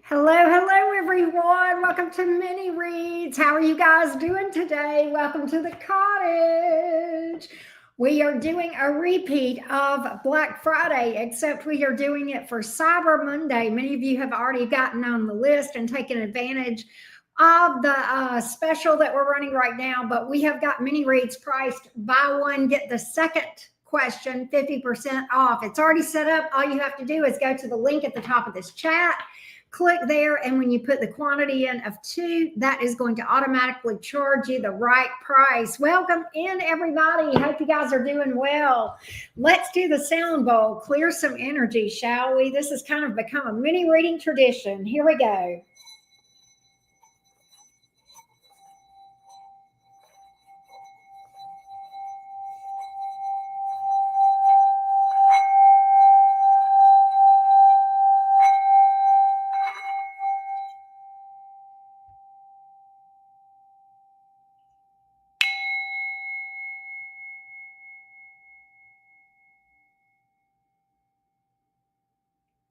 Hello, hello, everyone. Welcome to Mini Reads. How are you guys doing today? Welcome to the cottage. We are doing a repeat of Black Friday, except we are doing it for Cyber Monday. Many of you have already gotten on the list and taken advantage of the special that we're running right now, but we have got Mini Reads priced buy one, get the second question 50% off. It's already set up. All you have to do is go to the link at the top of this chat. Click there, and when you put the quantity in of 2, that is going to automatically charge you the right price. Welcome in, everybody. Hope you guys are doing well. Let's do the sound bowl, clear some energy, shall we? This has kind of become a mini reading tradition. Here we go.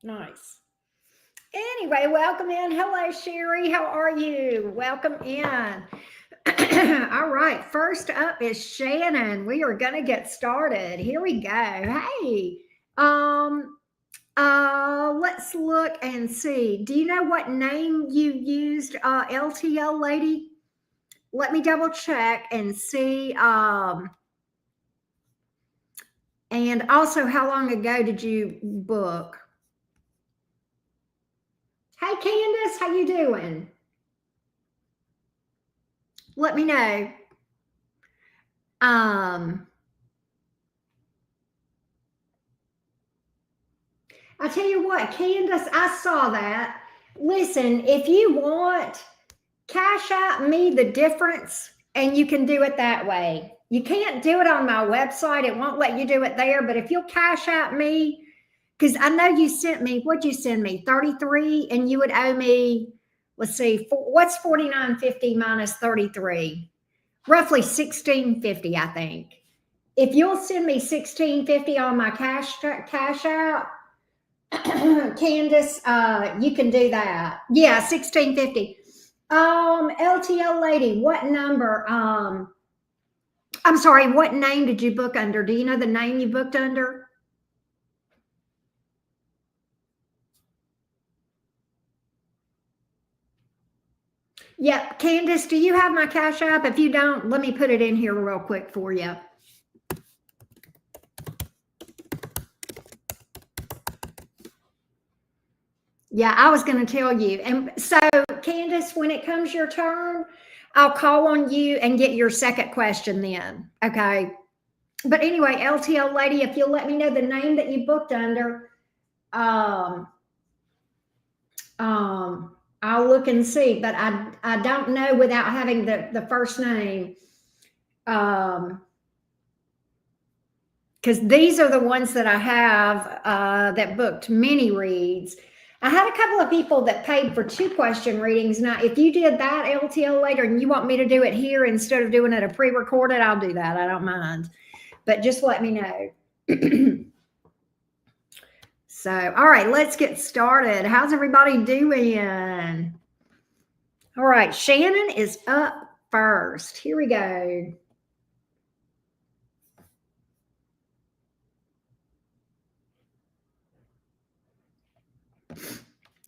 Nice. Anyway, welcome in. Hello, Sherry. How are you? Welcome in. All right. First up is Shannon. We are going to get started. Here we go. Hey. Let's look and see. Do you know what name you used, LTL lady? Let me double check and see. And also, how long ago did you book? Hey, Candace, how you doing? Let me know. I tell you what, Candace, I saw that. Listen, if you want, cash out me the difference, and you can do it that way. You can't do it on my website. It won't let you do it there. But if you'll cash out me, because I know you sent me, what'd you send me? 33, and you would owe me, let's see, what's 49.50 minus 33? Roughly 16.50, I think. If you'll send me 16.50 on my cash out, Candace, you can do that. Yeah, 16.50. LTL lady, what number? I'm sorry, what name did you book under? Do you know the name you booked under? Yep. Candace, do you have my cash app? If you don't, let me put it in here real quick for you. Yeah, I was going to tell you. And so, Candace, when it comes your turn, I'll call on you and get your second question then. Okay. But anyway, LTL lady, if you'll let me know the name that you booked under, I'll look and see. But I don't know without having the first name. Because these are the ones that I have that booked mini reads. I had a couple of people that paid for 2 question readings. Now, if you did that LTL later and you want me to do it here instead of doing it a pre-recorded, I'll do that. I don't mind. But just let me know. So, all right, let's get started. How's everybody doing? All right, Shannon is up first. Here we go.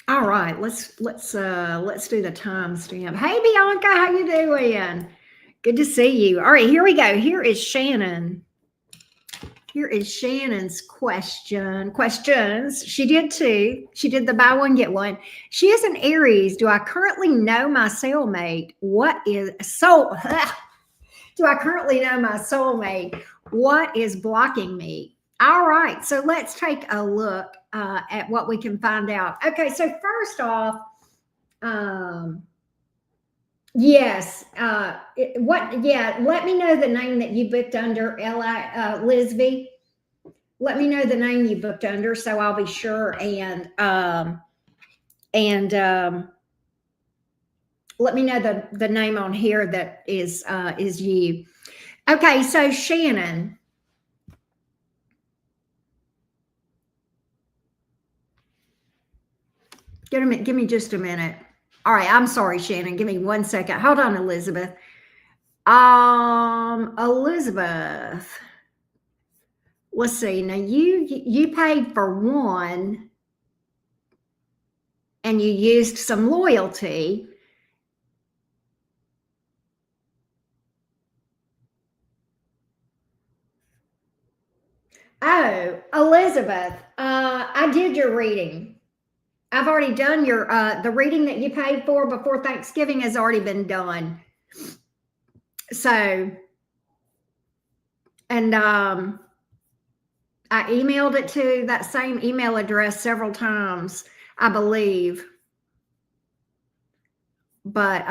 All right, let's do the timestamp. Hey, Bianca, how you doing? Good to see you. All right, here we go. Here is Shannon. Here is Shannon's questions. She did 2. She did the buy one, get one. She is an Aries. Do I currently know my soulmate? Do I currently know my soulmate? What is blocking me? All right, so let's take a look at what we can find out. Okay, so first off, yes, let me know the name that you booked under, Lisby. Let me know the name you booked under, so I'll be sure and let me know the name on here that is you. Okay, so Shannon. Give me just a minute. All right, I'm sorry, Shannon. Give me 1 second. Hold on, Elizabeth. Elizabeth. Let's see. Now you paid for one and you used some loyalty. Oh, Elizabeth, I did your reading. I've already done your the reading that you paid for before Thanksgiving has already been done. So, and I emailed it to that same email address several times, I believe. But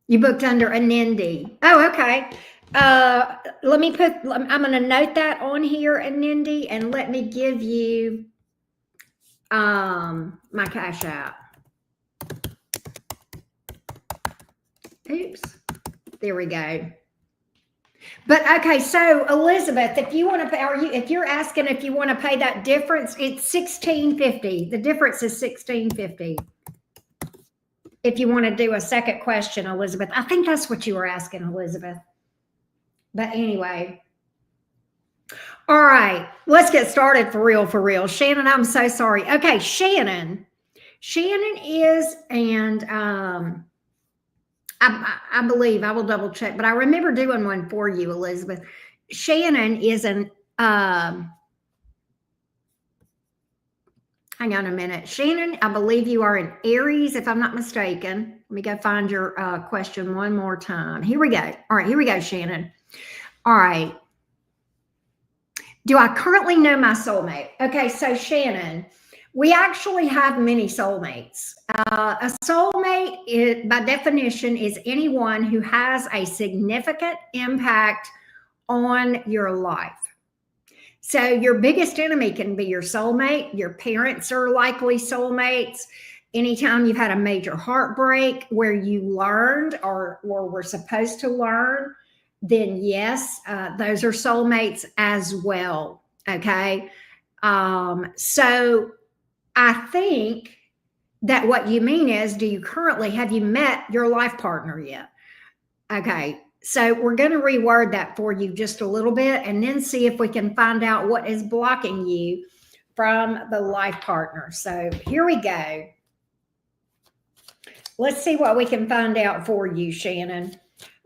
you booked under Anindi. Oh, okay. Let me put, I'm going to note that on here, Anindi, and let me give you my cash app. Oops. There we go. But okay, so Elizabeth, if you want to pay, if you're asking if you want to pay that difference, it's $16.50. The difference is $16.50. If you want to do a second question, Elizabeth, I think that's what you were asking, Elizabeth. But anyway, all right, let's get started for real, for real. Shannon, I'm so sorry. Okay, Shannon is, and I believe, I will double check, but I remember doing one for you, Elizabeth. Shannon is an, hang on a minute. Shannon, I believe you are an Aries, if I'm not mistaken. Let me go find your question one more time. Here we go. All right, here we go, Shannon. All right. Do I currently know my soulmate? Okay, so Shannon, we actually have many soulmates. A soulmate, by definition, is anyone who has a significant impact on your life. So your biggest enemy can be your soulmate. Your parents are likely soulmates. Anytime you've had a major heartbreak where you learned or were supposed to learn, then yes, those are soulmates as well. Okay. So I think that what you mean is, have you met your life partner yet? Okay. So we're going to reword that for you just a little bit and then see if we can find out what is blocking you from the life partner. So here we go. Let's see what we can find out for you, Shannon.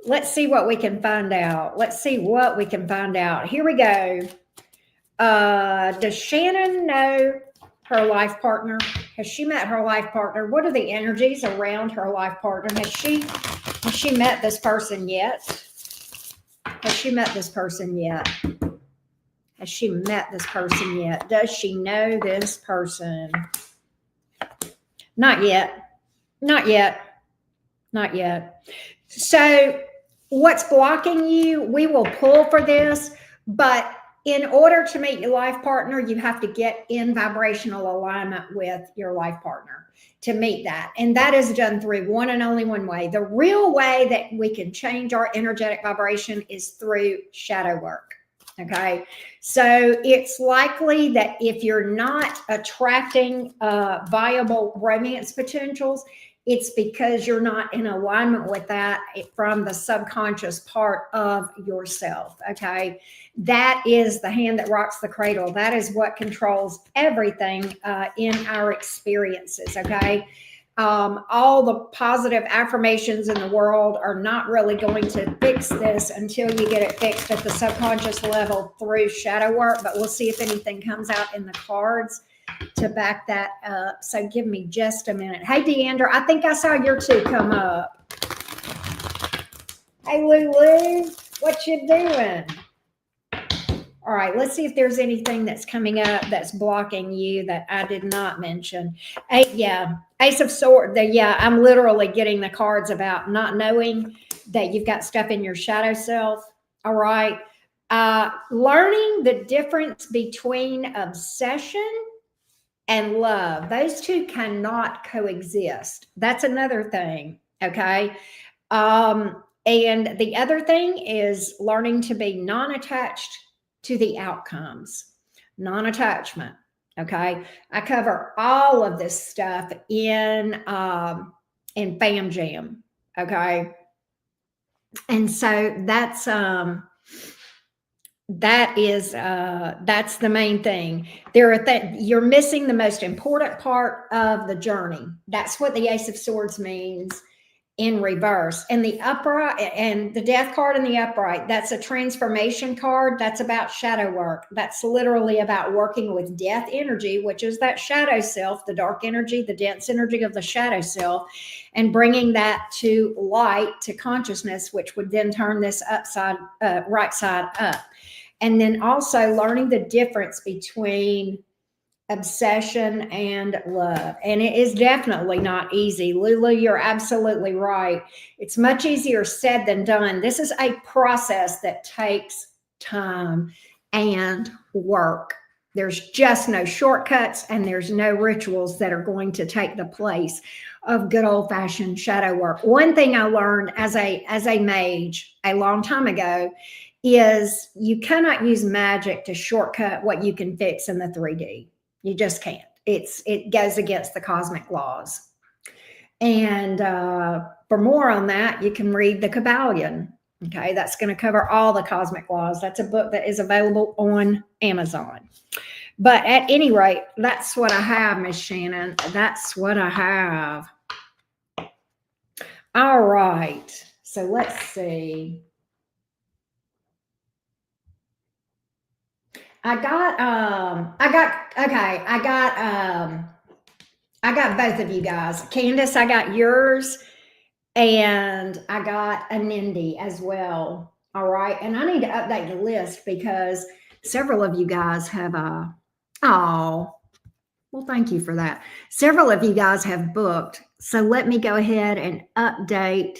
Let's see what we can find out. Let's see what we can find out. Here we go. Does Shannon know her life partner? Has she met her life partner? What are the energies around her life partner? Has she met this person yet? Has she met this person yet? Has she met this person yet? Does she know this person? Not yet. Not yet. Not yet. So what's blocking you? We will pull for this, but in order to meet your life partner, you have to get in vibrational alignment with your life partner to meet that. And that is done through one and only one way. The real way that we can change our energetic vibration is through shadow work. Okay. So it's likely that if you're not attracting viable romance potentials, it's because you're not in alignment with that from the subconscious part of yourself. Okay. That is the hand that rocks the cradle. That is what controls everything in our experiences. Okay. All the positive affirmations in the world are not really going to fix this until you get it fixed at the subconscious level through shadow work. But we'll see if anything comes out in the cards to back that up. So give me just a minute. Hey, Deandra, I think I saw your two come up. Hey, Lulu, what you doing? All right, let's see if there's anything that's coming up that's blocking you that I did not mention. Ace of Swords. I'm literally getting the cards about not knowing that you've got stuff in your shadow self. All right. Learning the difference between obsession and love. Those two cannot coexist. That's another thing. Okay. And the other thing is learning to be non-attached to the outcomes, non-attachment. Okay. I cover all of this stuff in Fam Jam. Okay. And so that's the main thing. You're missing the most important part of the journey. That's what the Ace of Swords means in reverse. And the upright and the Death card in the upright, that's a transformation card. That's about shadow work. That's literally about working with death energy, which is that shadow self, the dark energy, the dense energy of the shadow self, and bringing that to light, to consciousness, which would then turn this right side up. And then also learning the difference between obsession and love. And it is definitely not easy. Lulu, you're absolutely right. It's much easier said than done. This is a process that takes time and work. There's just no shortcuts, and there's no rituals that are going to take the place of good old-fashioned shadow work. One thing I learned as a mage a long time ago is you cannot use magic to shortcut what you can fix in the 3D. You just can't. It goes against the cosmic laws. And for more on that, you can read the Kabbalion. Okay, that's going to cover all the cosmic laws. That's a book that is available on Amazon. But at any rate, that's what I have, Miss Shannon. That's what I have. All right. So let's see. I got both of you guys. Candace, I got yours, and I got a Nindy as well. All right. And I need to update the list because several of you guys have well, thank you for that. Several of you guys have booked. So let me go ahead and update.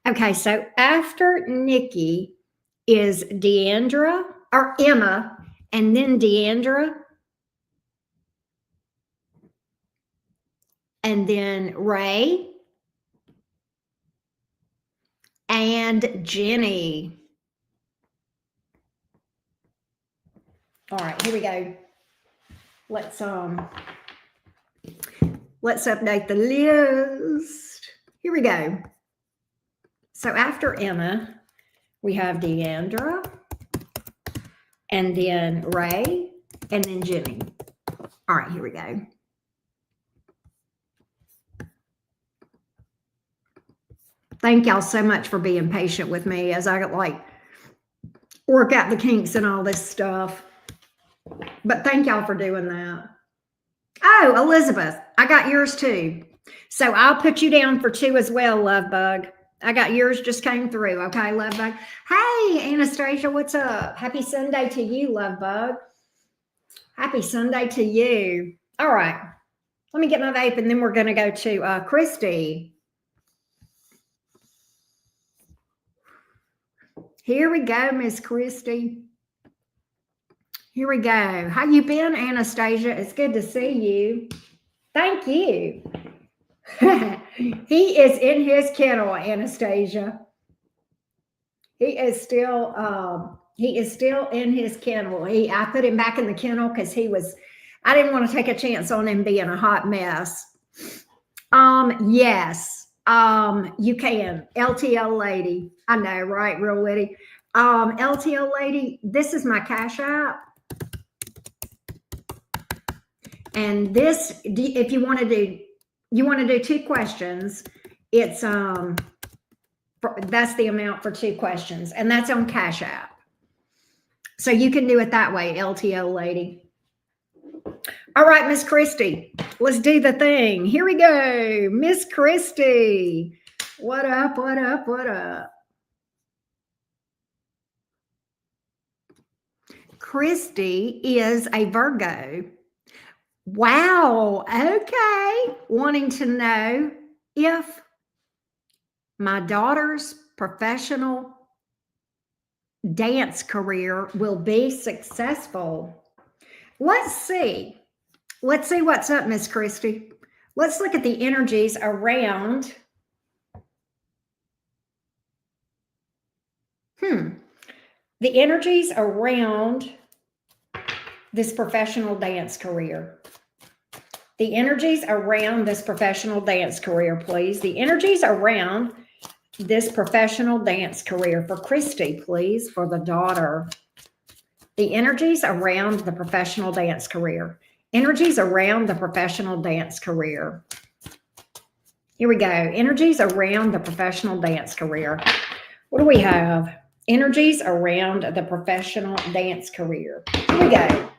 Okay, so after Nikki is Deandra or Emma, and then Deandra, and then Ray, and Jenny. All right, here we go. Let's update the list. Here we go. So after Emma, we have Deandra, and then Ray, and then Jenny. All right, here we go. Thank y'all so much for being patient with me as I work out the kinks and all this stuff. But thank y'all for doing that. Oh, Elizabeth, I got yours too. So I'll put you down for 2 as well, Love Bug. I got yours, just came through. Okay, Love Bug. Hey, Anastasia, what's up? Happy Sunday to you, Love Bug. Happy Sunday to you. All right. Let me get my vape, and then we're going to go to Christy. Here we go, Miss Christy. Here we go. How you been, Anastasia? It's good to see you. Thank you. He is in his kennel, Anastasia. He is still in his kennel. I put him back in the kennel because I didn't want to take a chance on him being a hot mess. Yes. You can. LTL lady. I know, right? Real witty. LTL lady, this is my Cash App. And this, if you want to do 2 questions, it's that's the amount for 2 questions, and that's on Cash App. So you can do it that way, LTL lady. All right, Miss Christy, let's do the thing. Here we go. Miss Christy. What up, what up, what up? Christy is a Virgo. Wow. Okay. Wanting to know if my daughter's professional dance career will be successful. Let's see. Let's see what's up, Miss Christy. Let's look at the energies around. The energies around this professional dance career. The energies around this professional dance career, please. The energies around this professional dance career for Christy, please, for the daughter. The energies around the professional dance career. Energies around the professional dance career. Here we go. Energies around the professional dance career. What do we have? Energies around the professional dance career. Here we go.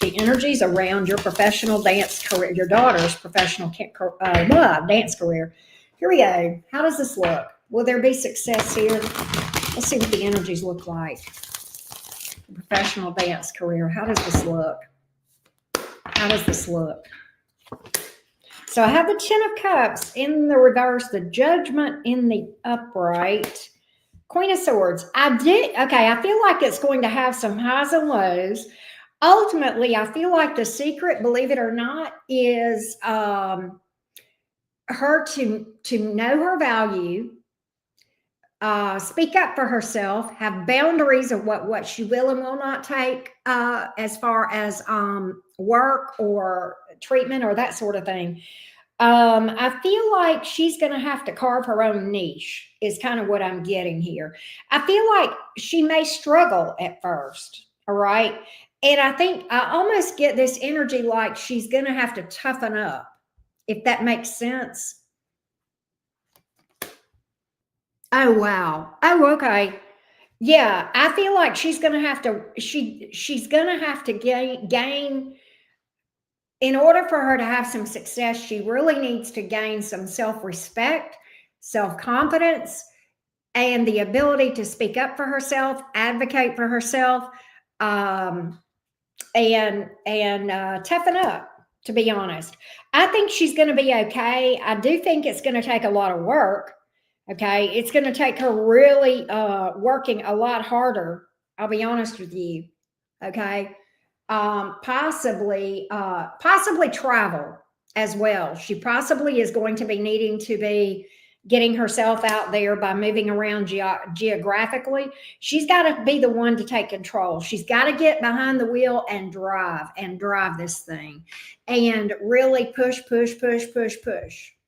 The energies around your professional dance career, your daughter's professional dance career. Here we go. How does this look? Will there be success here? Let's see what the energies look like. Professional dance career. How does this look? How does this look? So I have the Ten of Cups in the reverse, the Judgment in the upright, Queen of Swords. I feel like it's going to have some highs and lows. Ultimately, I feel like the secret, believe it or not, is her to know her value, speak up for herself, have boundaries of what she will and will not take as far as work or treatment or that sort of thing. I feel like she's going to have to carve her own niche is kind of what I'm getting here. I feel like she may struggle at first. All right. And I think I almost get this energy like she's going to have to toughen up, if that makes sense. Oh, wow. Oh, okay. Yeah, I feel like she's going to have to, she's going to have to gain, in order for her to have some success, she really needs to gain some self-respect, self-confidence, and the ability to speak up for herself, advocate for herself, and toughen up, to be honest. I think she's going to be okay. I do think it's going to take a lot of work. Okay. It's going to take her really working a lot harder. I'll be honest with you. Okay. Possibly travel as well. She possibly is going to be needing to be getting herself out there by moving around geographically. She's got to be the one to take control. She's got to get behind the wheel and drive this thing and really push,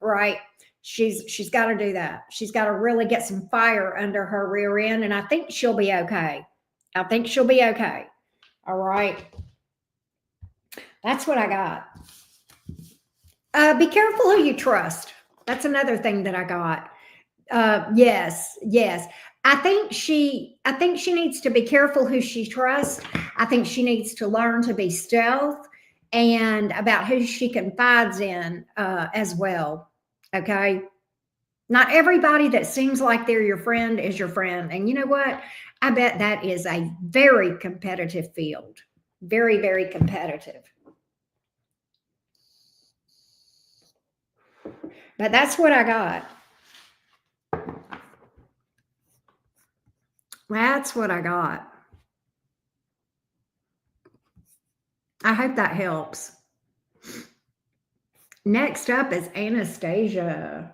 right? She's got to do that. She's got to really get some fire under her rear end. And I think she'll be okay. All right. That's what I got. Be careful who you trust. That's another thing that I got. Yes. I think she needs to be careful who she trusts. I think she needs to learn to be stealth and about who she confides in as well. Okay. Not everybody that seems like they're your friend is your friend. And you know what? I bet that is a very competitive field. Very, very competitive. But that's what I got. That's what I got. I hope that helps. Next up is Anastasia.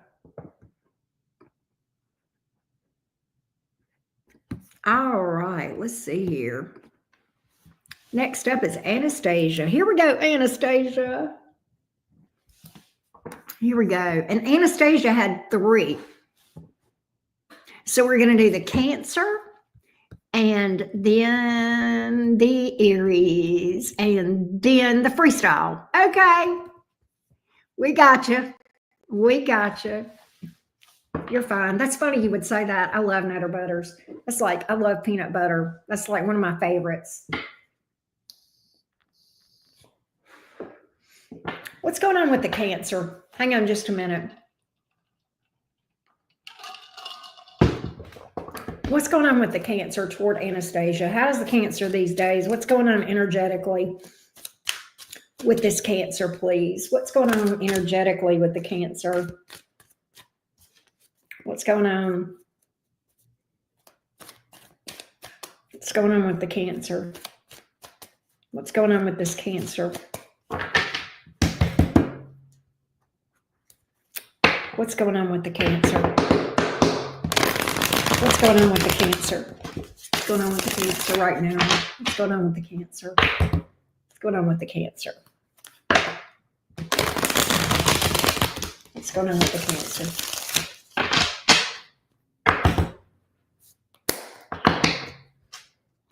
All right, let's see here. Next up is Anastasia. Here we go, Anastasia. Here we go. And Anastasia had 3. So we're going to do the Cancer and then the Aries and then the freestyle. Okay. We got you. You're fine. That's funny you would say that. I love Nutter Butters. That's like, I love peanut butter. That's like one of my favorites. What's going on with the Cancer? Hang on just a minute. What's going on with the Cancer toward Anastasia? How's the Cancer these days? What's going on energetically with this Cancer, please? What's going on energetically with the Cancer? What's going on? What's going on with the Cancer? What's going on with this Cancer? What's going on with the Cancer? What's going on with the Cancer? What's going on with the Cancer right now? What's going on with the Cancer? What's going on with the Cancer? What's going on with the Cancer?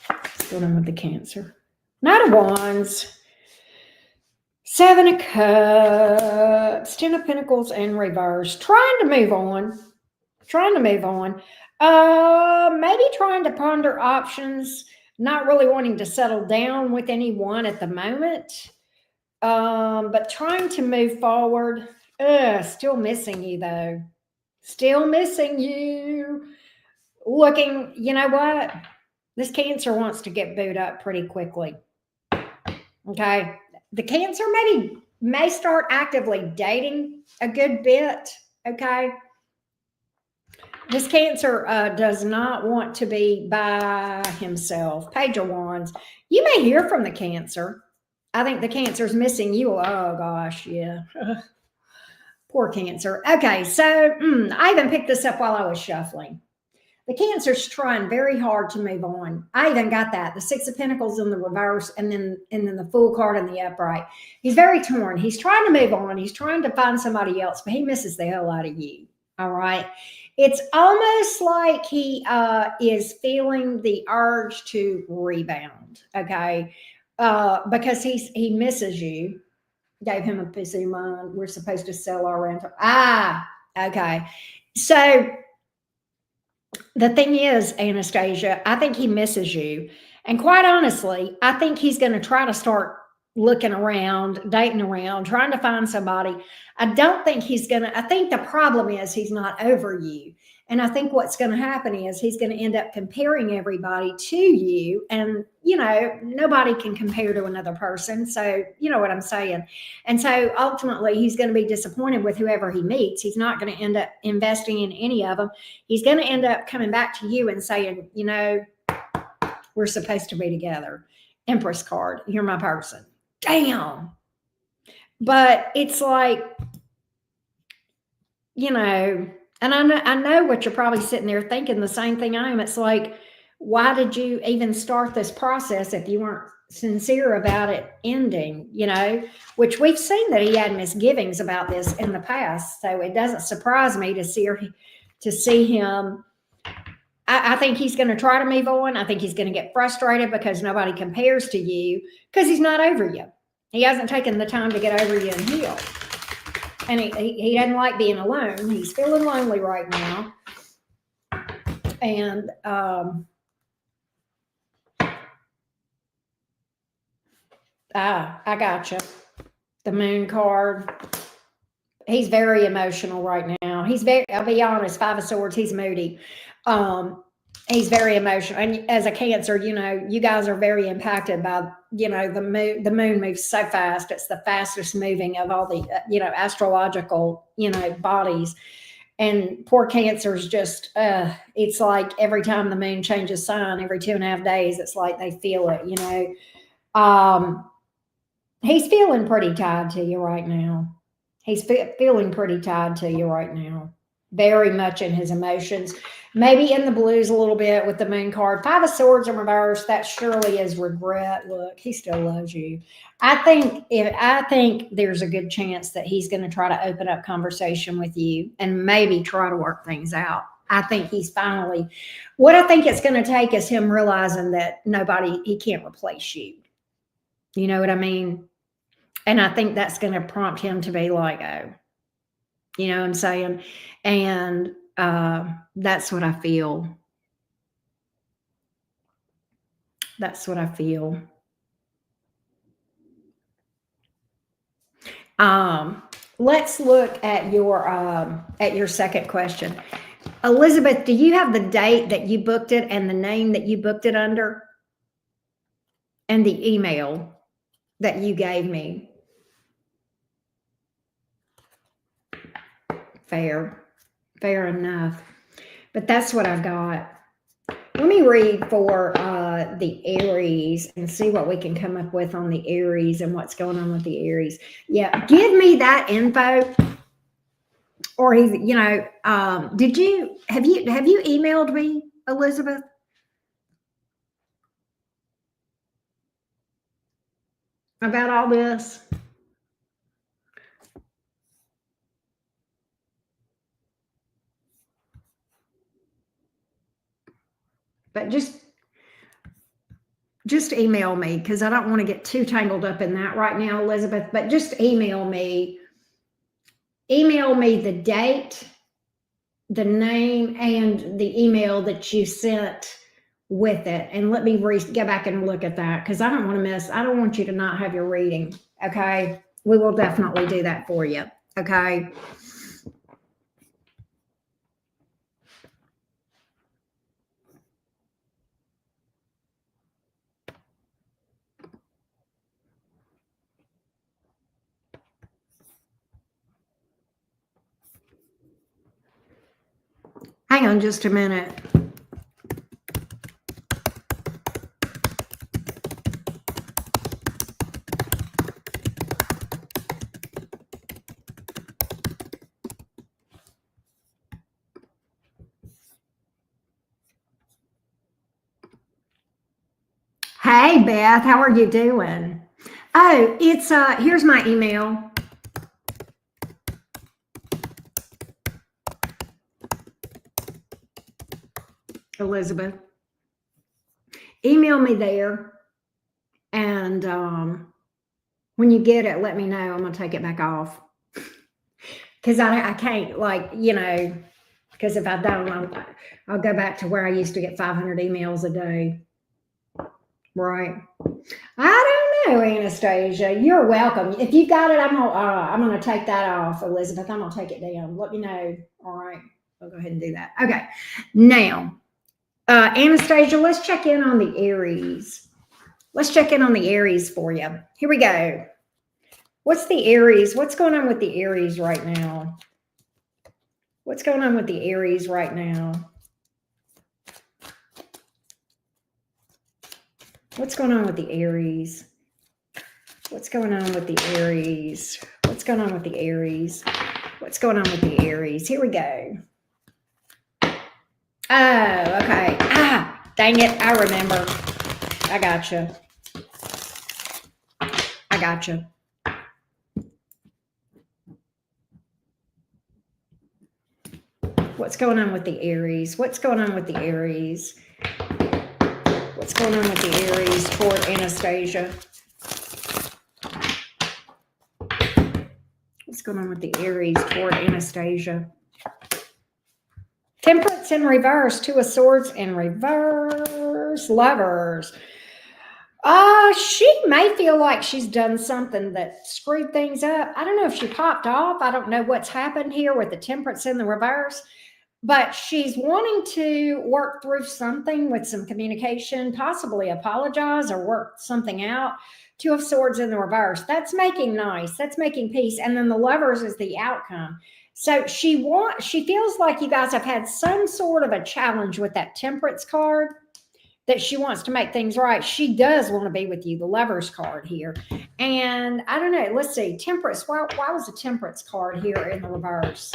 What's going on with the Cancer? Knight of Wands, Seven of Cups, Ten of Pentacles in reverse. Trying to move on. Maybe trying to ponder options. Not really wanting to settle down with anyone at the moment. But trying to move forward. Still missing you though. Still missing you. Looking, you know what? This Cancer wants to get booed up pretty quickly. Okay. The Cancer may start actively dating a good bit. Okay. This Cancer does not want to be by himself. Page of Wands. You may hear from the Cancer. I think the Cancer's missing you. Oh gosh, yeah. Poor Cancer. Okay, so I even picked this up while I was shuffling. The Cancer's trying very hard to move on. I even got that. The Six of Pentacles in the reverse and then the Fool card in the upright. He's very torn. He's trying to move on. He's trying to find somebody else, but he misses the hell out of you. All right. It's almost like he is feeling the urge to rebound. Okay. Because he misses you. Gave him a piece of mind. We're supposed to sell our rental. Okay. So the thing is, Anastasia, I think he misses you. And quite honestly, I think he's going to try to start looking around, dating around, trying to find somebody. I don't think he's going to, I think the problem is he's not over you. And I think what's going to happen is he's going to end up comparing everybody to you. And, you know, nobody can compare to another person. So, you know what I'm saying? And so ultimately he's going to be disappointed with whoever he meets. He's not going to end up investing in any of them. He's going to end up coming back to you and saying, you know, we're supposed to be together. Empress card, you're my person. Damn. But it's like, you know, and I know what you're probably sitting there thinking the same thing I am. It's like, why did you even start this process if you weren't sincere about it ending, you know, which we've seen that he had misgivings about this in the past. So it doesn't surprise me to see him. I think he's going to try to move on. I think he's going to get frustrated because nobody compares to you because he's not over you. He hasn't taken the time to get over you and heal. And he doesn't like being alone. He's feeling lonely right now. And I gotcha. The Moon card. He's very emotional right now. I'll be honest, Five of Swords, he's moody. He's very emotional. And as a Cancer, you know, you guys are very impacted by, you know, the moon moves so fast. It's the fastest moving of all the, you know, astrological, you know, bodies. And poor Cancer's just, it's like every time the moon changes sign, every 2.5 days, it's like they feel it, you know. He's feeling pretty tied to you right now. He's feeling pretty tied to you right now. Very much in his emotions. Maybe in the blues a little bit with the Moon card. Five of Swords in reverse. That surely is regret. Look, he still loves you. I think there's a good chance that he's going to try to open up conversation with you and maybe try to work things out. I think he's finally, what I think it's going to take is him realizing that he can't replace you. You know what I mean? And I think that's going to prompt him to be like, oh, you know what I'm saying? And that's what I feel. That's what I feel. Let's look at your second question. Elizabeth, do you have the date that you booked it and the name that you booked it under? And the email that you gave me? Fair enough. But that's what I've got. Let me read for the Aries and see what we can come up with on the Aries and what's going on with the Aries. Yeah, give me that info. Or he's, you know, have you emailed me, Elizabeth? about all this? But just email me, because I don't want to get too tangled up in that right now, Elizabeth. But just email me. Email me the date, the name, and the email that you sent with it, and let me go back and look at that, because I don't want to miss. I don't want you to not have your reading. Okay, we will definitely do that for you. Okay. Hang on just a minute. Hey, Beth, how are you doing? Oh, it's here's my email. Elizabeth, email me there, and when you get it, let me know. I'm gonna take it back off, because I can't, like, because if I don't, I'll go back to where I used to get 500 emails a day. Right. I don't know, Anastasia. You're welcome. If you got it, I'm gonna take that off, Elizabeth. I'm gonna take it down. Let me know. All right. I'll go ahead and do that. Okay. Now, Anastasia, let's check in on the Aries. Let's check in on the Aries for you. Here we go. What's the Aries? What's going on with the Aries right now? What's going on with the Aries right now? What's going on with the Aries? What's going on with the Aries? What's going on with the Aries? What's going on with the Aries? Here we go. Oh, okay. Dang it. I remember. I gotcha. I gotcha. What's going on with the Aries? What's going on with the Aries? What's going on with the Aries toward Anastasia? What's going on with the Aries toward Anastasia? Temperance in reverse, Two of Swords in reverse, Lovers. She may feel like she's done something that screwed things up. I don't know if she popped off. I don't know what's happened here with the Temperance in the reverse, but she's wanting to work through something with some communication, possibly apologize or work something out. Two of Swords in the reverse. That's making nice. That's making peace. And then the Lovers is the outcome. So she feels like you guys have had some sort of a challenge with that Temperance card, that she wants to make things right. She does want to be with you, the Lovers card here. And I don't know. Let's see. Temperance. Why was the Temperance card here in the reverse?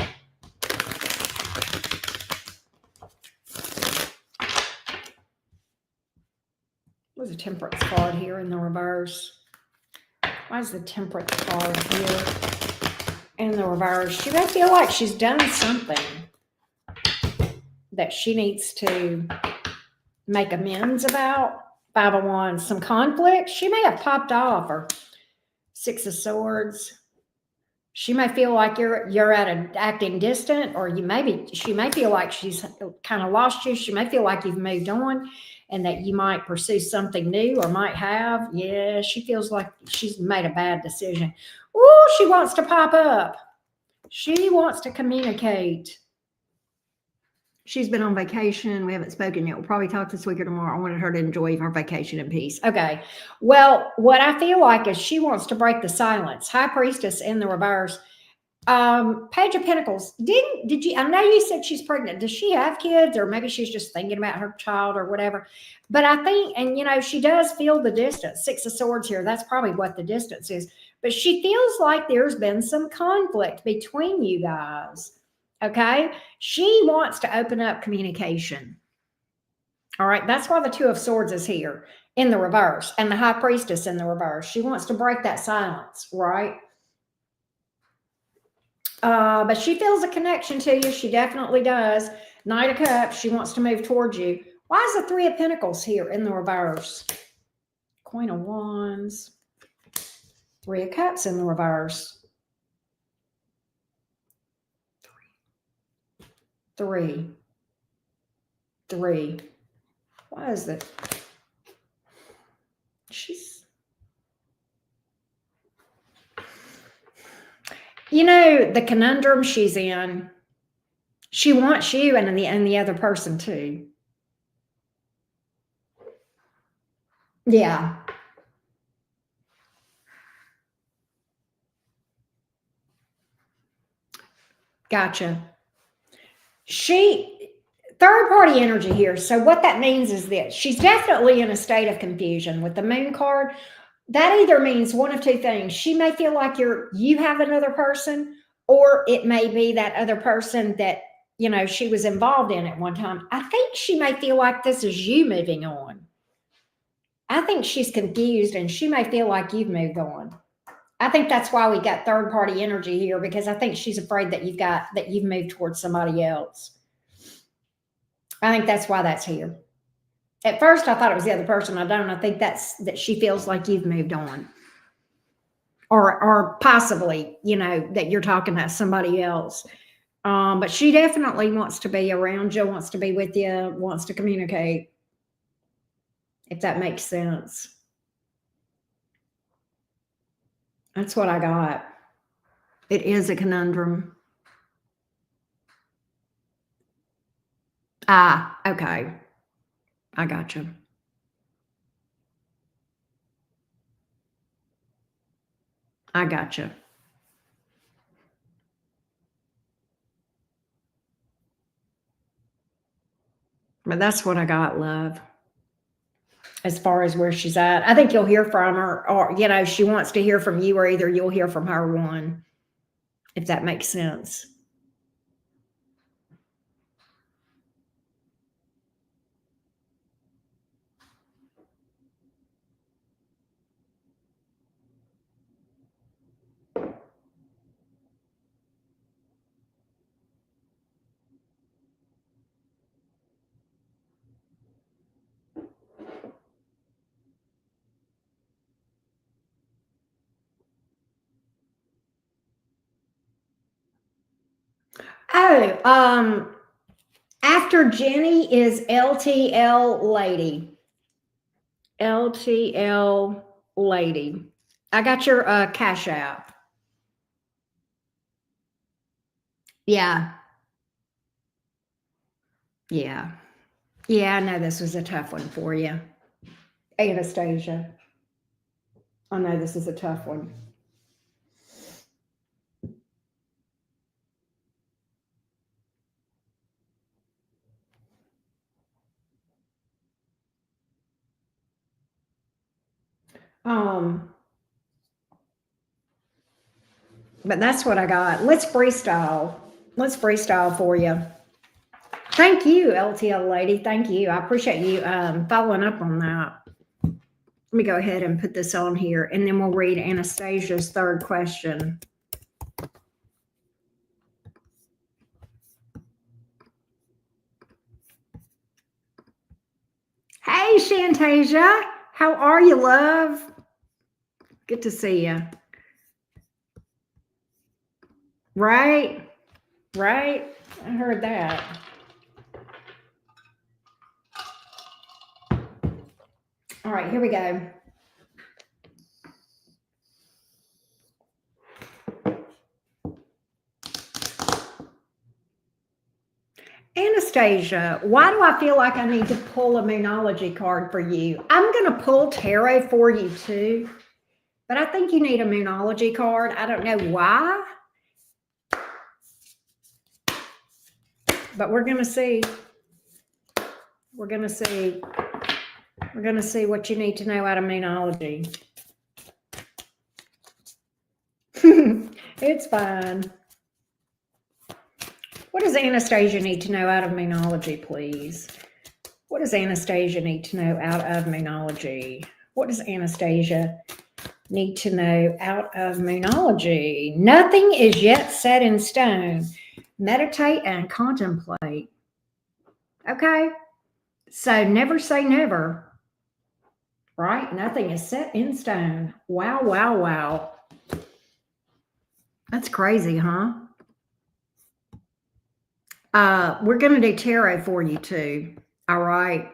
What was the Temperance card here in the reverse? Why is the Temperance card here in the reverse? She may feel like she's done something that she needs to make amends about. Five of Wands, some conflict. She may have popped off. Or Six of Swords. She may feel like you're acting distant, or she may feel like she's kind of lost you. She may feel like you've moved on, and that you might pursue something new, or might have. Yeah, she feels like she's made a bad decision. Oh, she wants to pop up. She wants to communicate. She's been on vacation. We haven't spoken yet. We'll probably talk this week or tomorrow. I wanted her to enjoy her vacation in peace. Okay. Well, what I feel like is she wants to break the silence. High Priestess in the reverse. Page of Pentacles. Did you? I know you said she's pregnant. Does she have kids, or maybe she's just thinking about her child or whatever? But I think, and she does feel the distance. Six of Swords here. That's probably what the distance is. But she feels like there's been some conflict between you guys. Okay. She wants to open up communication. All right. That's why the Two of Swords is here. in the reverse, and the high priestess in the reverse. She wants to break that silence, right? But she feels a connection to you. She definitely does. Knight of Cups, she wants to move towards you. Why is the Three of Pentacles here in the reverse? Queen of Wands. Three of Cups in the reverse. Three. Why is that? You know, the conundrum she's in, she wants you and the other person too. Yeah. Gotcha. Third party energy here. So what that means is this. She's definitely in a state of confusion with the Moon card. That either means one of two things. She may feel like you have another person, or it may be that other person that, she was involved in at one time. I think she may feel like this is you moving on. I think she's confused and she may feel like you've moved on. I think that's why we got third party energy here, because I think she's afraid that you've moved towards somebody else. I think that's why that's here. At first, I thought it was the other person. I don't. I think that she feels like you've moved on, or possibly, that you're talking to somebody else. But she definitely wants to be around you, wants to be with you, wants to communicate. If that makes sense. That's what I got. It is a conundrum. Okay. I got you. I got you. But that's what I got, love. As far as where she's at, I think you'll hear from her, or, she wants to hear from you, or either you'll hear from her one, if that makes sense. Oh, after Jenny is LTL Lady. LTL Lady. I got your Cash App. Yeah. Yeah. Yeah, I know this was a tough one for you. Anastasia. I know this is a tough one. But that's what I got. Let's freestyle. Let's freestyle for you. Thank you, LTL Lady. Thank you. I appreciate you following up on that. Let me go ahead and put this on here, and then we'll read Anastasia's third question. Hey, Shantasia. How are you, love? Good to see you. Right? I heard that. All right, here we go. Anastasia, why do I feel like I need to pull a Moonology card for you? I'm going to pull tarot for you too, but I think you need a Moonology card. I don't know why, but we're going to see. We're going to see. We're going to see what you need to know out of Moonology. It's fine. What does Anastasia need to know out of Moonology, please? What does Anastasia need to know out of Moonology? What does Anastasia need to know out of Moonology? Nothing is yet set in stone. Meditate and contemplate. Okay. So never say never, right? Nothing is set in stone. Wow, wow, wow. That's crazy, huh? We're going to do tarot for you too. All right.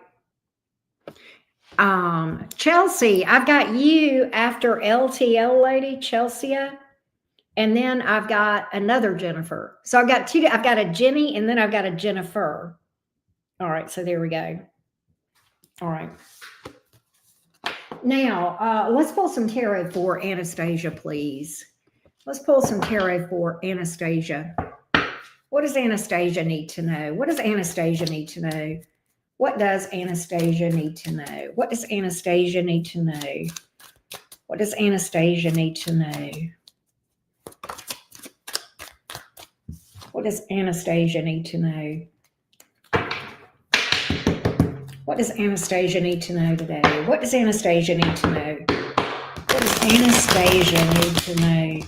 Chelsea, I've got you after LTL lady, Chelsea, and then I've got another Jennifer. So I've got two. I've got a Jenny, and then I've got a Jennifer. All right, so there we go. All right. Now, let's pull some tarot for Anastasia, please. Let's pull some tarot for Anastasia. What does Anastasia need to know? What does Anastasia need to know? What does Anastasia need to know? What does Anastasia need to know? What does Anastasia need to know? What does Anastasia need to know? What does Anastasia need to know today? What does Anastasia need to know? What does Anastasia need to know?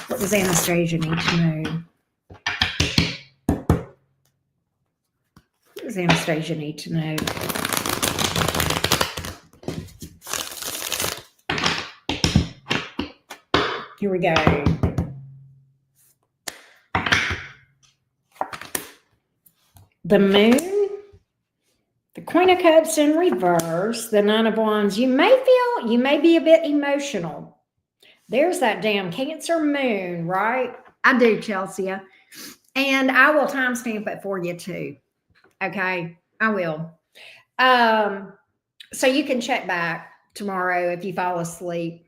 What does Anastasia need to know? What does Anastasia need to know? Here we go. The Moon, the Queen of Cups in reverse, the Nine of Wands. You may be a bit emotional. There's that damn Cancer moon, right? I do, Chelsea. And I will timestamp it for you too. Okay, I will. So you can check back tomorrow if you fall asleep.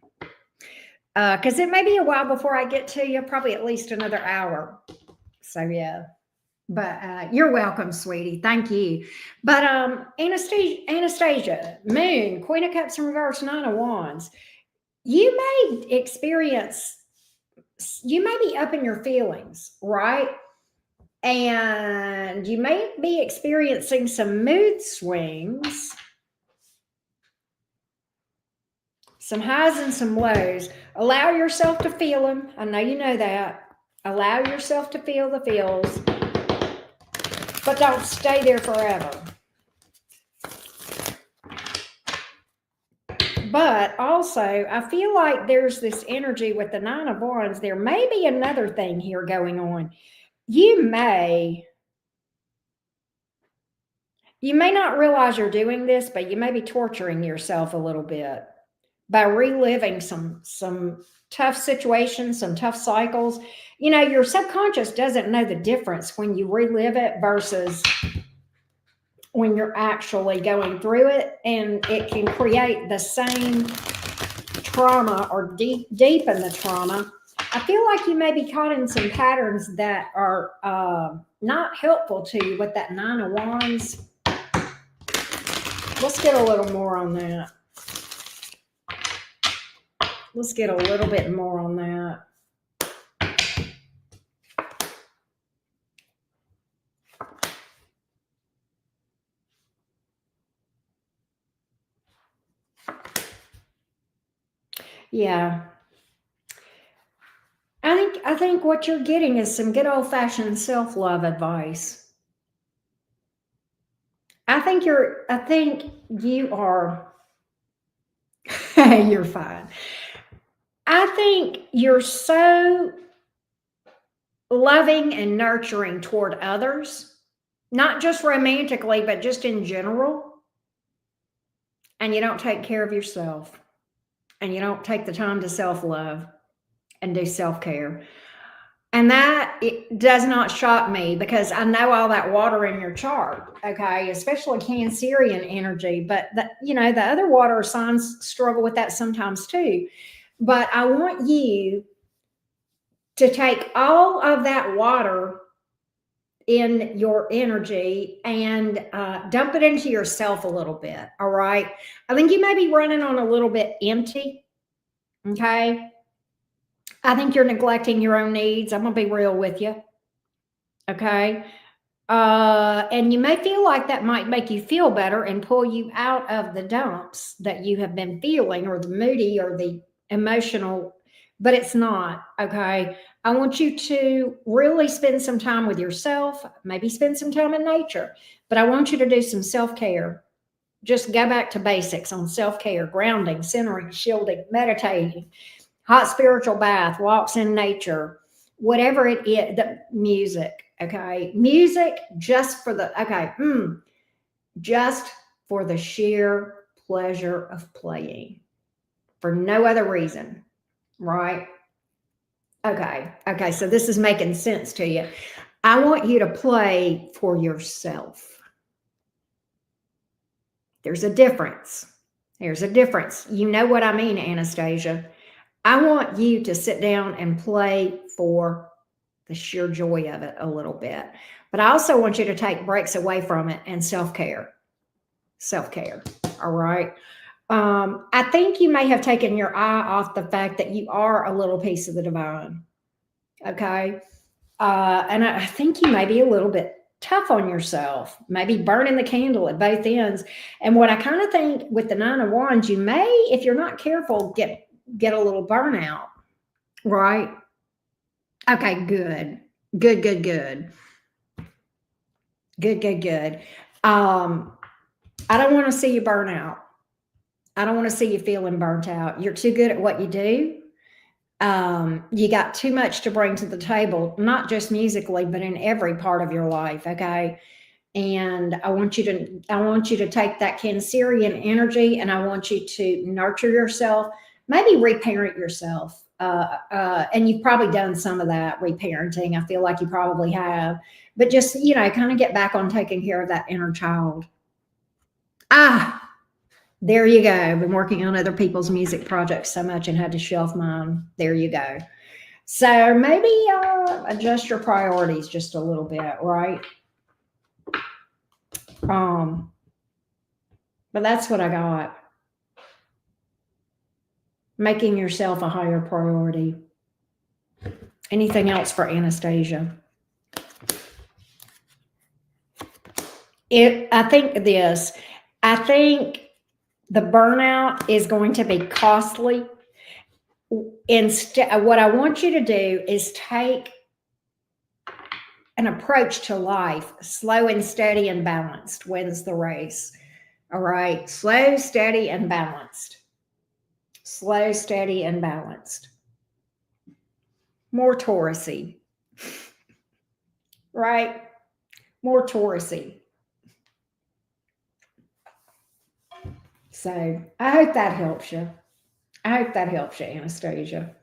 Because it may be a while before I get to you, probably at least another hour. So yeah. But you're welcome, sweetie. Thank you. But Anastasia, Moon, Queen of Cups in reverse, Nine of Wands. You may be up in your feelings, right? And you may be experiencing some mood swings, some highs and some lows. Allow yourself to feel them. I know you know that. Allow yourself to feel the feels, but don't stay there forever. But also, I feel like there's this energy with the Nine of Wands. There may be another thing here going on. You may not realize you're doing this, but you may be torturing yourself a little bit by reliving some tough situations, some tough cycles. You know, your subconscious doesn't know the difference when you relive it versus when you're actually going through it, and it can create the same trauma or deepen the trauma. I feel like you may be caught in some patterns that are not helpful to you with that Nine of Wands. Let's get a little more on that. Let's get a little bit more on that. Yeah. I think what you're getting is some good old-fashioned self-love advice. I think you are you're fine. I think you're so loving and nurturing toward others, not just romantically, but just in general. And you don't take care of yourself, and you don't take the time to self-love and do self-care. And that it does not shock me because I know all that water in your chart, okay, especially Cancerian energy. But the other water signs struggle with that sometimes too. But I want you to take all of that water in your energy and dump it into yourself a little bit. All right. I think you may be running on a little bit empty. Okay. I think you're neglecting your own needs. I'm going to be real with you. Okay. And you may feel like that might make you feel better and pull you out of the dumps that you have been feeling, or the moody or the emotional, but it's not. Okay. I want you to really spend some time with yourself, maybe spend some time in nature, but I want you to do some self care. Just go back to basics on self care: grounding, centering, shielding, meditating, hot spiritual bath, walks in nature, whatever it is, the music. Okay. Music just for the, okay. Just for the sheer pleasure of playing, for no other reason. Right. Okay. Okay. So this is making sense to you. I want you to play for yourself. There's a difference. There's a difference. You know what I mean, Anastasia. I want you to sit down and play for the sheer joy of it a little bit. But I also want you to take breaks away from it and self care. Self care. All right. I think you may have taken your eye off the fact that you are a little piece of the divine. Okay. And I think you may be a little bit tough on yourself, maybe burning the candle at both ends. And what I kind of think with the Nine of Wands, you may, if you're not careful, get a little burnout. Right. Okay, good. Good, good, good. Good, good, good. I don't want to see you burn out. I don't want to see you feeling burnt out. You're too good at what you do. You got too much to bring to the table, not just musically, but in every part of your life. Okay. And I want you to take that Cancerian energy, and I want you to nurture yourself, maybe reparent yourself. And you've probably done some of that reparenting. I feel like you probably have, but just, kind of get back on taking care of that inner child. There you go. I've been working on other people's music projects so much and had to shelf mine. There you go. So maybe adjust your priorities just a little bit, right? But that's what I got. Making yourself a higher priority. Anything else for Anastasia? I think the burnout is going to be costly. Instead, what I want you to do is take an approach to life. Slow and steady and balanced wins the race. All right. Slow, steady, and balanced. Slow, steady, and balanced. More Taurusy. Right? More Taurusy. So I hope that helps you. I hope that helps you, Anastasia.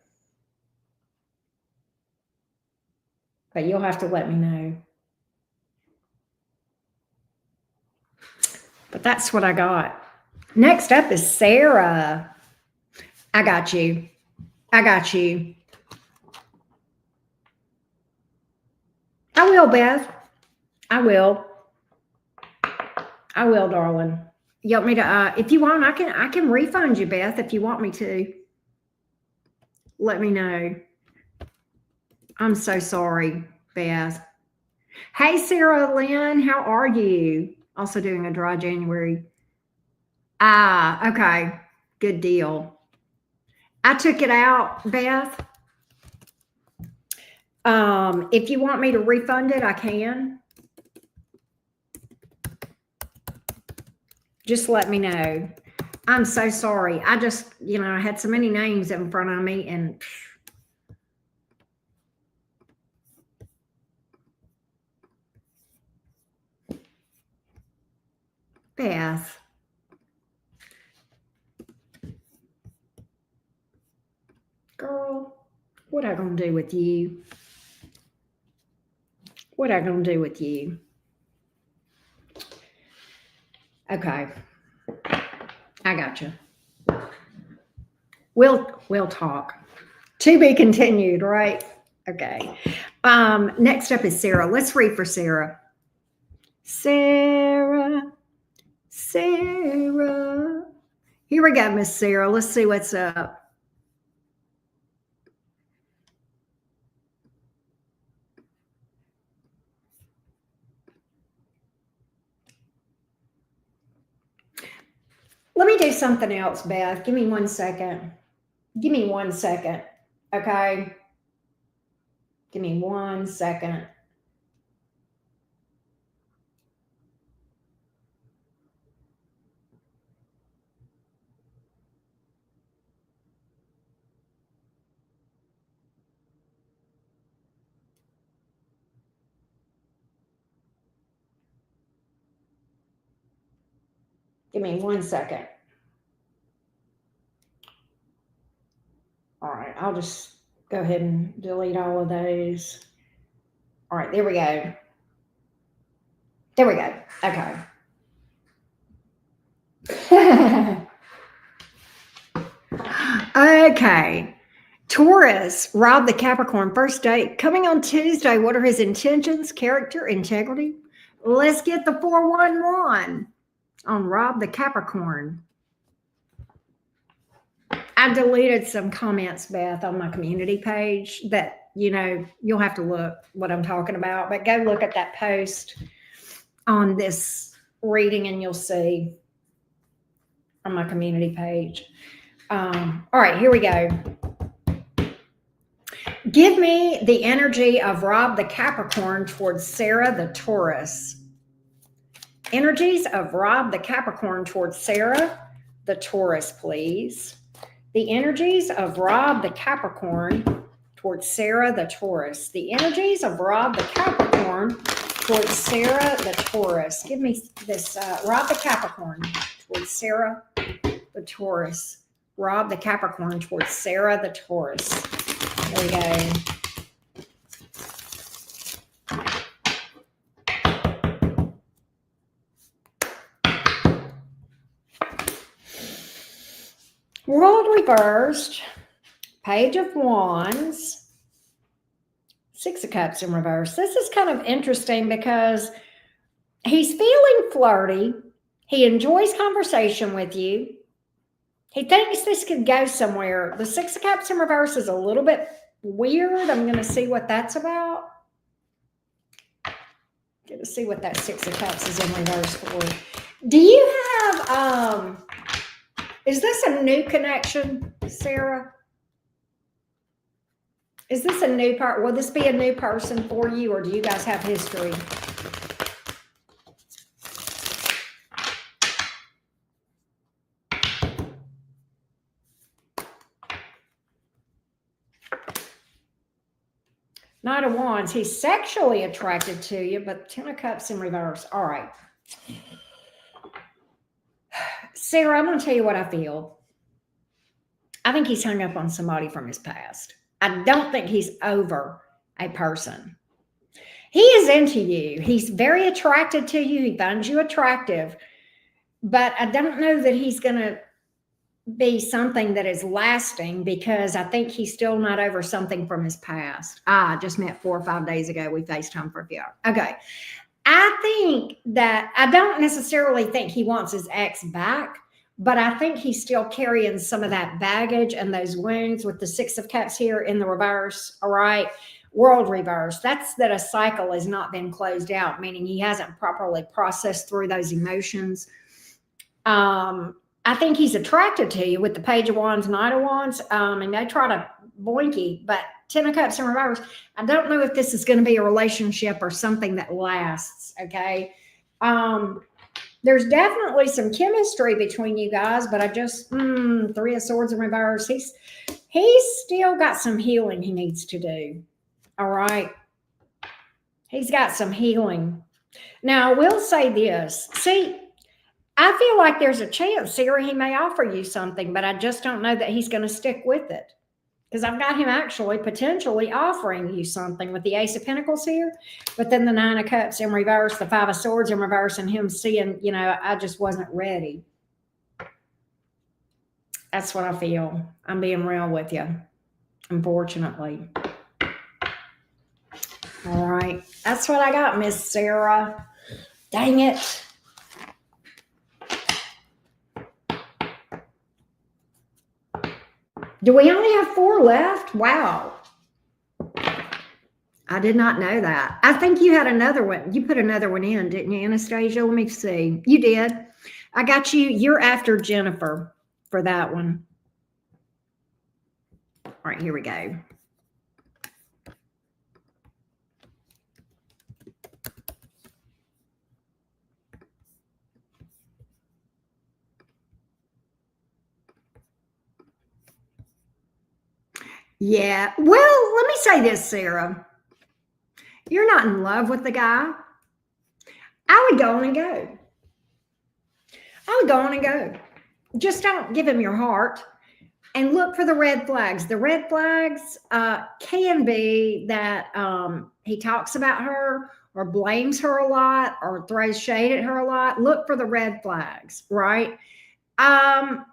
But you'll have to let me know. But that's what I got. Next up is Sarah. I got you. I got you. I will, Beth. I will. I will, darling. You want me to? If you want, I can refund you, Beth. If you want me to, let me know. I'm so sorry, Beth. Hey, Sarah Lynn, how are you? Also doing a dry January. Okay. Good deal. I took it out, Beth. If you want me to refund it, I can. Just let me know. I'm so sorry. I just, I had so many names in front of me, and Beth. Girl, what I gonna do with you? What I gonna do with you? Okay. I got you. We'll talk. To be continued, right? Okay. Next up is Sarah. Let's read for Sarah. Sarah. Here we go, Miss Sarah. Let's see what's up. me do something else, Beth. Give me 1 second. Give me 1 second. Okay. Give me 1 second. Give me 1 second. All right, I'll just go ahead and delete all of those. All right, there we go. There we go. Okay. Okay. Taurus, Rob the Capricorn, first date coming on Tuesday. What are his intentions, character, integrity? Let's get the 411 on Rob the Capricorn. I deleted some comments, Beth, on my community page that, you'll have to look what I'm talking about, but go look at that post on this reading and you'll see on my community page. All right, here we go. Give me the energy of Rob the Capricorn towards Sarah the Taurus. Energies of Rob the Capricorn towards Sarah the Taurus, please. The energies of Rob the Capricorn towards Sarah the Taurus. The energies of Rob the Capricorn towards Sarah the Taurus. Give me this Rob the Capricorn towards Sarah the Taurus. Rob the Capricorn towards Sarah the Taurus. There we go. World reversed, Page of Wands, Six of Cups in reverse. This is kind of interesting because he's feeling flirty. He enjoys conversation with you. He thinks this could go somewhere. The Six of Cups in reverse is a little bit weird. I'm going to see what that's about. Get to see what that Six of Cups is in reverse for. Do you have, is this a new connection, Sarah? Is this a new part? Will this be a new person for you, or do you guys have history? Knight of Wands, he's sexually attracted to you, but Ten of Cups in reverse. All right. Sarah, I'm going to tell you what I feel. I think he's hung up on somebody from his past. I don't think he's over a person. He is into you. He's very attracted to you. He finds you attractive. But I don't know that he's going to be something that is lasting, because I think he's still not over something from his past. I just met 4 or 5 days ago. We FaceTimed for a few hours. Okay. I think that I don't necessarily think he wants his ex back, but I think he's still carrying some of that baggage and those wounds with the Six of Cups here in the reverse. All right. World reverse. That's that a cycle has not been closed out, meaning he hasn't properly processed through those emotions. I think he's attracted to you with the Page of Wands, Knight of Wands, and they try to boinky, but Ten of Cups in reverse. I don't know if this is going to be a relationship or something that lasts, okay? There's definitely some chemistry between you guys, but I just, Three of Swords in reverse. He's still got some healing he needs to do, all right? He's got some healing. Now, I will say this. See, I feel like there's a chance, Sarah, he may offer you something, but I just don't know that he's going to stick with it. Because I've got him actually potentially offering you something with the Ace of Pentacles here, but then the Nine of Cups in reverse, the Five of Swords in reverse, and him seeing, I just wasn't ready. That's what I feel. I'm being real with you, unfortunately. All right. That's what I got, Miss Sarah. Dang it. Do we only have 4 left? Wow. I did not know that. I think you had another one. You put another one in, didn't you, Anastasia? Let me see. You did. I got you. You're after Jennifer for that one. All right, here we go. Yeah. Well, let me say this, Sarah. You're not in love with the guy. I would go on and go. I would go on and go. Just don't give him your heart and look for the red flags. The red flags can be that he talks about her or blames her a lot or throws shade at her a lot. Look for the red flags, right? I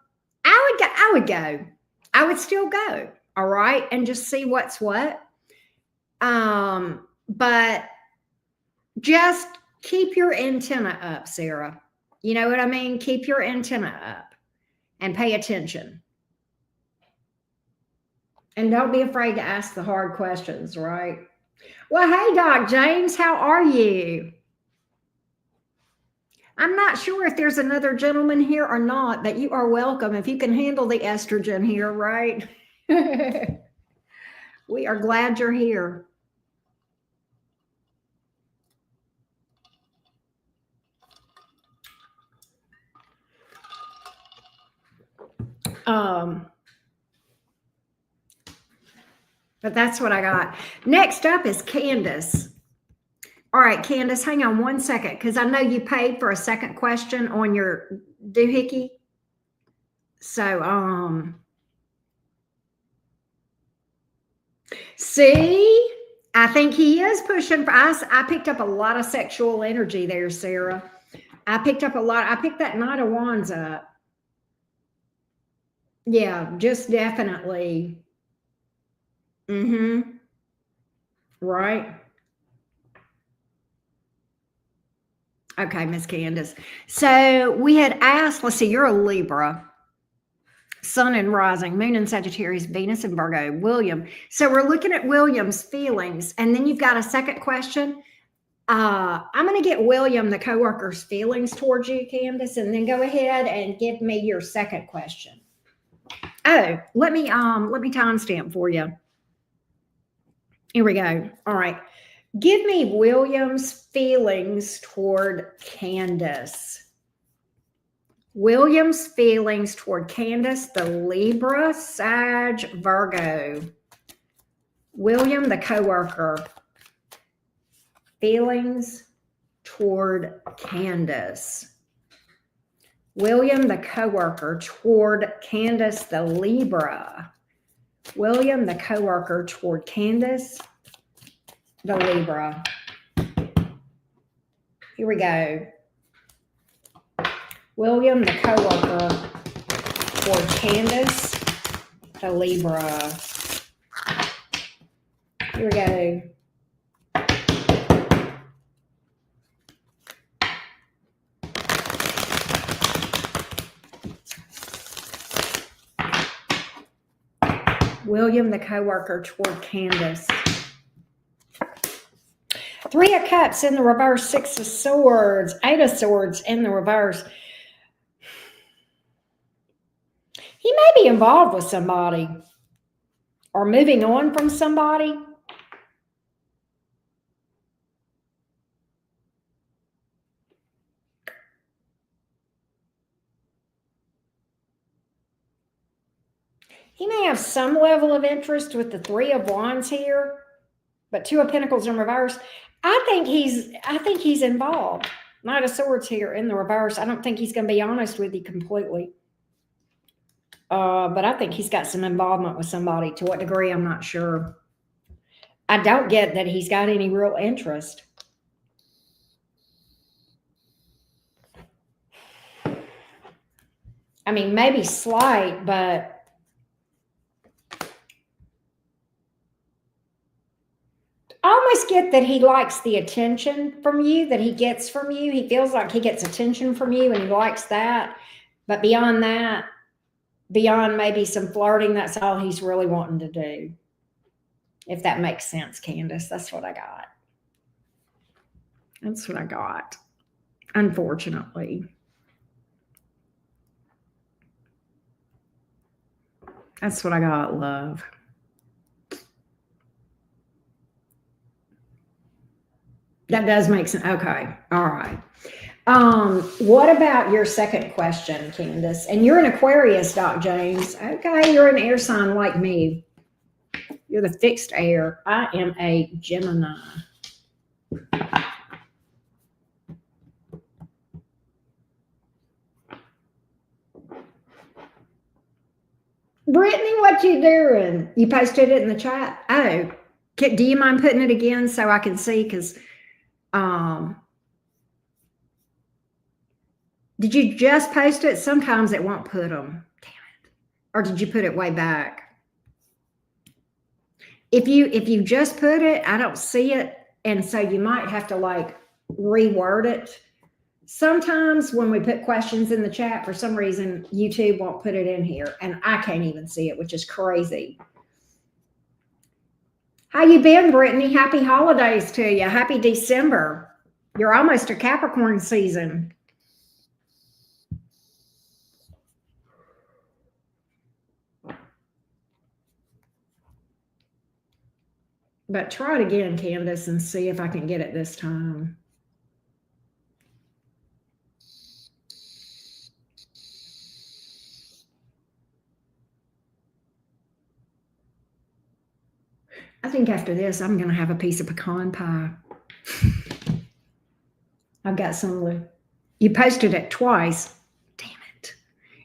would go. I would go. I would still go. All right, and just see what's what. But just keep your antenna up, Sarah. You know what I mean? Keep your antenna up and pay attention. And don't be afraid to ask the hard questions, right? Well, hey, Doc James, how are you? I'm not sure if there's another gentleman here or not, but you are welcome if you can handle the estrogen here, right? We are glad you're here. But that's what I got. Next up is Candace. All right, Candace, hang on one second because I know you paid for a second question on your doohickey. So, see, I think he is pushing for us. I picked up a lot of sexual energy there, Sarah. I picked up a lot. I picked that Knight of Wands up. Yeah, just definitely. Mm-hmm. Right. Okay, Miss Candace. So we had asked, let's see, you're a Libra. Sun and rising, moon and Sagittarius, Venus and Virgo, William. So we're looking at William's feelings. And then you've got a second question. I'm going to get William, the coworker's feelings towards you, Candace, and then go ahead and give me your second question. Oh, let me timestamp for you. Here we go. All right. Give me William's feelings toward Candace. William's feelings toward Candace, the Libra, Sag, Virgo. William, the coworker. Feelings toward Candace. William, the coworker, toward Candace, the Libra. William, the coworker, toward Candace, the Libra. Here we go. William, the coworker, toward Candace, the Libra. Here we go. William, the coworker, toward Candace. Three of Cups in the reverse, Six of Swords, Eight of Swords in the reverse. He may be involved with somebody or moving on from somebody. He may have some level of interest with the Three of Wands here, but Two of Pentacles in reverse. I think he's involved. Knight of Swords here in the reverse. I don't think he's going to be honest with you completely. But I think he's got some involvement with somebody. To what degree, I'm not sure. I don't get that he's got any real interest. I mean, maybe slight, but I almost get that he likes the attention from you, that he gets from you. He feels like he gets attention from you and he likes that. But beyond that, beyond maybe some flirting, that's all he's really wanting to do. If that makes sense, Candace, that's what I got. That's what I got, unfortunately. That's what I got, love. That does make sense. Okay. All right. What about your second question, Candace? And you're an Aquarius, Doc James. Okay, you're an air sign like me. You're the fixed air. I am a Gemini. Brittany, what you doing? You posted it in the chat. Oh, do you mind putting it again so I can see? Because did you just post it? Sometimes it won't put them. Damn it. Or did you put it way back? If you just put it, I don't see it. And so you might have to like reword it. Sometimes when we put questions in the chat, for some reason, YouTube won't put it in here. And I can't even see it, which is crazy. How you been, Brittany? Happy holidays to you. Happy December. You're almost to Capricorn season. But try it again, Candace, and see if I can get it this time. I think after this, I'm going to have a piece of pecan pie. I've got some. You posted it twice. Damn it.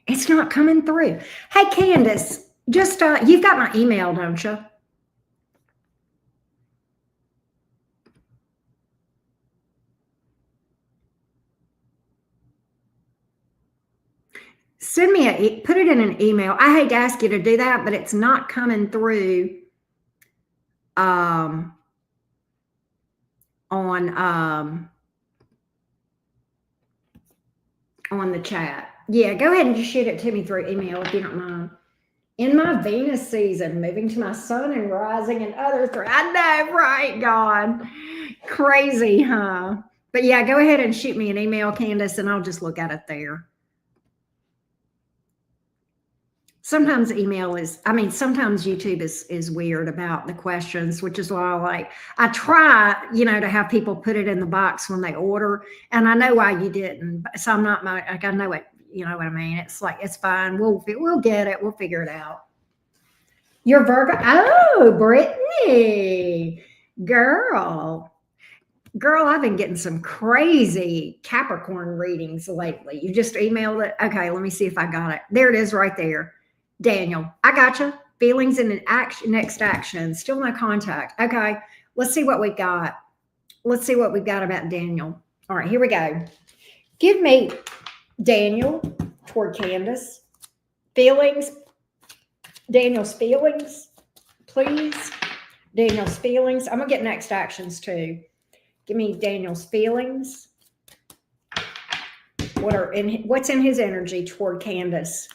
It's not coming through. Hey, Candace, just you've got my email, don't you? Send me put it in an email. I hate to ask you to do that, but it's not coming through on the chat. Yeah, go ahead and just shoot it to me through email if you don't mind. In my Venus season, moving to my sun and rising and other I know, right, God. Crazy, huh? But yeah, go ahead and shoot me an email, Candace, and I'll just look at it there. Sometimes sometimes YouTube is weird about the questions, which is why I try, to have people put it in the box when they order. And I know why you didn't. So I'm not like, I know it, you know what I mean? It's like, it's fine. We'll get it. We'll figure it out. You're Virgo. Oh, Brittany, girl, I've been getting some crazy Capricorn readings lately. You just emailed it. Okay, let me see if I got it. There it is right there. Daniel, I got you. Feelings and next action. Still no contact. Okay, let's see what we got. Let's see what we've got about Daniel. All right, here we go. Give me Daniel toward Candace. Feelings. Daniel's feelings, please. Daniel's feelings. I'm going to get next actions too. Give me Daniel's feelings. What's in his energy toward Candace?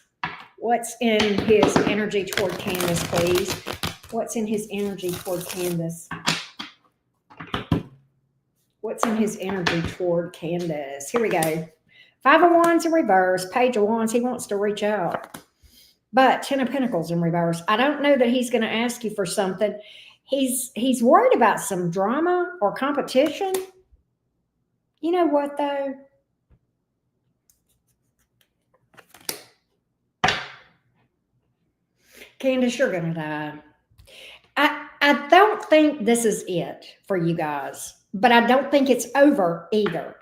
What's in his energy toward Candace, please? What's in his energy toward Candace? What's in his energy toward Candace? Here we go. 5 of Wands in reverse. Page of Wands. He wants to reach out. But 10 of Pentacles in reverse. I don't know that he's going to ask you for something. He's worried about some drama or competition. You know what, though? Candace, you're going to die. I don't think this is it for you guys, but I don't think it's over either.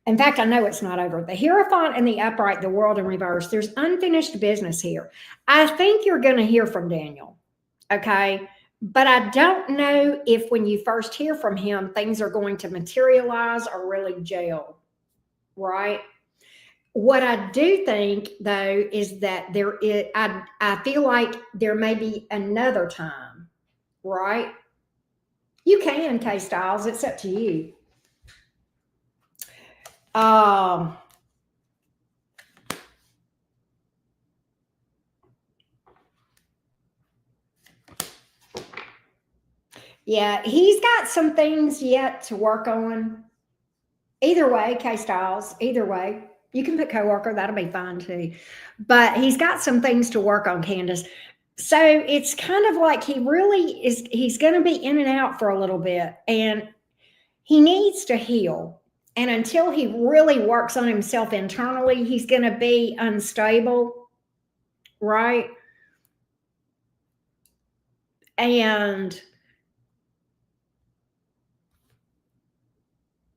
In fact, I know it's not over. The Hierophant and the Upright, the World in reverse, there's unfinished business here. I think you're going to hear from Daniel, okay? But I don't know if when you first hear from him, things are going to materialize or really gel, right? What I do think, though, is that I feel like there may be another time, right? You can, K Styles. It's up to you. Yeah, he's got some things yet to work on. Either way, K Styles, either way. You can put coworker, that'll be fine too. But he's got some things to work on, Candace. So it's kind of like he's going to be in and out for a little bit, and he needs to heal. And until he really works on himself internally, he's going to be unstable, right? And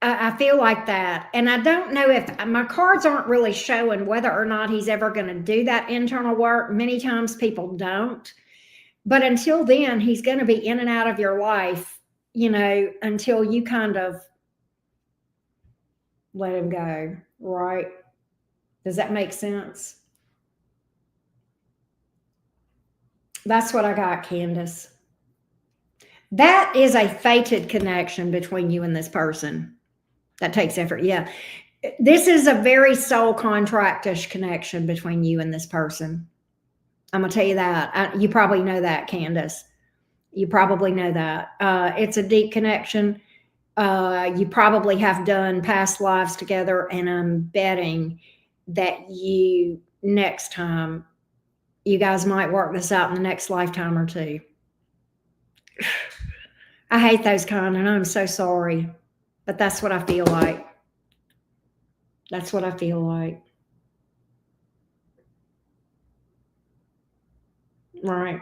I feel like that. And I don't know if my cards aren't really showing whether or not he's ever going to do that internal work. Many times people don't. But until then, he's going to be in and out of your life, until you kind of let him go, right? Does that make sense? That's what I got, Candace. That is a fated connection between you and this person. That takes effort. Yeah. This is a very soul contract-ish connection between you and this person. I'm going to tell you that. You probably know that, Candace. You probably know that. It's a deep connection. You probably have done past lives together, and I'm betting that next time, you guys might work this out in the next lifetime or two. I hate those kind, and I'm so sorry. But that's what I feel like. That's what I feel like. Right.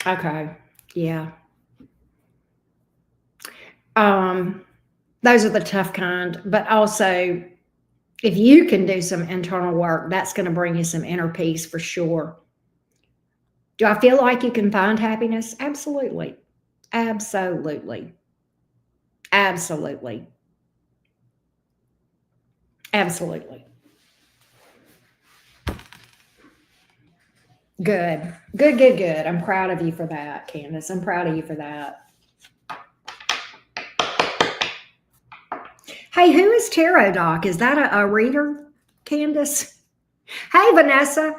Okay. Yeah. Those are the tough kind, but also if you can do some internal work, that's going to bring you some inner peace for sure. Do I feel like you can find happiness? Absolutely. Absolutely. Absolutely. Absolutely. Good. Good, good, good. I'm proud of you for that, Candace. I'm proud of you for that. Hey, who is Tarot Doc? Is that a reader, Candace? Hey, Vanessa.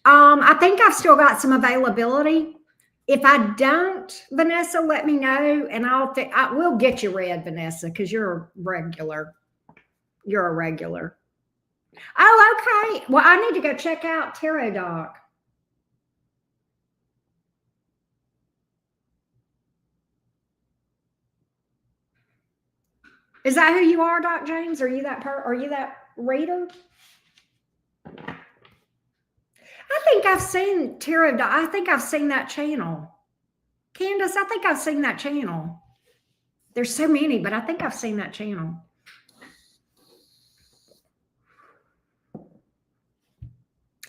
I think I've still got some availability. If I don't, Vanessa, let me know, and I will get you read, Vanessa, because you're a regular. You're a regular. Oh, okay. Well, I need to go check out Tarot Doc. Is that who you are, Doc James? Are you that reader? I think I've seen Tarot Doc. I think I've seen that channel. Candace, I think I've seen that channel. There's so many, but I think I've seen that channel.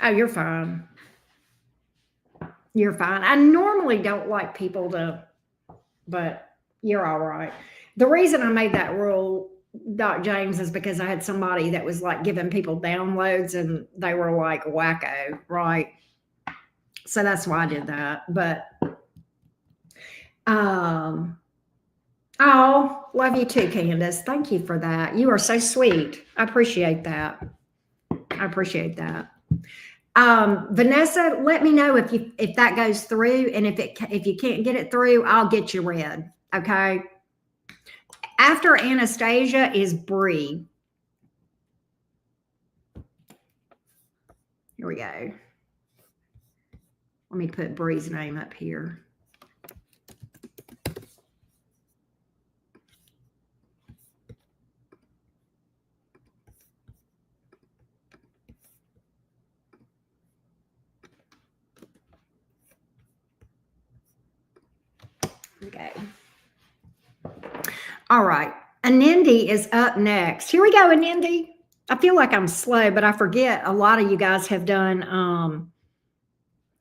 Oh, you're fine. You're fine. I normally don't like people but you're all right. The reason I made that rule, Doc James, is because I had somebody that was like giving people downloads and they were like wacko, right? So that's why I did that. But oh, love you too, Candace. Thank you for that. You are so sweet. I appreciate that. I appreciate that. Vanessa, let me know if that goes through, and if you can't get it through, I'll get you read. Okay. After Anastasia is Bree. Here we go. Let me put Bree's name up here. Okay. All right. Anindi is up next. Here we go, Anindi. I feel like I'm slow, but I forget a lot of you guys have done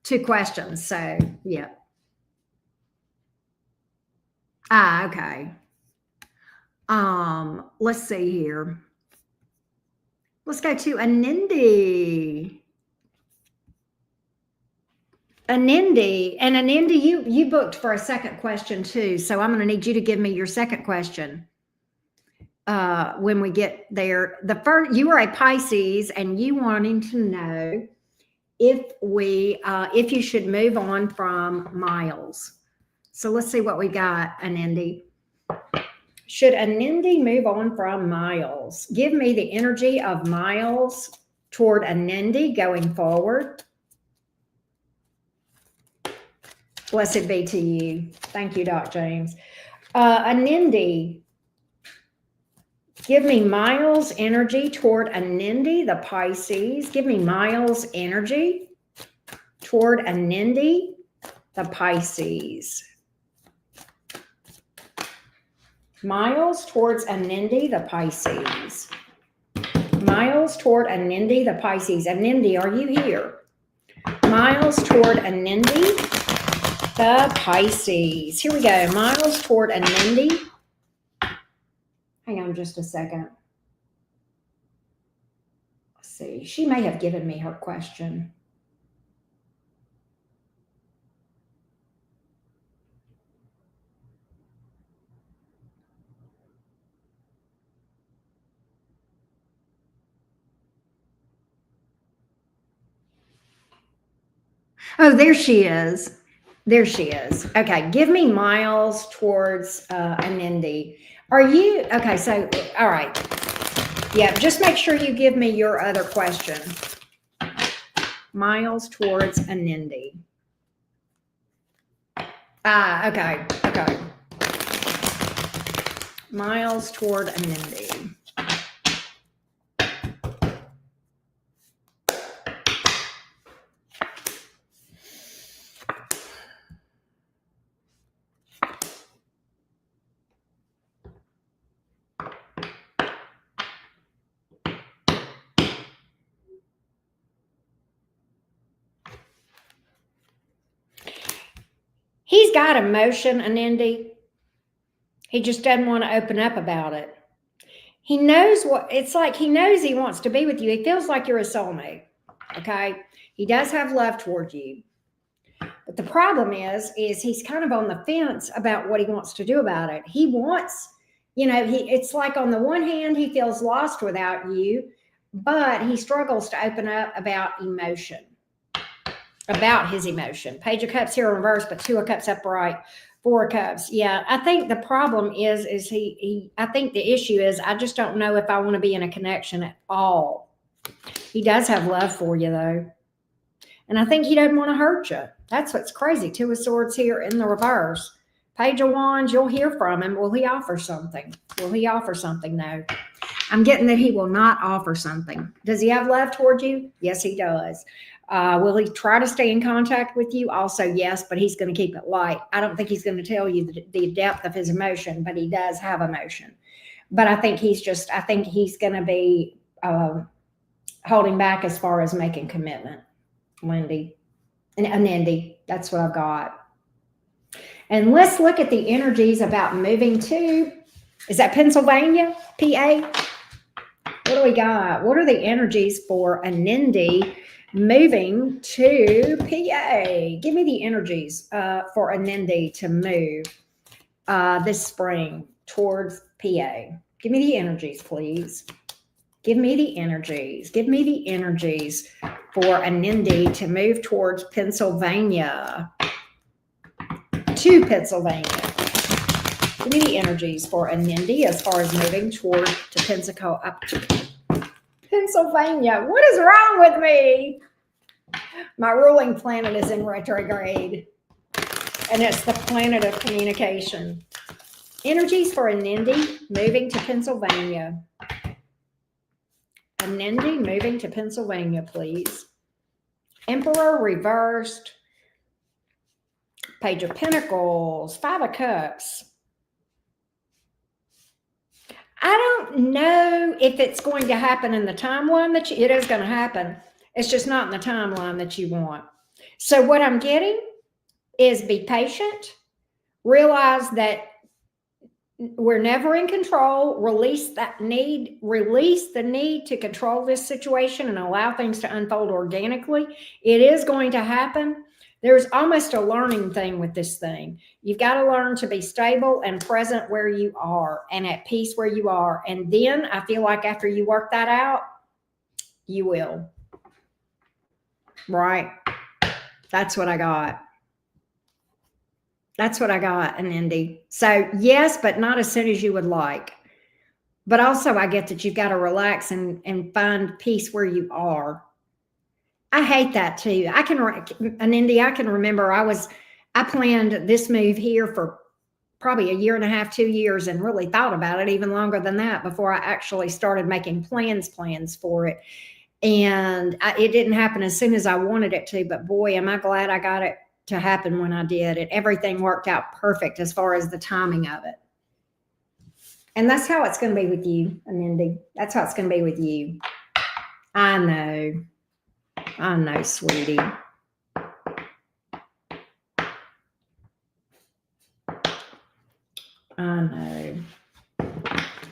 2 questions. So, yeah. Okay. Let's see here. Let's go to Anindi. Anindi. And Anindi, you booked for a second question too. So I'm going to need you to give me your second question when we get there. The first, you are a Pisces, and you wanting to know if you should move on from Miles. So let's see what we got, Anindi. Should Anindi move on from Miles? Give me the energy of Miles toward Anindi going forward. Blessed be to you. Thank you, Doc James. Anindi, give me Miles' energy toward Anindi, the Pisces. Give me Miles' energy toward Anindi, the Pisces. Miles towards Anindi, the Pisces. Miles toward Anindi, the Pisces. Anindi, are you here? Miles toward Anindi, the Pisces. Here we go. Miles toward Anindi. Hang on just a second. Let's see. She may have given me her question. Oh, there she is. There she is. Okay, give me Miles towards Anindi. Are you, okay, so, all right. Yeah, just make sure you give me your other question. Miles towards Anindi. Okay. Miles toward Anindi. He's got emotion, Anindi. He just doesn't want to open up about it. He knows what it's like. He knows he wants to be with you. He feels like you're a soulmate. Okay. He does have love toward you. But the problem is he's kind of on the fence about what he wants to do about it. He wants, it's like on the one hand, he feels lost without you, but he struggles to open up about emotion. About his emotion. Page of Cups here in reverse, but 2 of Cups upright, 4 of Cups. Yeah, I think the problem is I think the issue is I just don't know if I want to be in a connection at all. He does have love for you, though. And I think he doesn't want to hurt you. That's what's crazy. 2 of Swords here in the reverse. Page of Wands, you'll hear from him. Will he offer something? Will he offer something, though? I'm getting that he will not offer something. Does he have love toward you? Yes, he does. Will he try to stay in contact with you? Also, yes, but he's going to keep it light. I don't think he's going to tell you the depth of his emotion, but he does have emotion. But I think he's going to be holding back as far as making commitment. Lindy and Anindi, that's what I've got. And let's look at the energies about moving to, is that Pennsylvania, PA? What do we got? What are the energies for Anindi moving to PA? Give me the energies for Anindi to move this spring towards PA. Give me the energies, please. Give me the energies. Give me the energies for Anindi to move towards Pennsylvania. To Pennsylvania. Give me the energies for Anindi as far as moving toward to Pensacola, up to Pennsylvania. What is wrong with me? My ruling planet is in retrograde, and it's the planet of communication. Energies for Anindi moving to Pennsylvania. Anindi moving to Pennsylvania, please. Emperor reversed. Page of Pentacles, 5 of Cups. I don't know if it's going to happen in the timeline that it is going to happen. It's just not in the timeline that you want. So what I'm getting is be patient. Realize that we're never in control. Release the need to control this situation and allow things to unfold organically. It is going to happen. There's almost a learning thing with this thing. You've got to learn to be stable and present where you are and at peace where you are. And then I feel like after you work that out, you will. Right? That's what I got. That's what I got, an Indy. So yes, but not as soon as you would like. But also I get that you've got to relax and find peace where you are. I hate that too. An Indy, I can remember I planned this move here for probably a year and a half, 2 years, and really thought about it even longer than that before I actually started making plans for it. And it didn't happen as soon as I wanted it to, but boy, am I glad I got it to happen when I did. And everything worked out perfect as far as the timing of it. And that's how it's going to be with you, Anindi. That's how it's going to be with you. I know, sweetie. I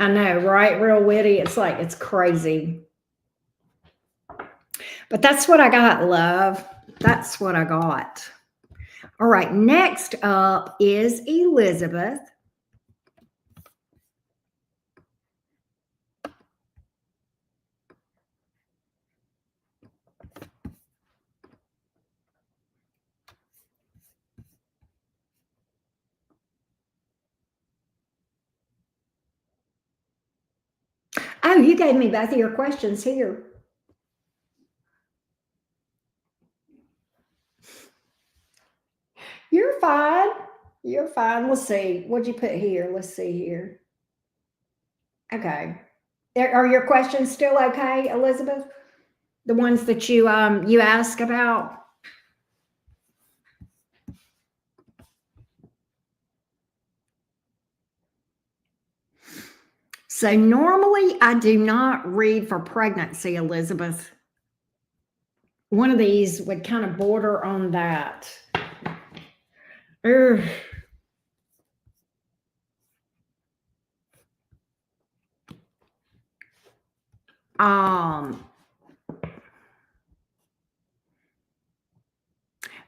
know, right? Real witty. It's like, it's crazy. But that's what I got, love. That's what I got. All right, next up is Elizabeth. Oh, you gave me both of your questions here. You're fine. You're fine. Let's see. What'd you put here? Let's see here. Okay. Are your questions still okay, Elizabeth? The ones that you asked about? So normally I do not read for pregnancy, Elizabeth. One of these would kind of border on that. Ugh.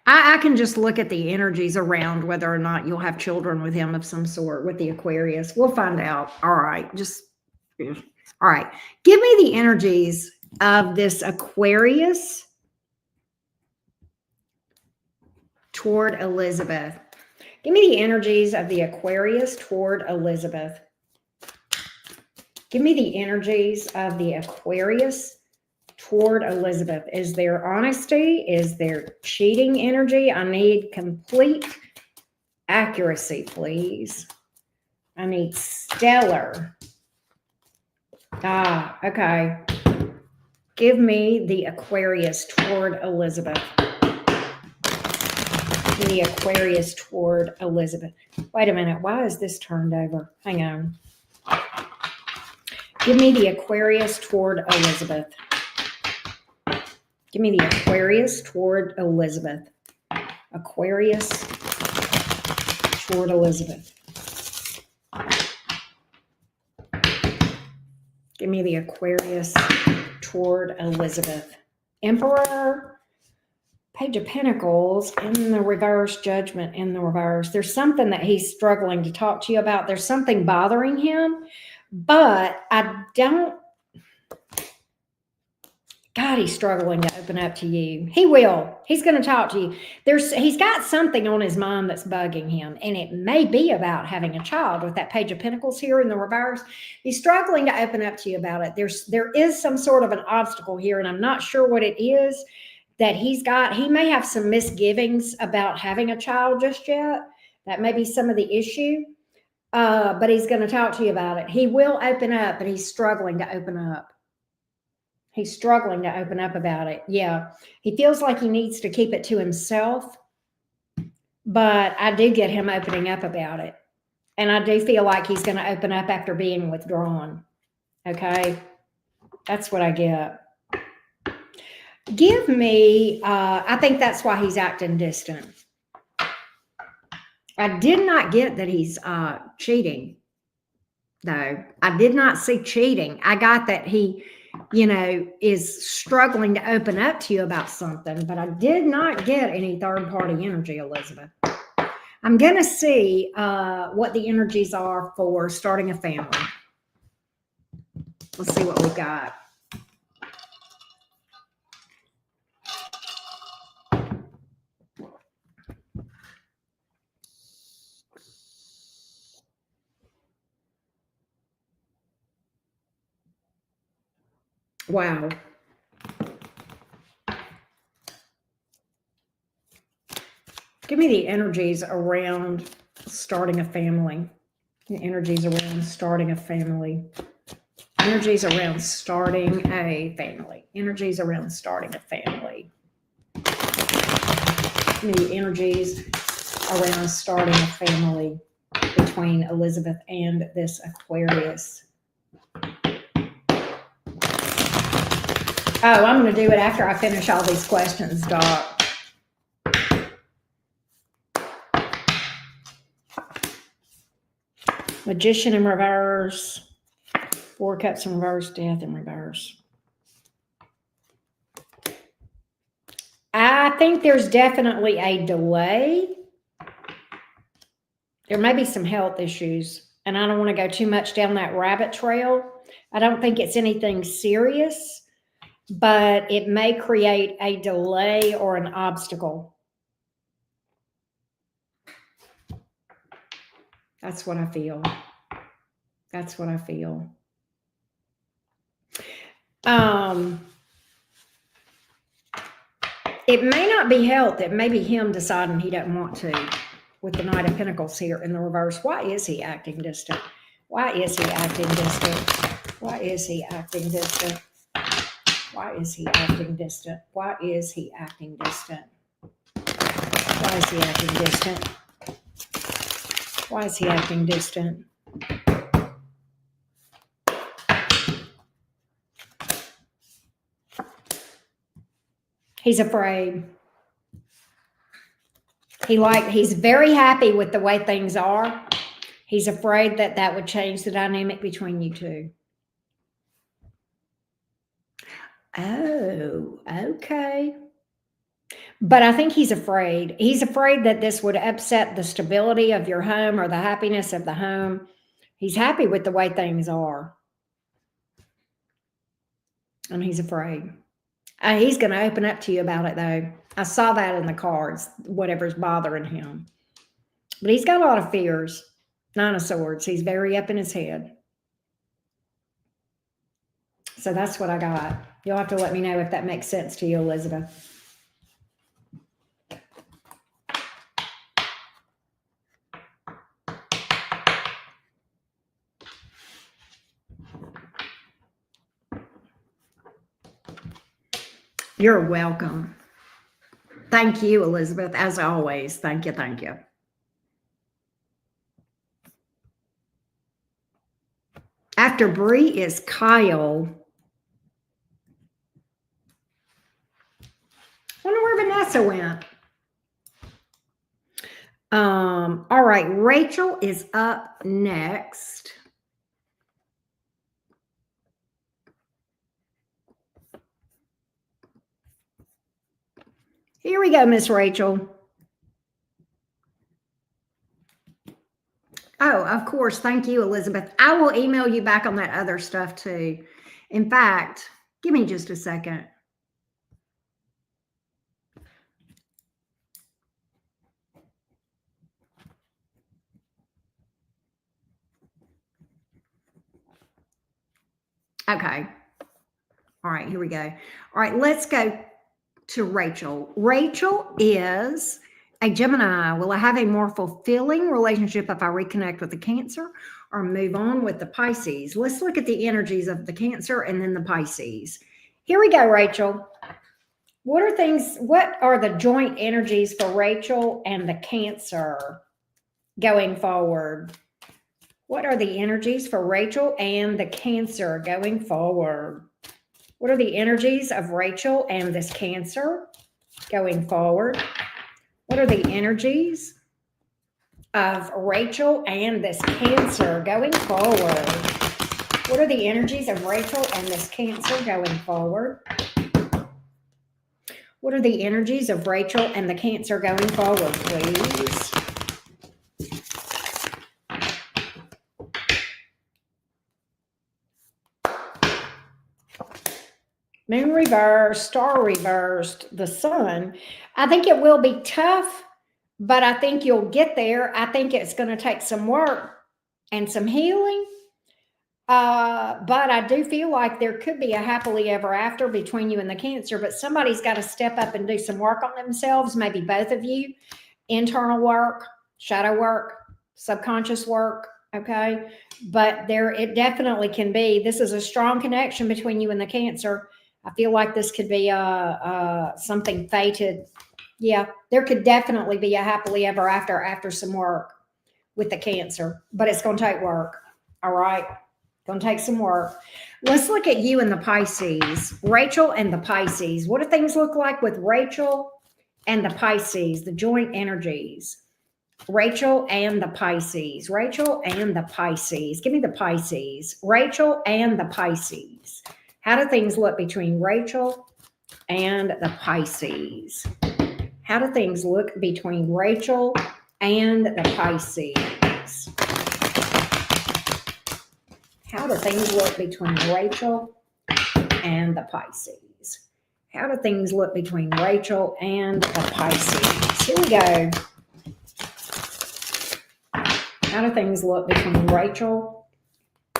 I can just look at the energies around whether or not you'll have children with him of some sort with the Aquarius. We'll find out. All right. All right. Give me the energies of this Aquarius toward Elizabeth. Give me the energies of the Aquarius toward Elizabeth. Give me the energies of the Aquarius toward Elizabeth. Is there honesty? Is there cheating energy? I need complete accuracy, please. I need stellar. Okay. Give me the Aquarius toward Elizabeth. Give me the Aquarius toward Elizabeth. Wait a minute. Why is this turned over? Hang on. Give me the Aquarius toward Elizabeth. Give me the Aquarius toward Elizabeth. Aquarius toward Elizabeth. Give me the Aquarius toward Elizabeth. Emperor, Page of Pentacles in the reverse, Judgment in the reverse. There's something that he's struggling to talk to you about. There's something bothering him, but I don't. God, he's struggling to open up to you. He will. He's going to talk to you. He's got something on his mind that's bugging him, and it may be about having a child with that Page of Pentacles here in the reverse. He's struggling to open up to you about it. There is some sort of an obstacle here, and I'm not sure what it is that he's got. He may have some misgivings about having a child just yet. That may be some of the issue, but he's going to talk to you about it. He will open up, but he's struggling to open up. He's struggling to open up about it. Yeah. He feels like he needs to keep it to himself, but I do get him opening up about it. And I do feel like he's going to open up after being withdrawn. Okay. That's what I get. Give me, I think that's why he's acting distant. I did not get that he's cheating, though. I did not see cheating. I got that he, is struggling to open up to you about something, but I did not get any third party energy, Elizabeth. I'm going to see what the energies are for starting a family. Let's see what we got. Wow. Give me the energies around starting a family. The energies around starting a family. Energies around starting a family. Energies around starting a family. Give me the energies around starting a family between Elizabeth and this Aquarius. Oh, I'm going to do it after I finish all these questions, Doc. Magician in reverse. Four Cups in reverse. Death in reverse. I think there's definitely a delay. There may be some health issues, and I don't want to go too much down that rabbit trail. I don't think it's anything serious, but it may create a delay or an obstacle. That's what I feel. That's what I feel. It may not be health. It may be him deciding he doesn't want to. With the Knight of Pentacles here in the reverse. Why is he acting distant? Why is he acting distant? Why is he acting distant? Why is he acting distant? Why is he acting distant? Why is he acting distant? Why is he acting distant? He's afraid. He's very happy with the way things are. He's afraid that that would change the dynamic between you two. Oh, okay. But I think he's afraid. He's afraid that this would upset the stability of your home or the happiness of the home. He's happy with the way things are. And he's afraid. He's going to open up to you about it, though. I saw that in the cards, whatever's bothering him. But he's got a lot of fears. Nine of Swords. He's very up in his head. So that's what I got. You'll have to let me know if that makes sense to you, Elizabeth. You're welcome. Thank you, Elizabeth, as always. Thank you, thank you. After Bree is Kyle. Wonder where Vanessa went. All right, Rachel is up next. Here we go, Miss Rachel. Oh, of course. Thank you, Elizabeth. I will email you back on that other stuff too. In fact, give me just a second. Okay. All right, here we go. All right, let's go to Rachel. Rachel is a Gemini. Will I have a more fulfilling relationship if I reconnect with the Cancer or move on with the Pisces? Let's look at the energies of the Cancer and then the Pisces. Here we go, Rachel. What are the joint energies for Rachel and the Cancer going forward? What are the energies for Rachel and the Cancer going forward? What are the energies of Rachel and this Cancer going forward? What are the energies of Rachel and this Cancer going forward? What are the energies of Rachel and this Cancer going forward? What are the energies of Rachel and the Cancer going forward, please? Moon reversed, star reversed, the sun. I think it will be tough, but I think you'll get there. I think it's going to take some work and some healing. But I do feel like there could be a happily ever after between you and the Cancer, but somebody's got to step up and do some work on themselves, maybe both of you. Internal work, shadow work, subconscious work, okay? But there, it definitely can be. This is a strong connection between you and the Cancer. I feel like this could be something fated. Yeah, there could definitely be a happily ever after some work with the Cancer, but it's going to take work. All right, going to take some work. Let's look at you and the Pisces, Rachel and the Pisces. What do things look like with Rachel and the Pisces, the joint energies? Rachel and the Pisces, Rachel and the Pisces. Give me the Pisces, Rachel and the Pisces. How do things look between Rachel and the Pisces? How do things look between Rachel and the Pisces? How do things look between Rachel and the Pisces? How do things look between Rachel and the Pisces? Here we go. How do things look between Rachel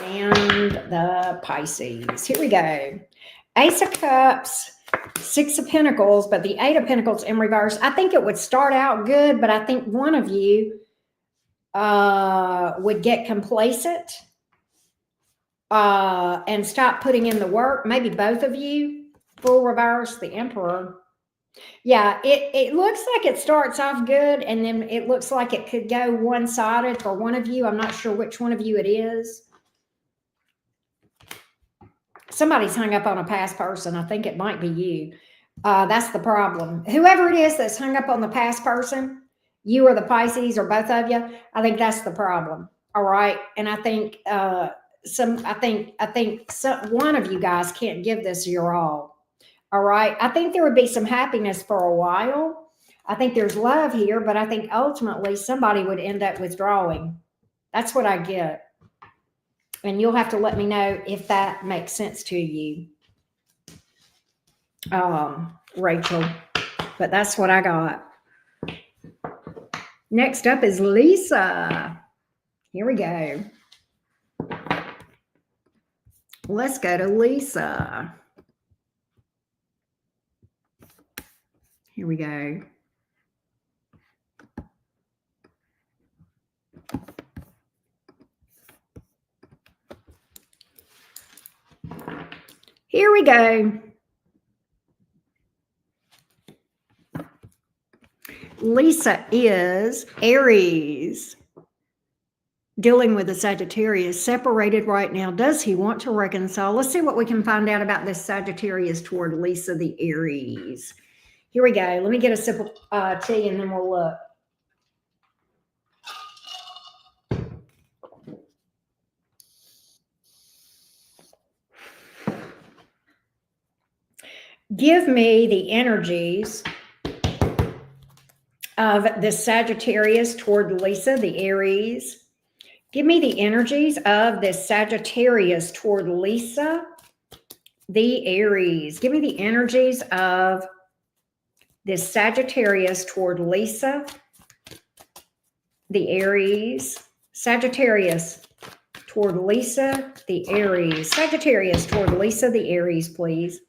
and the Pisces? Here we go. Ace of Cups, Six of Pentacles, but the Eight of Pentacles in reverse. I think it would start out good, but I think one of you would get complacent and stop putting in the work. Maybe both of you. Full reverse, the Emperor. Yeah, it looks like it starts off good, and then it looks like it could go one-sided for one of you. I'm not sure which one of you it is. Somebody's hung up on a past person. I think it might be you. That's the problem. Whoever it is that's hung up on the past person, you or the Pisces or both of you, I think that's the problem. All right, and I think one of you guys can't give this your all. All right. I think there would be some happiness for a while. I think there's love here, but I think ultimately somebody would end up withdrawing. That's what I get. And you'll have to let me know if that makes sense to you, Rachel. But that's what I got. Next up is Lisa. Here we go. Let's go to Lisa. Here we go. Here we go. Lisa is Aries, dealing with a Sagittarius, separated right now. Does he want to reconcile? Let's see what we can find out about this Sagittarius toward Lisa, the Aries. Here we go. Let me get a sip of tea and then we'll look. Give me the energies of this Sagittarius toward Lisa, the Aries. Give me the energies of this Sagittarius toward Lisa, the Aries. Give me the energies of this Sagittarius toward Lisa, the Aries. Sagittarius toward Lisa, the Aries. Sagittarius toward Lisa, the Aries, please.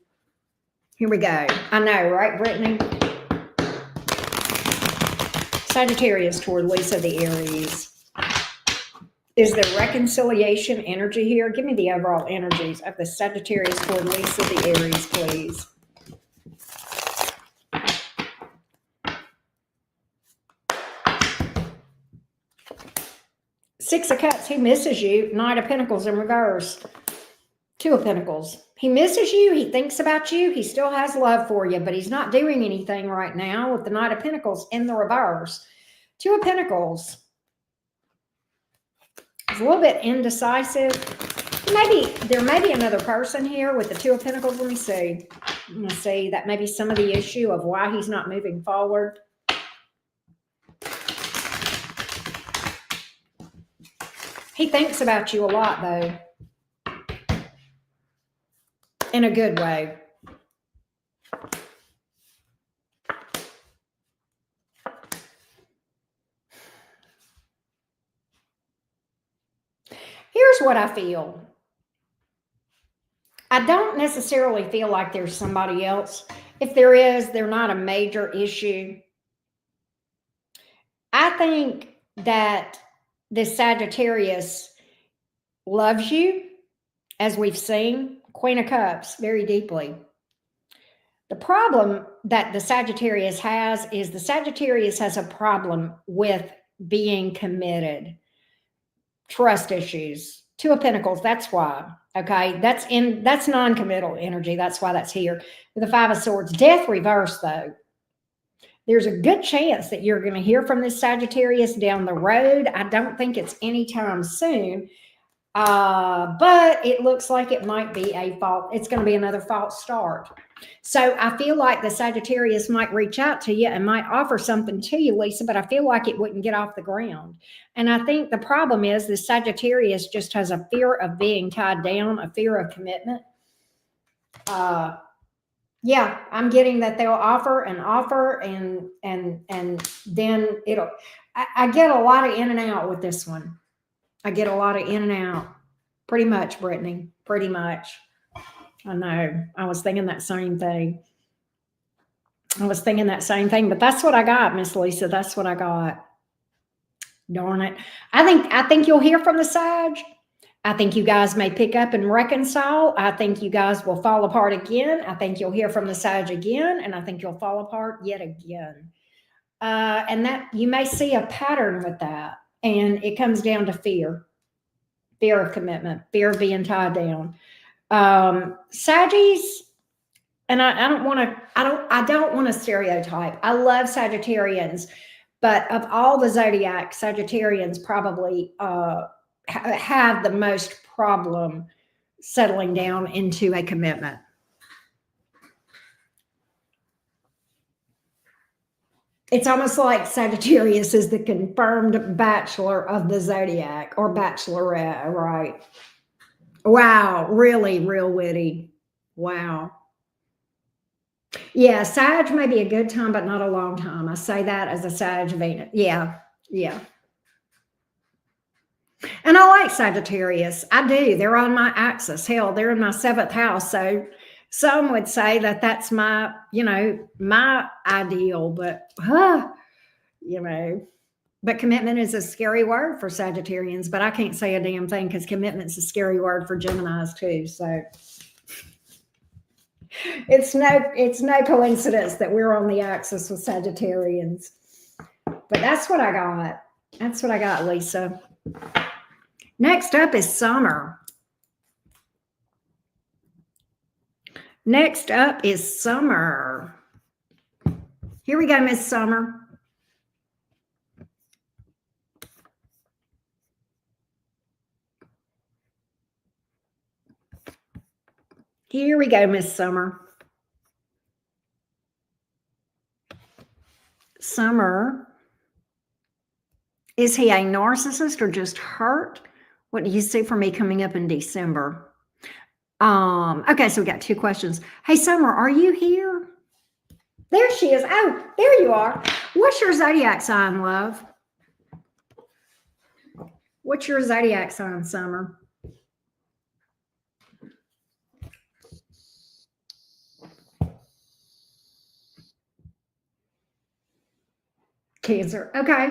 Here we go. I know, right, Brittany? Sagittarius toward Lisa, the Aries. Is there reconciliation energy here? Give me the overall energies of the Sagittarius toward Lisa, the Aries, please. Six of Cups, he misses you. Knight of Pentacles in reverse. Two of Pentacles. He misses you. He thinks about you. He still has love for you, but he's not doing anything right now with the Knight of Pentacles in the reverse. Two of Pentacles. He's a little bit indecisive. There may be another person here with the Two of Pentacles. Let me see. I'm going to see that may be some of the issue of why he's not moving forward. He thinks about you a lot, though. In a good way. Here's what I feel. I don't necessarily feel like there's somebody else. If there is, they're not a major issue. I think that this Sagittarius loves you, as we've seen, Queen of Cups, very deeply. The problem that the Sagittarius has is the Sagittarius has a problem with being committed. Trust issues. Two of Pentacles, that's why. Okay, that's non-committal energy. That's why that's here. With the Five of Swords, death reverse though. There's a good chance that you're going to hear from this Sagittarius down the road. I don't think it's anytime soon, but it looks like it might be a fault. It's going to be another false start. So I feel like the Sagittarius might reach out to you and might offer something to you, Lisa, but I feel like it wouldn't get off the ground. And I think the problem is the Sagittarius just has a fear of being tied down, a fear of commitment. Yeah, I'm getting that they'll offer and then it'll, I get a lot of in and out with this one. I get a lot of in and out. Pretty much, Brittany, pretty much. I know. I was thinking that same thing. But that's what I got, Miss Lisa. That's what I got. Darn it. I think you'll hear from the Sag. I think you guys may pick up and reconcile. I think you guys will fall apart again. I think you'll hear from the Sag again, and I think you'll fall apart yet again. And that you may see a pattern with that. And it comes down to fear of commitment, fear of being tied down. Saggies, and I don't want to stereotype. I love Sagittarians, but of all the zodiac, Sagittarians probably have the most problem settling down into a commitment. It's almost like Sagittarius is the confirmed bachelor of the zodiac or bachelorette, right? Wow, really, real witty. Wow. Yeah, Sag may be a good time, but not a long time. I say that as a Sag Venus. Yeah. And I like Sagittarius. I do. They're on my axis. Hell, they're in my 7th house. So some would say that that's my, my ideal, but, but commitment is a scary word for Sagittarians, but I can't say a damn thing because commitment's a scary word for Geminis too. So it's no coincidence that we're on the axis with Sagittarians. But that's what I got. That's what I got, Lisa. Next up is Summer. Here we go, Miss Summer. Here we go, Miss Summer. Summer. Is he a narcissist or just hurt? What do you see for me coming up in December? Okay, so we got 2 questions. Hey, Summer, are you here? There she is. Oh, there you are. What's your zodiac sign, love? What's your zodiac sign, Summer? Cancer. Okay.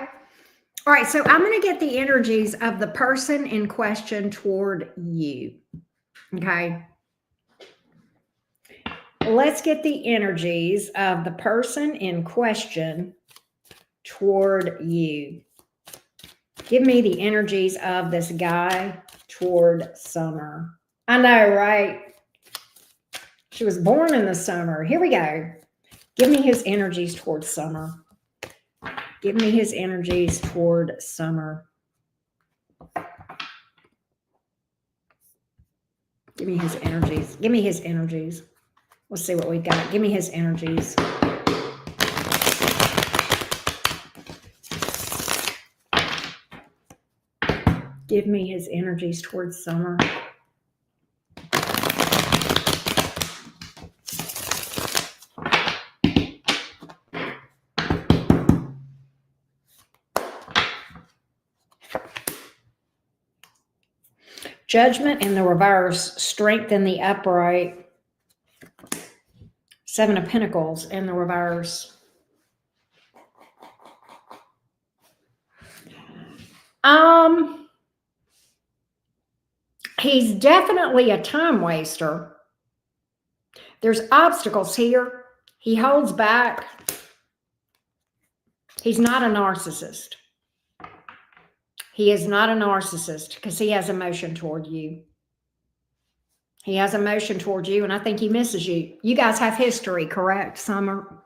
All right. So I'm going to get the energies of the person in question toward you. Okay. Let's get the energies of the person in question toward you. Give me the energies of this guy toward Summer. I know, right? She was born in the summer. Here we go. Give me his energies toward Summer. Give me his energies toward Summer. Give me his energies. Give me his energies. Let's see what we've got. Give me his energies. Give me his energies towards Summer. Judgment in the reverse, Strength in the upright, Seven of Pentacles in the reverse. He's definitely a time waster. There's obstacles here. He holds back. He's not a narcissist. He is not a narcissist because he has emotion toward you. He has emotion toward you, and I think he misses you. You guys have history, correct, Summer?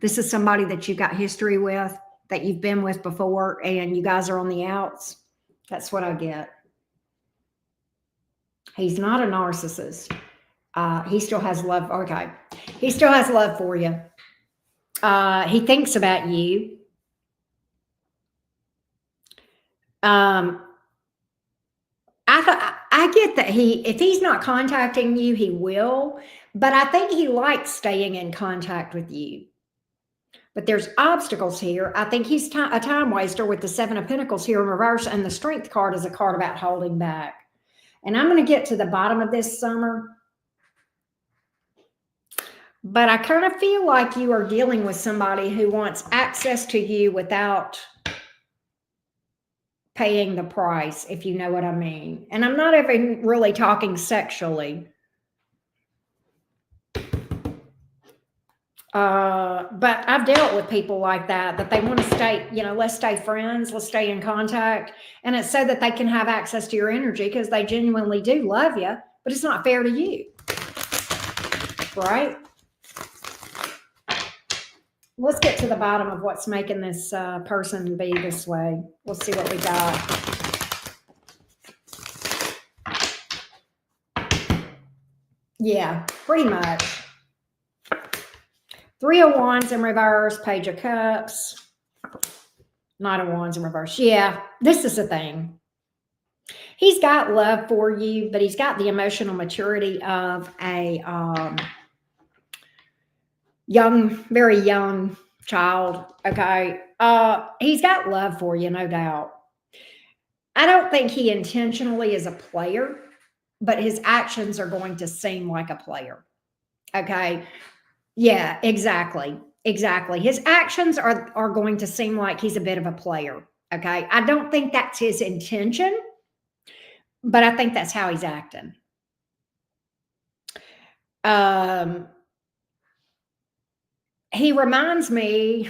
This is somebody that you've got history with, that you've been with before, and you guys are on the outs. That's what I get. He's not a narcissist. He still has love. Okay. He still has love for you. He thinks about you. I get that if he's not contacting you, he will, but I think he likes staying in contact with you. But there's obstacles here. I think he's a time waster with the Seven of Pentacles here in reverse, and the Strength card is a card about holding back. And I'm going to get to the bottom of this, Summer. But I kind of feel like you are dealing with somebody who wants access to you without paying the price, if you know what I mean. And I'm not even really talking sexually. But I've dealt with people like that they want to stay, let's stay friends, let's stay in contact. And it's so that they can have access to your energy because they genuinely do love you, but it's not fair to you. Right? Let's get to the bottom of what's making this person be this way. We'll see what we got. Yeah, pretty much. Three of Wands in reverse, Page of Cups, Knight of Wands in reverse. Yeah, this is the thing. He's got love for you, but he's got the emotional maturity of a very young child. Okay. He's got love for you, no doubt. I don't think he intentionally is a player, but his actions are going to seem like a player. Okay. Yeah, exactly. Exactly. His actions are going to seem like he's a bit of a player. Okay. I don't think that's his intention, but I think that's how he's acting. He reminds me,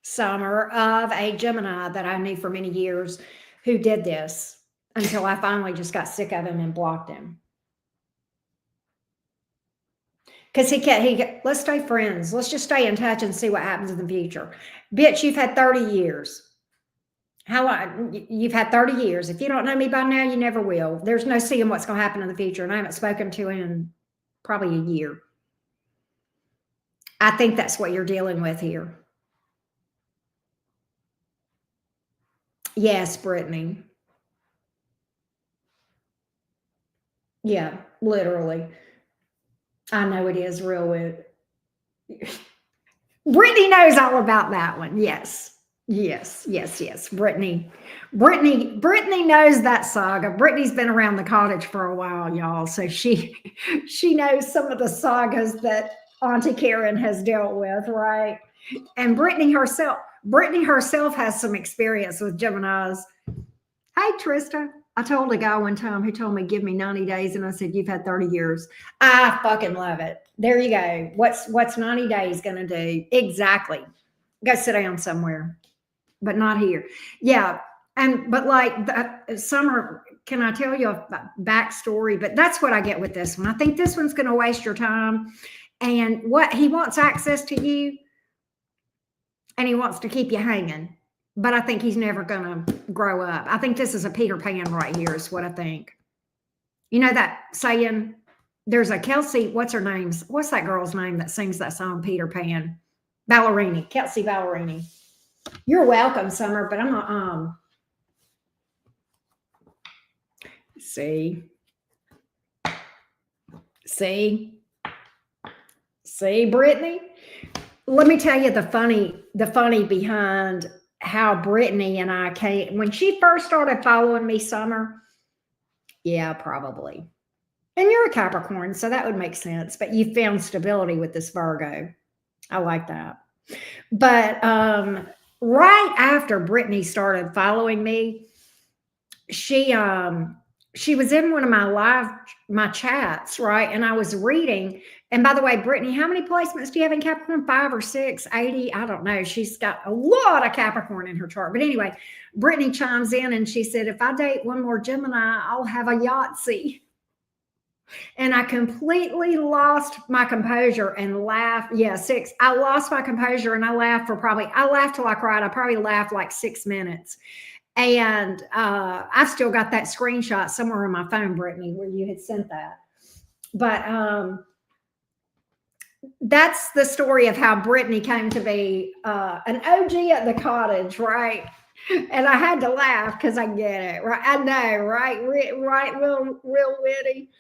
Summer, of a Gemini that I knew for many years who did this until I finally just got sick of him and blocked him. Because let's stay friends. Let's just stay in touch and see what happens in the future. Bitch, you've had 30 years. How long? You've had 30 years. If you don't know me by now, you never will. There's no seeing what's going to happen in the future. And I haven't spoken to him in probably a year. I think that's what you're dealing with here. Yes, Brittany. Yeah, literally. I know it is real weird. Brittany knows all about that one. Yes. Brittany knows that saga. Brittany's been around the cottage for a while, y'all. So she knows some of the sagas that Auntie Karen has dealt with, right? And Brittany herself has some experience with Geminis. Hey, Trista. I told a guy one time who told me, give me 90 days. And I said, you've had 30 years. I fucking love it. There you go. What's 90 days going to do? Exactly. Go sit down somewhere, but not here. Yeah. But like Summer, can I tell you a backstory? But that's what I get with this one. I think this one's going to waste your time. And what he wants access to you, and he wants to keep you hanging. But I think he's never going to grow up. I think this is a Peter Pan right here is what I think. You know that saying, there's a Kelsey, what's her name? What's that girl's name that sings that song, Peter Pan? Ballerini, Kelsey Ballerini. You're welcome, Summer, but I'm not, see, Brittany? Let me tell you the funny behind how Brittany and I came. When she first started following me, Summer, Yeah, probably. And you're a Capricorn, so that would make sense. But you found stability with this Virgo. I like that. But right after Brittany started following me, she was in one of my chats, right? And I was reading. And by the way, Brittany, how many placements do you have in Capricorn? 5 or 6, 80? I don't know. She's got a lot of Capricorn in her chart. But anyway, Brittany chimes in and she said, if I date one more Gemini, I'll have a Yahtzee. And I completely lost my composure and laughed. Yeah, 6. I lost my composure and I laughed till I cried. I probably laughed like 6 minutes. And I've still got that screenshot somewhere on my phone, Brittany, where you had sent that. But that's the story of how Brittany came to be an OG at the cottage, right? And I had to laugh because I get it, right? I know, right? Right, real witty.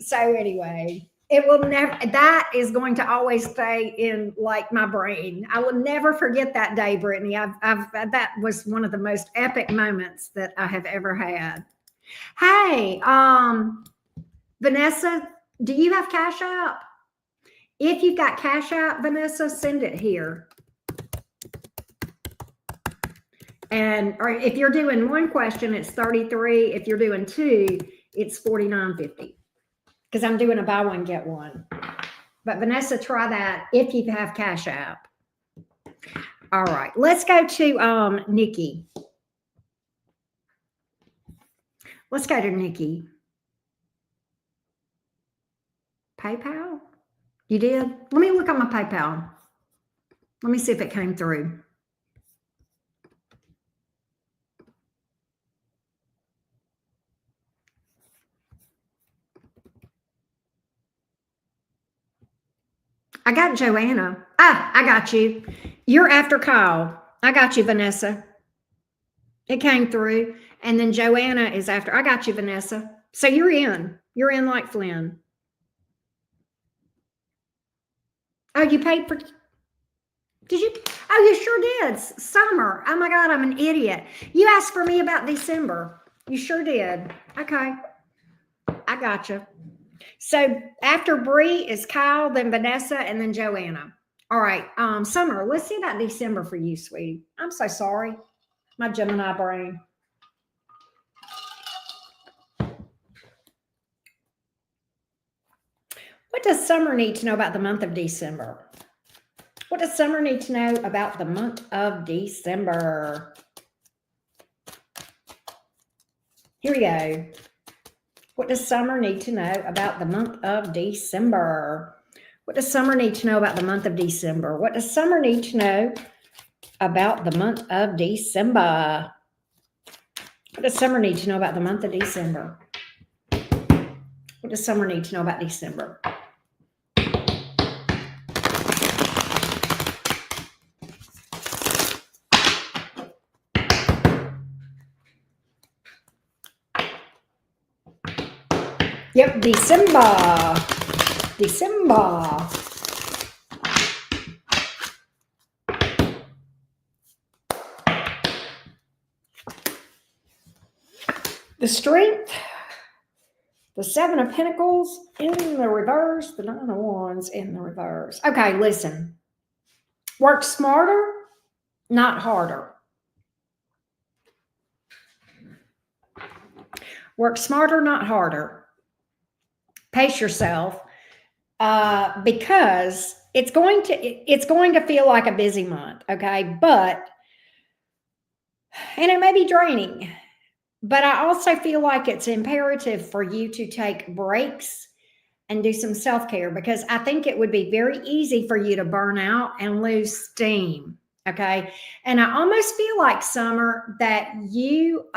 So anyway, it will never, that is going to always stay in like my brain. I will never forget that day, Brittany. That was one of the most epic moments that I have ever had. Hey, Vanessa, do you have Cash App? If you've got Cash App, Vanessa, send it here. And or if you're doing one question, it's 33. If you're doing 2, it's $49.50. Because I'm doing a buy one, get one. But Vanessa, try that if you have Cash App. All right, let's go to Nikki. Let's go to Nikki. PayPal? You did? Let me look on my PayPal. Let me see if it came through. I got Joanna. I got you. You're after Kyle. I got you, Vanessa. It came through. And then Joanna is after. I got you, Vanessa. So you're in. You're in like Flynn. Oh, you paid for... Did you? Oh, you sure did. Summer. Oh, my God, I'm an idiot. You asked for me about December. You sure did. Okay. I got you. So after Bree is Kyle, then Vanessa, and then Joanna. All right. Summer, let's see about December for you, sweetie. I'm so sorry. My Gemini brain. What does Summer need to know about the month of December? What does Summer need to know about the month of December? Here we go. What does Summer need to know about the month of December? What does Summer need to know about the month of December? What does Summer need to know about the month of December? What does Summer need to know about the month of December? What does Summer need to know about December? Yep, December. December. The Strength, the 7 of Pentacles in the reverse, the 9 of Wands in the reverse. Okay, listen. Work smarter, not harder. Work smarter, not harder. Pace yourself because it's going to feel like a busy month, okay? And it may be draining, but I also feel like it's imperative for you to take breaks and do some self-care because I think it would be very easy for you to burn out and lose steam, okay? And I almost feel like, Summer, that you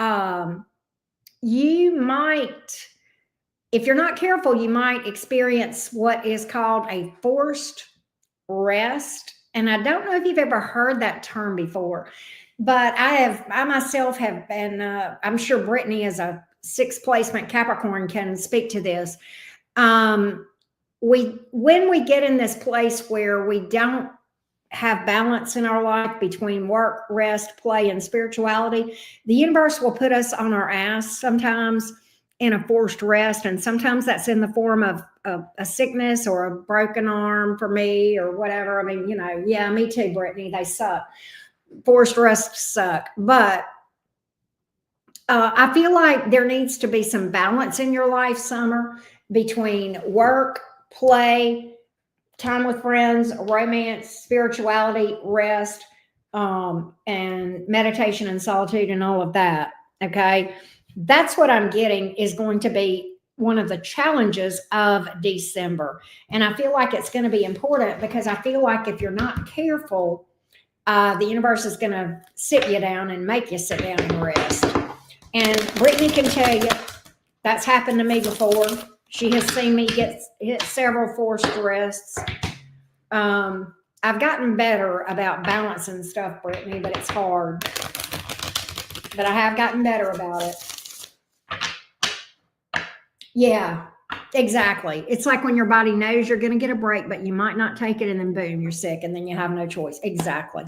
might... If you're not careful, you might experience what is called a forced rest. And I don't know if you've ever heard that term before, but I myself have been, I'm sure Brittany as a 6th placement Capricorn can speak to this. When we get in this place where we don't have balance in our life between work, rest, play, and spirituality, the universe will put us on our ass sometimes in a forced rest. And sometimes that's in the form of a sickness or a broken arm for me or whatever. I mean, yeah, me too, Brittany. They suck. Forced rests suck. But I feel like there needs to be some balance in your life, Summer, between work, play, time with friends, romance, spirituality, rest, and meditation and solitude and all of that. Okay. That's what I'm getting is going to be one of the challenges of December. And I feel like it's going to be important because I feel like if you're not careful, the universe is going to sit you down and make you sit down and rest. And Brittany can tell you that's happened to me before. She has seen me get hit several forced rests. I've gotten better about balancing stuff, Brittany, but it's hard. But I have gotten better about it. Yeah, exactly. It's like when your body knows you're going to get a break, but you might not take it, and then boom, you're sick, and then you have no choice. Exactly.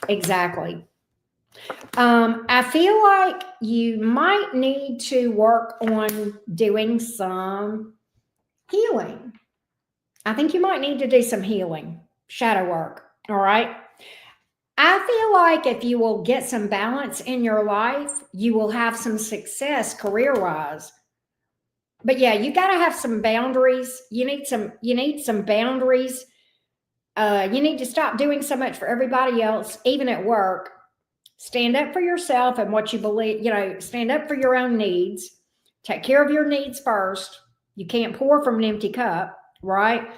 Exactly. I feel like you might need to work on doing some healing. I think you might need to do some healing, shadow work. All right. I feel like if you will get some balance in your life, you will have some success career-wise. But yeah, you got to have some boundaries. You need some boundaries. You need to stop doing so much for everybody else, even at work. Stand up for yourself and what you believe, stand up for your own needs. Take care of your needs first. You can't pour from an empty cup, right?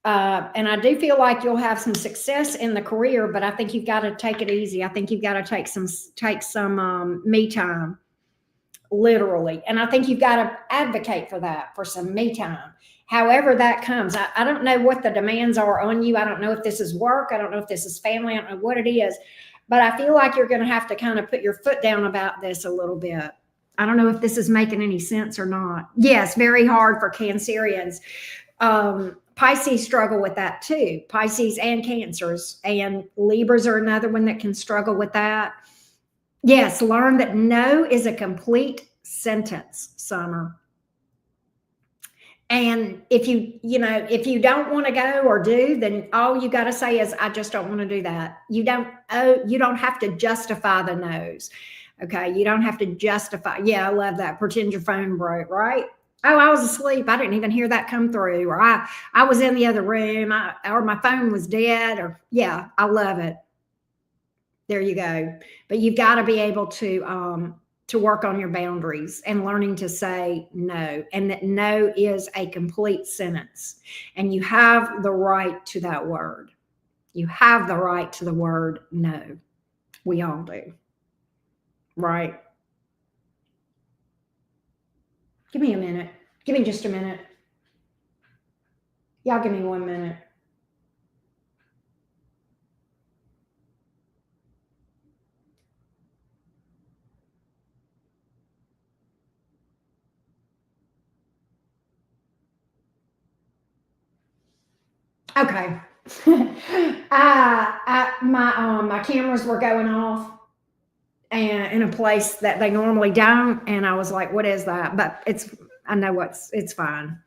And I do feel like you'll have some success in the career, but I think you've got to take it easy. I think you've got to take some me time, literally. And I think you've got to advocate for that, for some me time. However that comes. I don't know what the demands are on you. I don't know if this is work. I don't know if this is family. I don't know what it is. But I feel like you're going to have to kind of put your foot down about this a little bit. I don't know if this is making any sense or not. Yes, very hard for Cancerians. Pisces struggle with that too. Pisces and Cancers. And Libras are another one that can struggle with that. Yes, learn that no is a complete sentence, Summer. And if you don't want to go or do, then all you got to say is, I just don't want to do that. You don't have to justify the no's. Okay. You don't have to justify. Yeah. I love that. Pretend your phone broke, right? Oh, I was asleep. I didn't even hear that come through. Or I was in the other room, or my phone was dead, or yeah, I love it. There you go. But you've got to be able to work on your boundaries and learning to say no, and that no is a complete sentence. And you have the right to that word. You have the right to the word no. We all do. Right? Give me a minute. Give me just a minute. Y'all give me 1 minute. Okay. My cameras were going off and in a place that they normally don't, and I was like, what is that? But I know it's fine.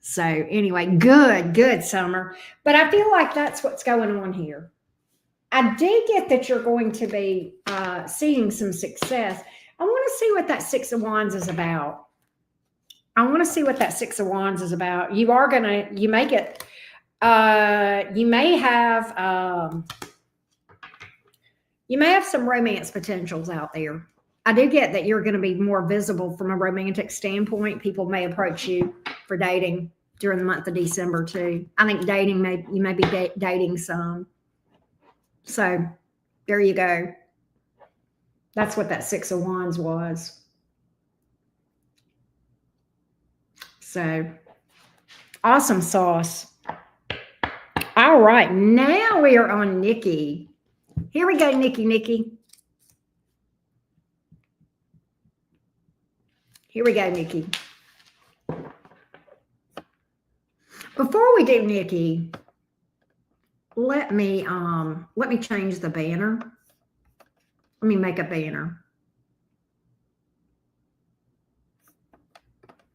So anyway, good, Summer. But I feel like that's what's going on here. I do get that you're going to be seeing some success. I want to see what that Six of Wands is about. You may have some romance potentials out there. I do get that you're going to be more visible from a romantic standpoint. People may approach you for dating during the month of December too. I think you may be dating some. So there you go. That's what that Six of Wands was. So awesome sauce. All right, now we are on Nikki. Here we go, Nikki. Here we go, Nikki. Before we do Nikki, let me change the banner. Let me make a banner.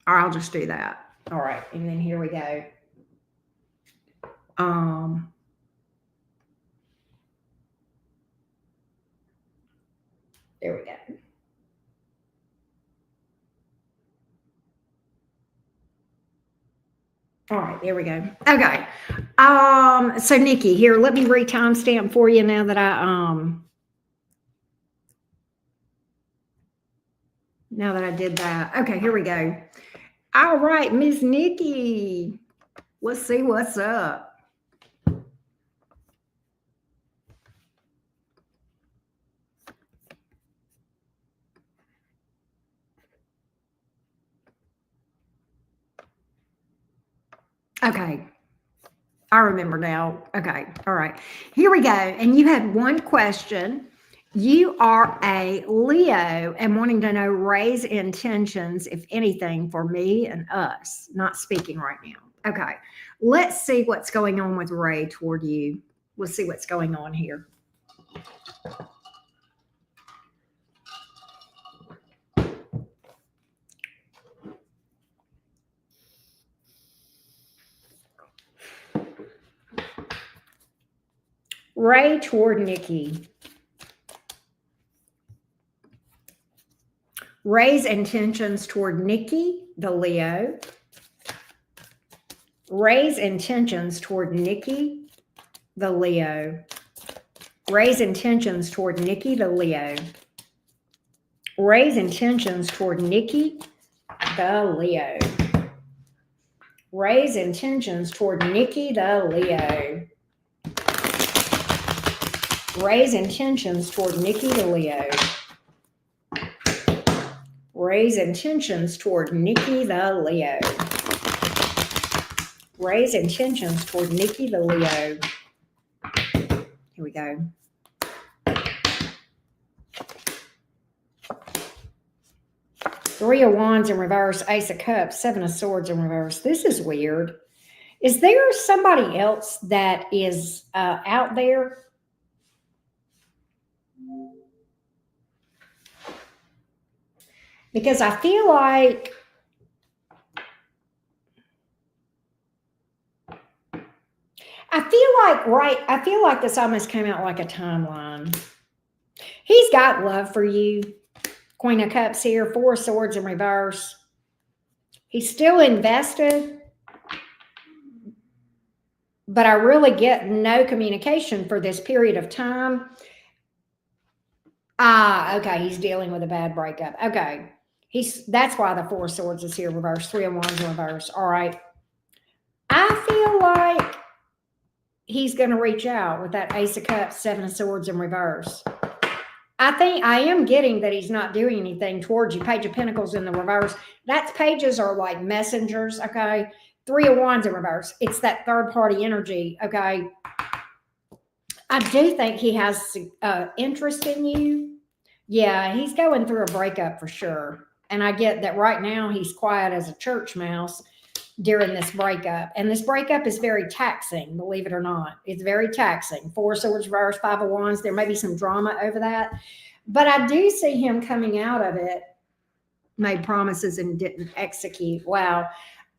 Or I'll just do that. All right. And then here we go. There we go. All right, there we go. Okay. So Nikki, here, let me re-timestamp for you now that I did that. Okay, here we go. All right, Miss Nikki. Let's see what's up. Okay. I remember now. Okay. All right. Here we go. And you had one question. You are a Leo and wanting to know raise intentions, if anything, for me and us. Not speaking right now. Okay. Let's see what's going on with Ray toward you. Let's see what's going on here. Ray toward Nikki. Ray's intentions toward Nikki, the Leo. Ray's intentions toward Nikki, the Leo. Ray's intentions toward Nikki, the Leo. Ray's intentions toward Nikki, the Leo. Ray's intentions toward Nikki, the Leo. Ray's intentions toward Nikki, the Leo. Ray's intentions toward Nikki, the Leo. Ray's intentions toward Nikki, the Leo. Here we go. Three of Wands in reverse, Ace of Cups, Seven of Swords in reverse. This is weird. Is there somebody else that is out there? Because I feel like this almost came out like a timeline. He's got love for you. Queen of Cups here, Four of Swords in reverse. He's still invested, but I really get no communication for this period of time. Okay, he's dealing with a bad breakup. Okay, that's why the Four of Swords is here reverse, Three of Wands in reverse. All right, I feel like he's going to reach out with that Ace of Cups, Seven of Swords in reverse. I am getting that he's not doing anything towards you. Page of Pentacles in the reverse. Pages are like messengers, okay? Three of Wands in reverse. It's that third party energy, okay? I do think he has interest in you. Yeah, he's going through a breakup for sure. And I get that right now he's quiet as a church mouse during this breakup. And this breakup is very taxing, believe it or not. It's very taxing. Four of Swords reverse, Five of Wands. There may be some drama over that. But I do see him coming out of it, made promises and didn't execute. Wow.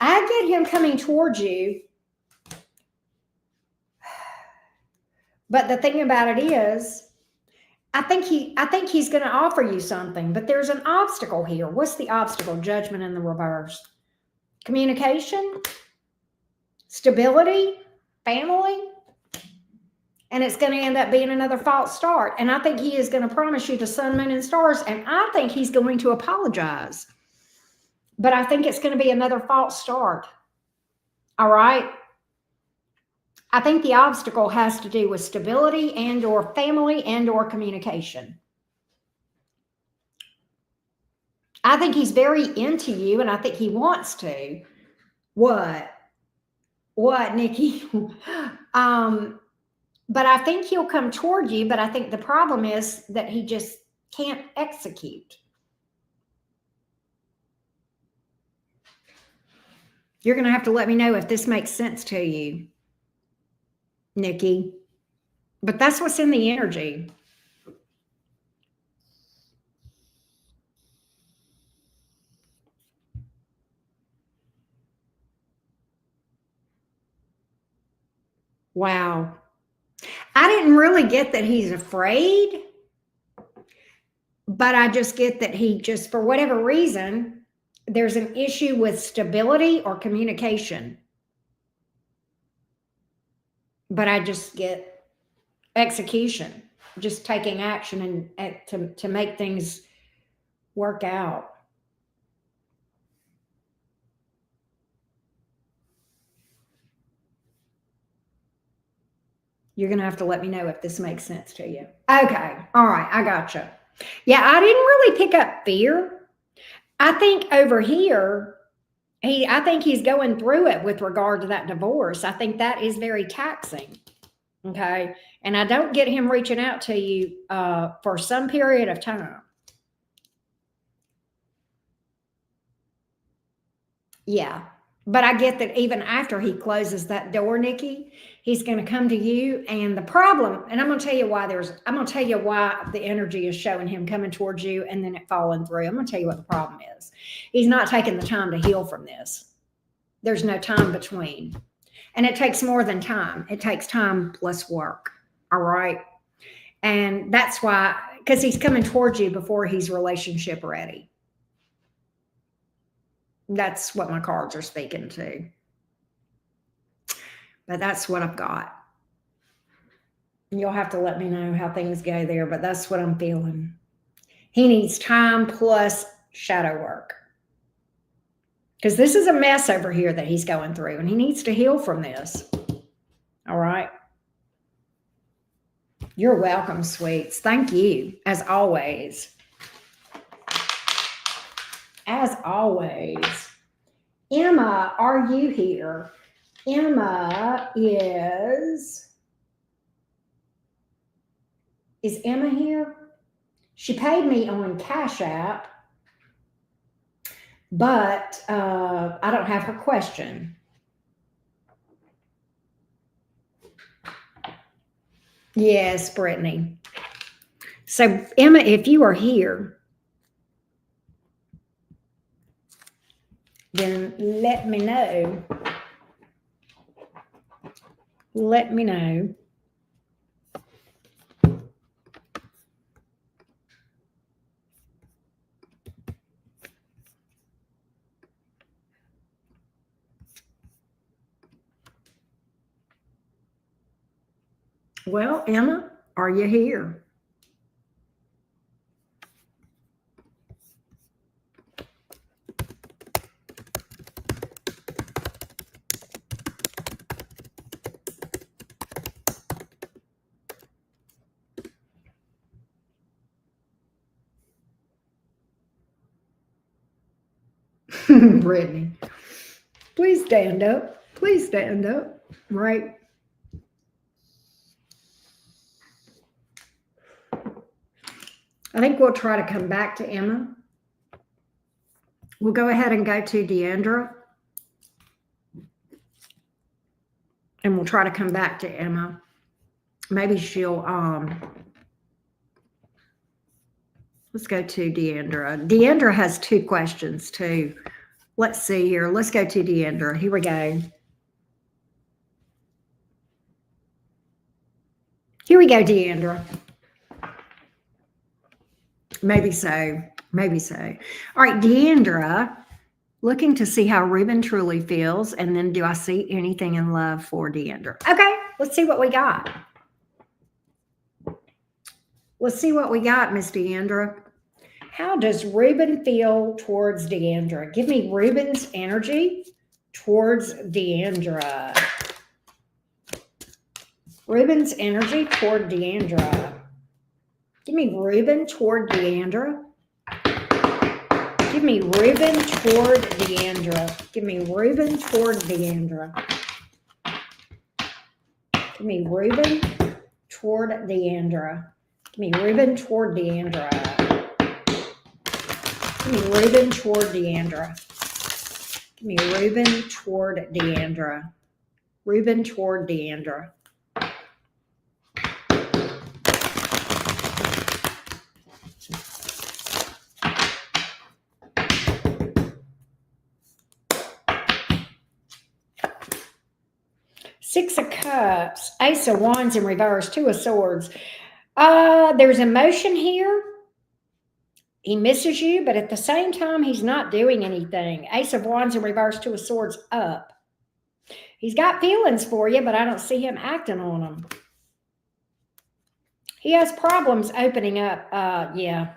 I get him coming towards you. But the thing about it is, I think he's going to offer you something, but there's an obstacle here. What's the obstacle? Judgment in the reverse. Communication, stability, family, and it's going to end up being another false start. And I think he is going to promise you the sun, moon, and stars, and I think he's going to apologize. But I think it's going to be another false start. All right? I think the obstacle has to do with stability and or family and or communication. I think he's very into you, and I think he wants to. What, Nikki? But I think he'll come toward you, but I think the problem is that he just can't execute. You're going to have to let me know if this makes sense to you, Nikki. But that's what's in the energy. Wow. I didn't really get that he's afraid, but I just get that he just, for whatever reason, there's an issue with stability or communication. But I just get execution, just taking action and to make things work out. You're going to have to let me know if this makes sense to you. Okay. All right. I gotcha. Yeah, I didn't really pick up fear. I think over here, I think he's going through it with regard to that divorce. I think that is very taxing. Okay. And I don't get him reaching out to you for some period of time. Yeah. But I get that even after he closes that door, Nikki, he's going to come to you. And the problem, and I'm going to tell you why I'm going to tell you why the energy is showing him coming towards you and then it falling through. I'm going to tell you what the problem is. He's not taking the time to heal from this. There's no time between. And it takes more than time. It takes time plus work. All right. And that's why, because he's coming towards you before he's relationship ready. That's what my cards are speaking to. But that's what I've got. You'll have to let me know how things go there, but that's what I'm feeling. He needs time plus shadow work. Because this is a mess over here that he's going through, and he needs to heal from this. All right. You're welcome, sweets. Thank you, as always. As always. Emma, are you here? Emma is Emma here? She paid me on Cash App, but I don't have her question. Yes, Brittany. So, Emma, if you are here, then let me know. Let me know. Well, Emma, are you here? Brittany, please stand up. Please stand up. Right. I think we'll try to come back to Emma. We'll go ahead and go to Deandra. And we'll try to come back to Emma. Maybe she'll let's go to Deandra. Deandra has 2 questions too. Let's see here. Let's go to Deandra. Here we go. Here we go, Deandra. Maybe so. Maybe so. All right, Deandra, looking to see how Ruben truly feels. And then do I see anything in love for Deandra? Okay, let's see what we got. Let's see what we got, Miss Deandra. How does Ruben feel towards Deandra? Give me Ruben's energy towards Deandra. Ruben's energy toward Deandra. Give me Ruben toward Deandra. Give me Ruben toward Deandra. Give me Ruben toward Deandra. Give me Ruben toward Deandra. Give me Ruben toward Deandra. Give me Ruben toward Deandra. Give me Ruben toward Deandra. Ruben toward Deandra. Six of Cups, Ace of Wands in reverse, Two of Swords. There's emotion here. He misses you, but at the same time, he's not doing anything. Ace of Wands in reverse, Two of Swords up. He's got feelings for you, but I don't see him acting on them. He has problems opening up. Yeah.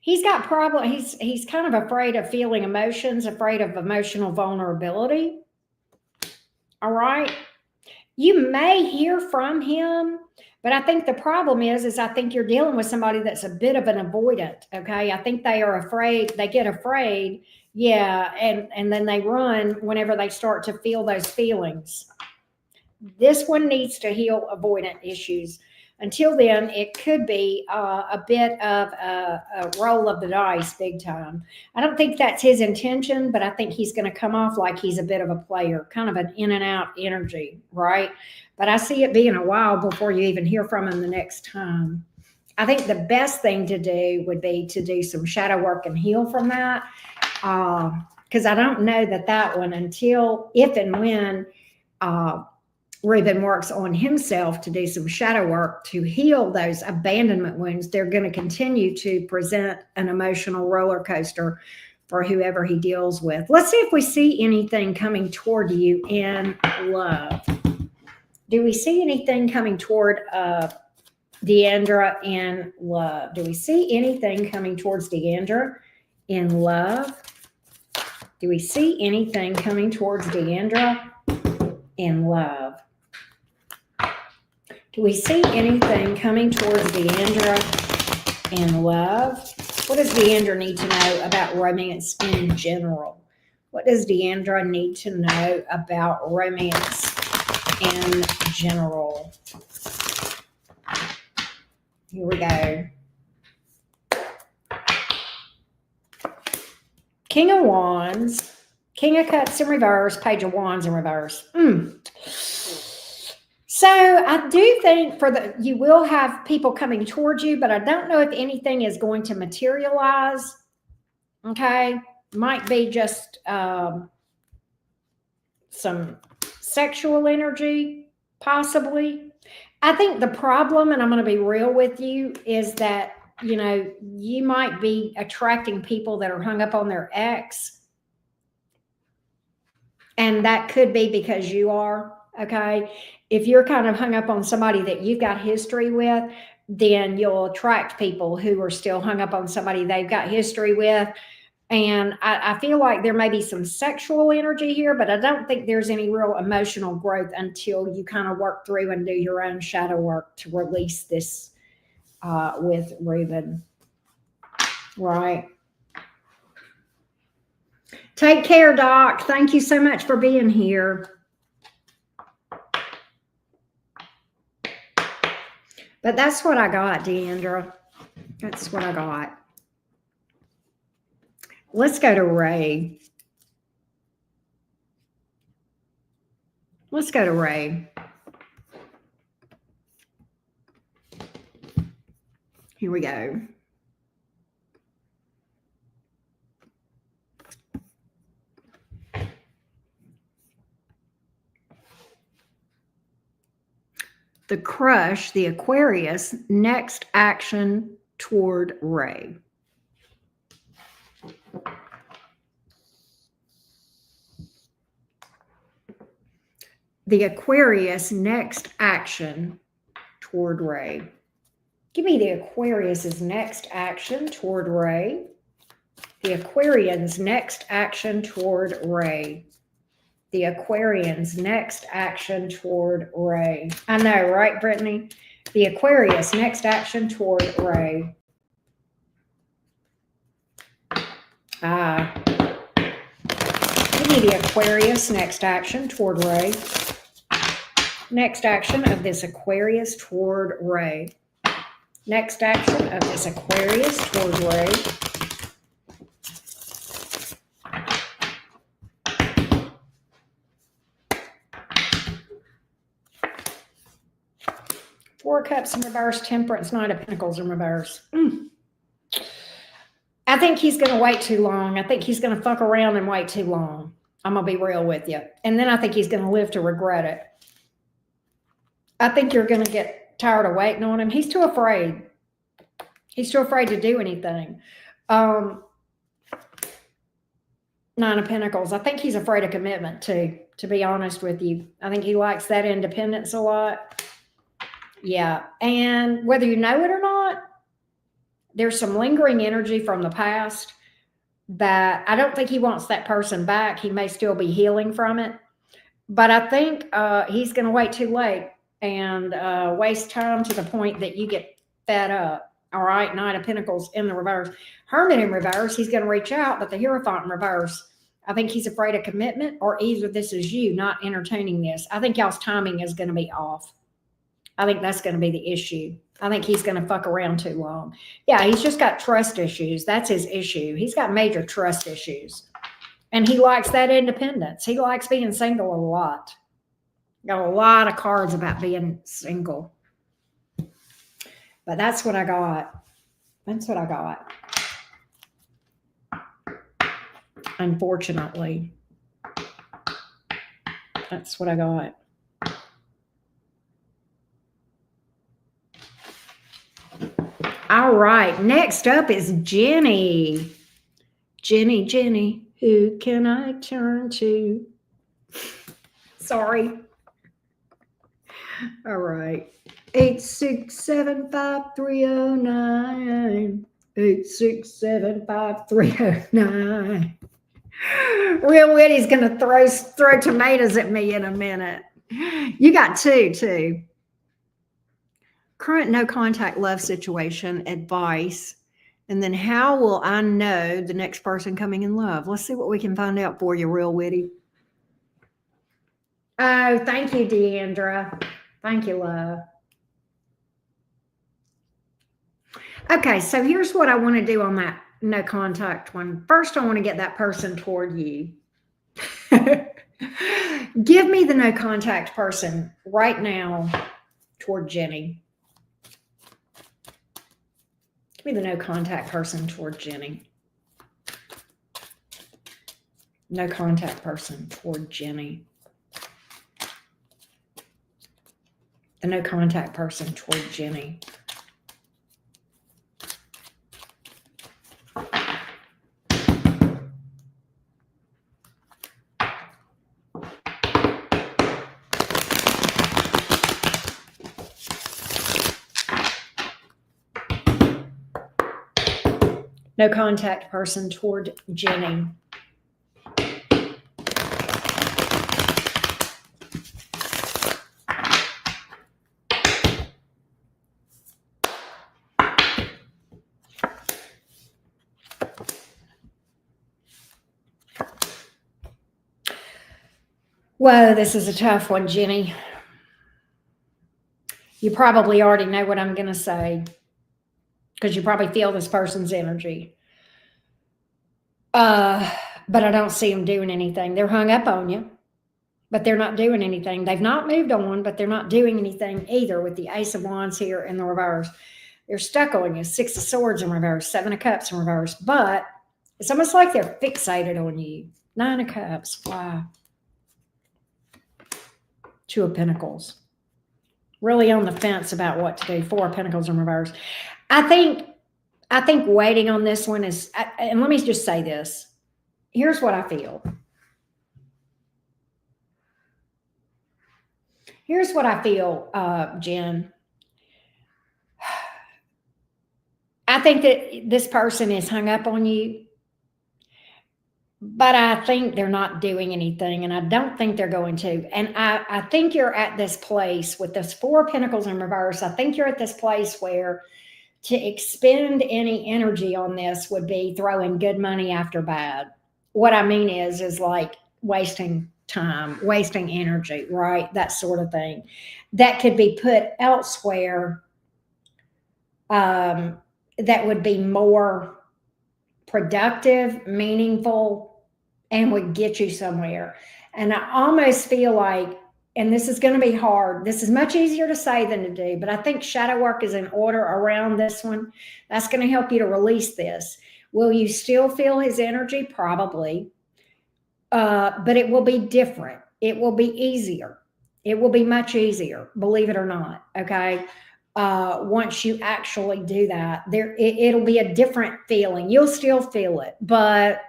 He's got problems. He's kind of afraid of feeling emotions, afraid of emotional vulnerability. All right. You may hear from him, but I think the problem is I think you're dealing with somebody that's a bit of an avoidant. Okay. I think they are afraid. They get afraid. Yeah. And then they run whenever they start to feel those feelings. This one needs to heal avoidant issues. Until then, it could be a bit of a roll of the dice big time. I don't think that's his intention, but I think he's going to come off like he's a bit of a player, kind of an in and out energy, right? But I see it being a while before you even hear from him the next time. I think the best thing to do would be to do some shadow work and heal from that, because I don't know that one until if and when Reuben works on himself to do some shadow work to heal those abandonment wounds, they're going to continue to present an emotional roller coaster for whoever he deals with. Let's see if we see anything coming toward you in love. Do we see anything coming toward Deandra in love? Do we see anything coming towards Deandra in love? Do we see anything coming towards Deandra in love? Do we see anything coming towards Deandra in love? What does Deandra need to know about romance in general? What does Deandra need to know about romance in general? Here we go. King of Wands, King of Cups in reverse, Page of Wands in reverse. So I do think you will have people coming towards you, but I don't know if anything is going to materialize. Okay. Might be just some sexual energy, possibly. I think the problem, and I'm going to be real with you, is that, you might be attracting people that are hung up on their ex. And that could be because you are. Okay. If you're kind of hung up on somebody that you've got history with, then you'll attract people who are still hung up on somebody they've got history with. And I feel like there may be some sexual energy here, but I don't think there's any real emotional growth until you kind of work through and do your own shadow work to release this with Reuben. Right. Take care, Doc. Thank you so much for being here. But that's what I got, Deandra. That's what I got. Let's go to Ray. Let's go to Ray. Here we go. The Crush, the Aquarius, next action toward Ray. The Aquarius, next action toward Ray. Give me the Aquarius's next action toward Ray. The Aquarian's next action toward Ray. The Aquarian's next action toward Ray. I know, right, Brittany? The Aquarius, next action toward Ray. Give me the Aquarius, next action toward Ray. Next action of this Aquarius toward Ray. Next action of this Aquarius toward Ray. Four of Cups in reverse, Temperance, Knight of Pentacles in reverse. I think he's going to wait too long. I think he's going to fuck around and wait too long. I'm going to be real with you. And then I think he's going to live to regret it. I think you're going to get tired of waiting on him. He's too afraid. He's too afraid to do anything. Nine of Pentacles. I think he's afraid of commitment too, to be honest with you. I think he likes that independence a lot. Yeah. And whether you know it or not, there's some lingering energy from the past that I don't think he wants that person back. He may still be healing from it. But I think he's going to wait too late and waste time to the point that you get fed up. All right, Knight of Pentacles in the reverse. Hermit in reverse, he's going to reach out, but the Hierophant in reverse. I think he's afraid of commitment, or either this is you not entertaining this. I think y'all's timing is going to be off. I think that's going to be the issue. I think he's going to fuck around too long. Yeah, he's just got trust issues. That's his issue. He's got major trust issues. And he likes that independence. He likes being single a lot. Got a lot of cards about being single. But that's what I got. That's what I got. Unfortunately. That's what I got. All right. Next up is Jenny. Jenny. Who can I turn to? Sorry. All right. 8675309. 8675309. Real Witty's gonna throw tomatoes at me in a minute. You got two too. Current no contact love situation advice. And then how will I know the next person coming in love? Let's see what we can find out for you, Real Witty. Oh, thank you, Deandra. Thank you, love. Okay, so here's what I want to do on that no contact one. First, I want to get that person toward you. Give me the no contact person right now toward Jenny. Give me the no contact person toward Jenny. No contact person toward Jenny. The no contact person toward Jenny. No contact person toward Jenny. Whoa, this is a tough one, Jenny. You probably already know what I'm going to say because you probably feel this person's energy. But I don't see them doing anything. They're hung up on you, but they're not doing anything. They've not moved on, but they're not doing anything either with the Ace of Wands here in the reverse. They're stuck on you. Six of Swords in reverse, Seven of Cups in reverse, but it's almost like they're fixated on you. Nine of Cups, wow. Two of Pentacles. Really on the fence about what to do. Four of Pentacles in reverse. I think waiting on this one is, and let me just say this. Here's what I feel. Here's what I feel, Jen. I think that this person is hung up on you, but I think they're not doing anything, and I don't think they're going to. And I think you're at this place with this Four of Pentacles in reverse. I think you're at this place where to expend any energy on this would be throwing good money after bad. What I mean is like wasting time, wasting energy, right? That sort of thing. That could be put elsewhere that would be more productive, meaningful, and would get you somewhere. And I almost feel like, and this is going to be hard. This is much easier to say than to do, but I think shadow work is in order around this one. That's going to help you to release this. Will you still feel his energy? Probably. But it will be different. It will be easier. It will be much easier, believe it or not. Okay. Once you actually do that, it'll be a different feeling. You'll still feel it, but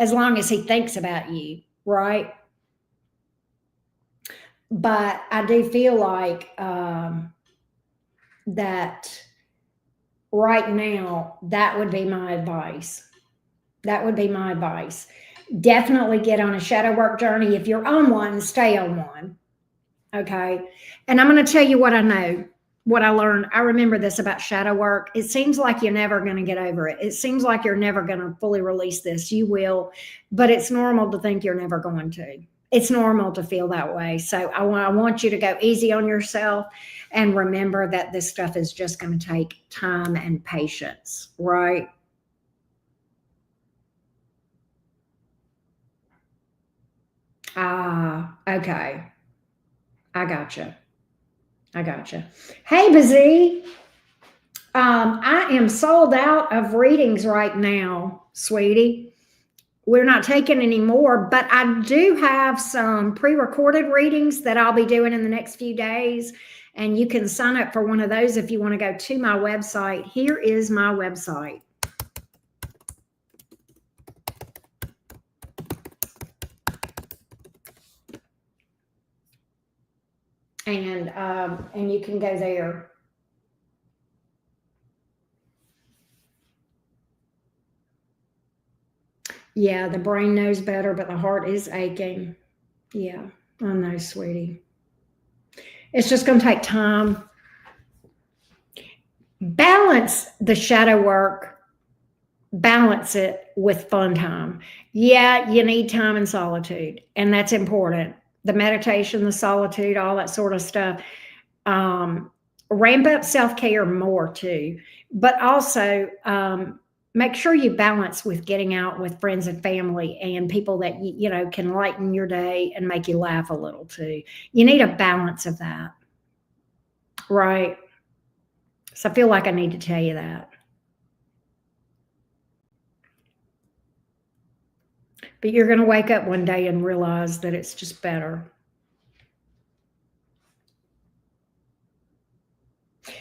as long as he thinks about you, right? But I do feel like that right now, that would be my advice. That would be my advice. Definitely get on a shadow work journey. If you're on one, stay on one. Okay. And I'm going to tell you what I know, what I learned. I remember this about shadow work. It seems like you're never going to get over it. It seems like you're never going to fully release this. You will, but it's normal to think you're never going to. It's normal to feel that way. So I want you to go easy on yourself and remember that this stuff is just going to take time and patience, right? Ah, okay. I gotcha. I gotcha. Hey, Bazee. I am sold out of readings right now, sweetie. We're not taking any more, but I do have some pre-recorded readings that I'll be doing in the next few days. And you can sign up for one of those if you want to go to my website. Here is my website. And you can go there. Yeah, the brain knows better, but the heart is aching. Yeah, I know, sweetie. It's just going to take time. Balance the shadow work, balance it with fun time. Yeah, you need time and solitude, and that's important. The meditation, the solitude, all that sort of stuff. Ramp up self-care more too, but also make sure you balance with getting out with friends and family and people that you know can lighten your day and make you laugh a little too. You need a balance of that, right? So I feel like I need to tell you that. But you're going to wake up one day and realize that it's just better.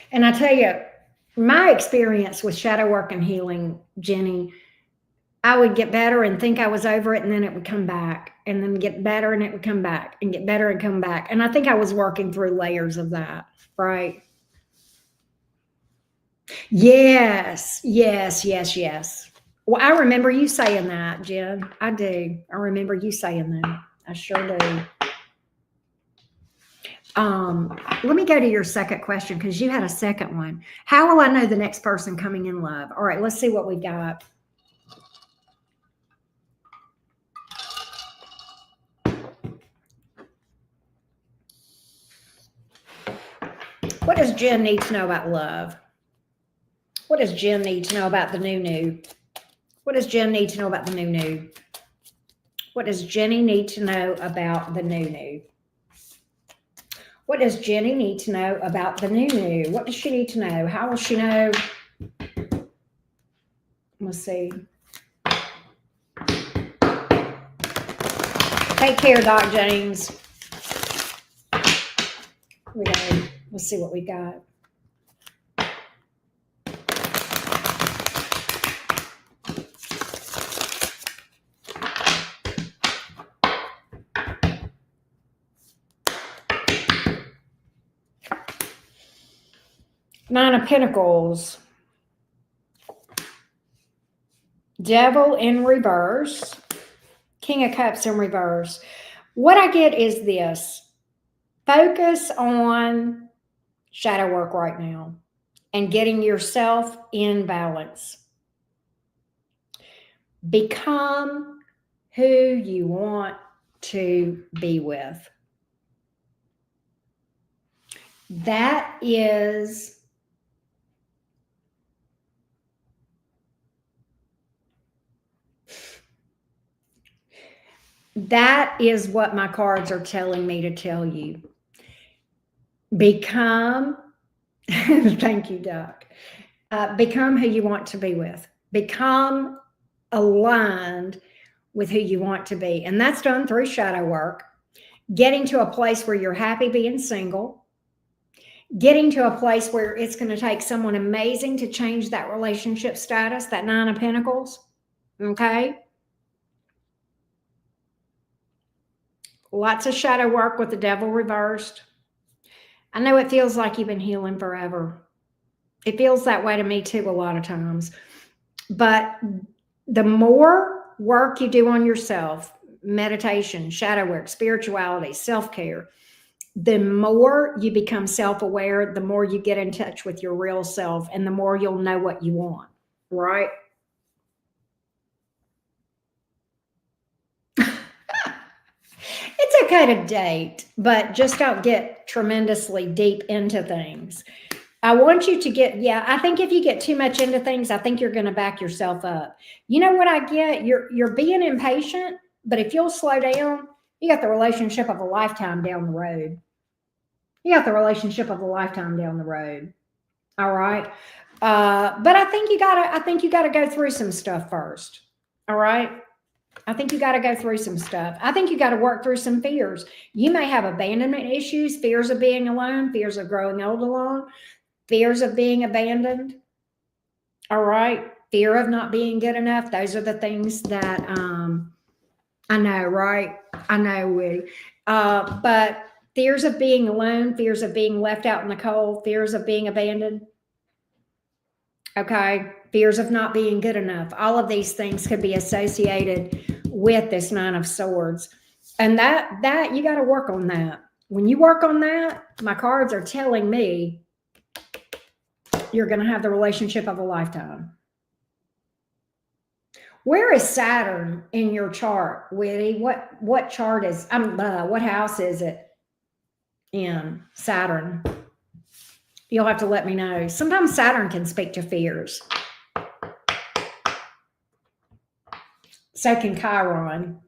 And I tell you, my experience with shadow work and healing, Jenny, I would get better and think I was over it, and then it would come back, and then get better, and it would come back, and get better and come back. And I think I was working through layers of that, right? Yes, yes, yes, yes. Well, I remember you saying that, Jen. I do. I remember you saying that. I sure do. Let me go to your second question because you had a second one. How will I know the next person coming in love? All right, let's see what we got. What does Jen need to know about love? What does Jen need to know about the new? What does Jen need to know about the new? What does Jenny need to know about the new? What does Jenny need to know about the new? What does she need to know? How will she know? Let's see. Take care, Doc James. Let's see what we got. Nine of Pentacles. Devil in reverse. King of Cups in reverse. What I get is this. Focus on shadow work right now and getting yourself in balance. Become who you want to be with. That is what my cards are telling me to tell you. Become, thank you, Doc. Become who you want to be with. Become aligned with who you want to be. And that's done through shadow work. getting to a place where you're happy being single, getting to a place where it's going to take someone amazing to change that relationship status, that Nine of Pentacles. Okay. Lots of shadow work with the Devil reversed. I know it feels like you've been healing forever. It feels that way to me too a lot of times. But the more work you do on yourself, meditation, shadow work, spirituality, self-care, the more you become self-aware, the more you get in touch with your real self, and the more you'll know what you want, right? It's okay to date, but just don't get tremendously deep into things. I want you to get, yeah, I think if you get too much into things, I think you're going to back yourself up. You know what I get? You're being impatient, but if you'll slow down, you got the relationship of a lifetime down the road. You got the relationship of a lifetime down the road. All right. But I think you gotta go through some stuff first. All right. I think you got to go through some stuff. I think you got to work through some fears. You may have abandonment issues, fears of being alone, fears of growing old alone, fears of being abandoned. All right. Fear of not being good enough. Those are the things that I know, right? I know we. But fears of being alone, fears of being left out in the cold, fears of being abandoned. Okay. Fears of not being good enough. All of these things could be associated with this Nine of Swords. And that you got to work on that. When you work on that, my cards are telling me you're going to have the relationship of a lifetime. Where is Saturn in your chart, Whitty? What chart is, what house is it in, Saturn? You'll have to let me know. Sometimes Saturn can speak to fears. So can Chiron.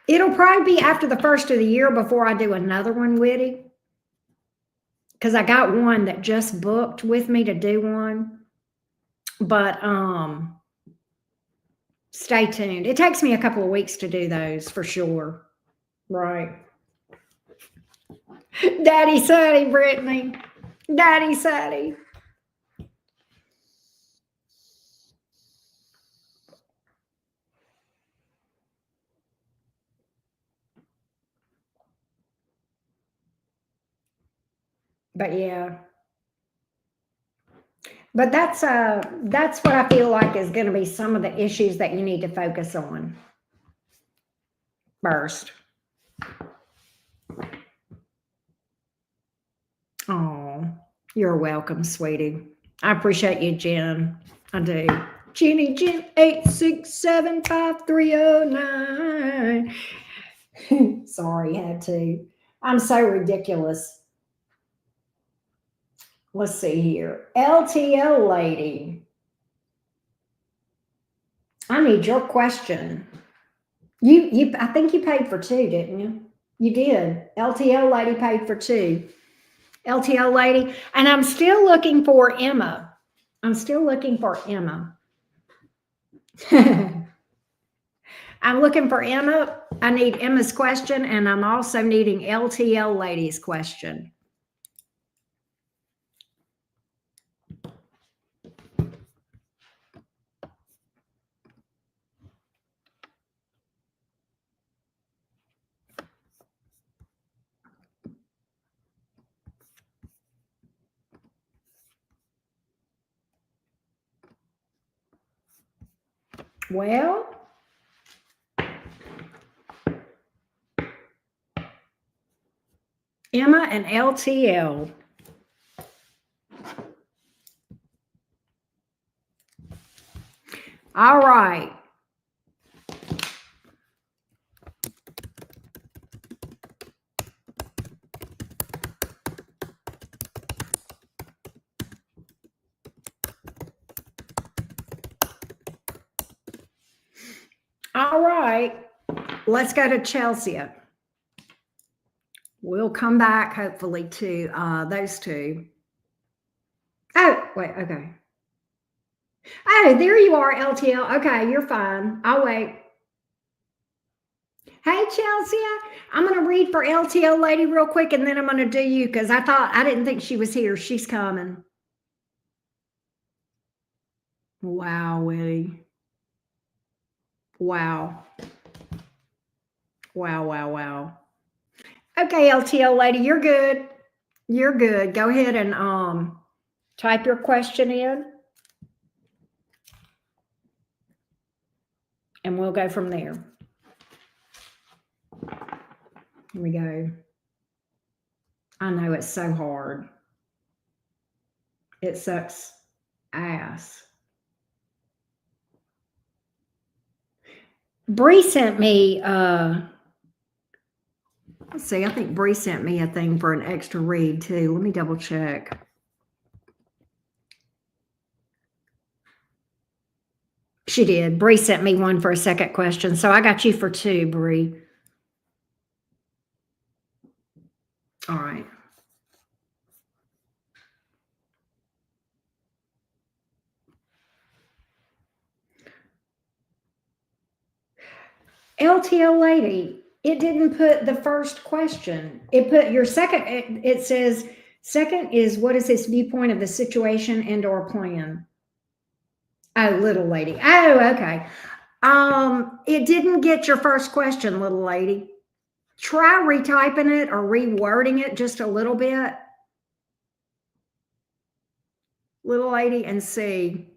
It'll probably be after the first of the year before I do another one, Whitty. Because I got one that just booked with me to do one. But stay tuned. It takes me a couple of weeks to do those for sure. Right. Daddy Sadie, Brittany. Daddy Sadie. But yeah. But that's what I feel like is going to be some of the issues that you need to focus on first. Oh, you're welcome, sweetie. I appreciate you, Jen. I do. Jenny Jen 8675309. Sorry, had to. I'm so ridiculous. Let's see here. LTL lady. I need your question. You I think you paid for two, didn't you? You did. LTL lady paid for two. LTL lady. And I'm still looking for Emma. I'm still looking for Emma. I'm looking for Emma. I need Emma's question, and I'm also needing LTL lady's question. Well, Emma and LTL. All right. All right. Let's go to Chelsea. We'll come back hopefully to those two. wait, okay. Oh, there you are, LTL. Okay, you're fine. I'll wait. Hey, Chelsea. I'm going to read for LTL lady real quick, and then I'm going to do you because I didn't think she was here. She's coming. Wow, Willie. Wow. Wow, wow, wow. Okay, LTL lady, you're good. You're good. Go ahead and type your question in, and we'll go from there. Here we go. I know it's so hard. It sucks ass. Bree sent me let's see, I think Bree sent me a thing for an extra read too. Let me double check. She did. Bree sent me one for a second question. So I got you for two, Bree. All right. LTL lady, it didn't put the first question. It put your second. It says, second is, what is his viewpoint of the situation and or plan? Oh, little lady. Oh, okay. It didn't get your first question, little lady. Try retyping it or rewording it just a little bit, little lady, and see.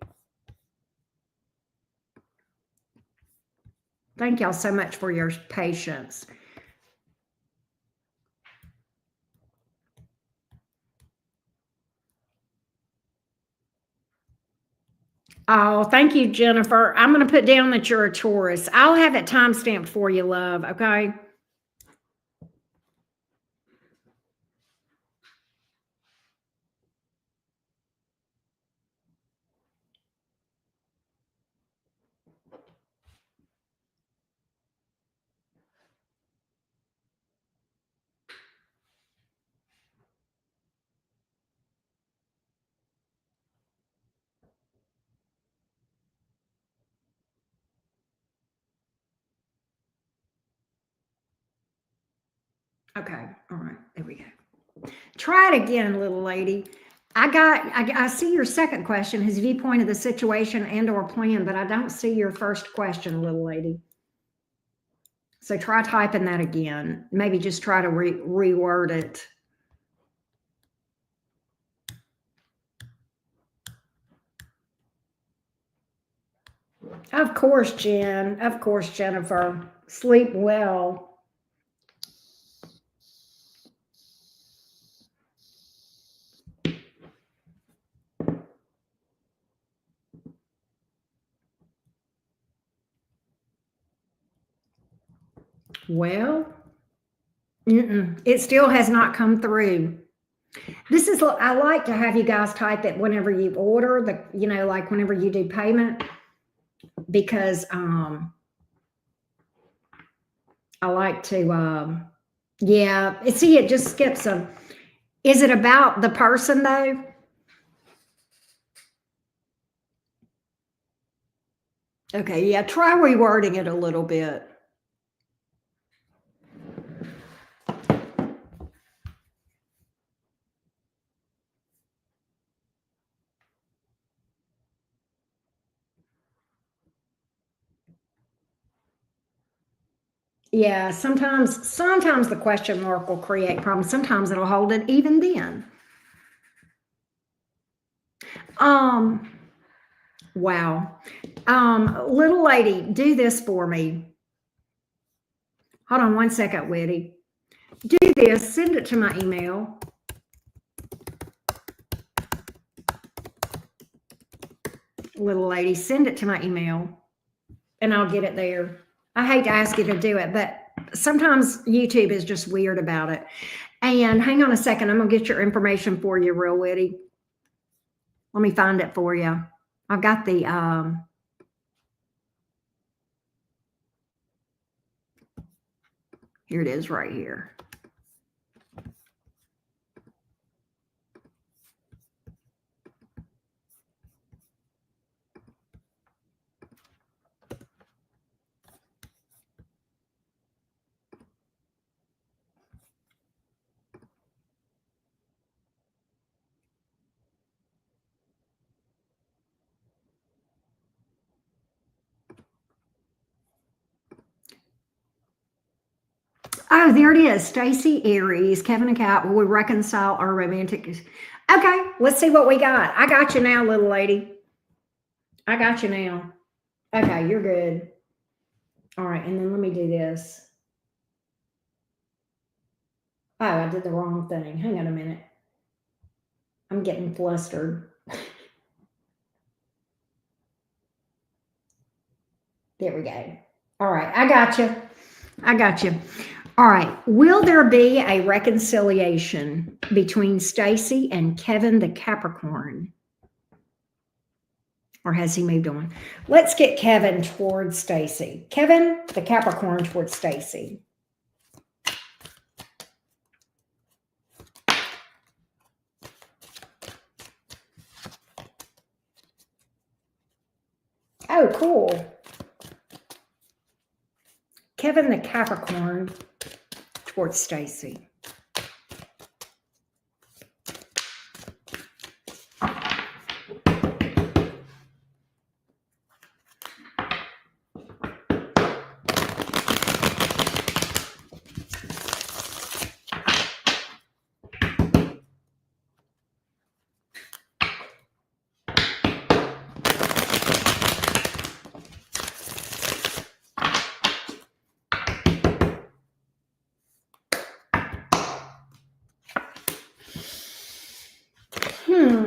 Thank y'all so much for your patience. Oh, thank you, Jennifer. I'm going to put down that you're a Taurus. I'll have it timestamped for you, love. Okay. Okay. All right. There we go. Try it again, little lady. I see your second question, his viewpoint of the situation and or plan, but I don't see your first question, little lady. So try typing that again. Maybe just try to reword it. Of course, Jen. Of course, Jennifer. Sleep well. Well, it still has not come through. This is, I like to have you guys type it whenever you order like whenever you do payment, because I like to, yeah, see, it just skips them. Is it about the person though? Okay, yeah, try rewording it a little bit. Yeah, sometimes the question mark will create problems. Sometimes it'll hold it even then. Wow. Little lady, do this for me. Hold on one second, Witty. Do this, send it to my email. Little lady, send it to my email and I'll get it there. I hate to ask you to do it, but sometimes YouTube is just weird about it. And hang on a second, I'm going to get your information for you real witty. Let me find it for you. I've got the, here it is right here. Oh, there it is. Stacy Aries, Kevin and Kat, will we reconcile our romantic? Okay, let's see what we got. I got you now, little lady. I got you now. Okay, you're good. All right, and then let me do this. Oh, I did the wrong thing. Hang on a minute. I'm getting flustered. There we go. All right, I got you. I got you. All right. Will there be a reconciliation between Stacy and Kevin the Capricorn? Or has he moved on? Let's get Kevin towards Stacy. Kevin the Capricorn towards Stacy. Oh, cool. Kevin the Capricorn towards Stacy.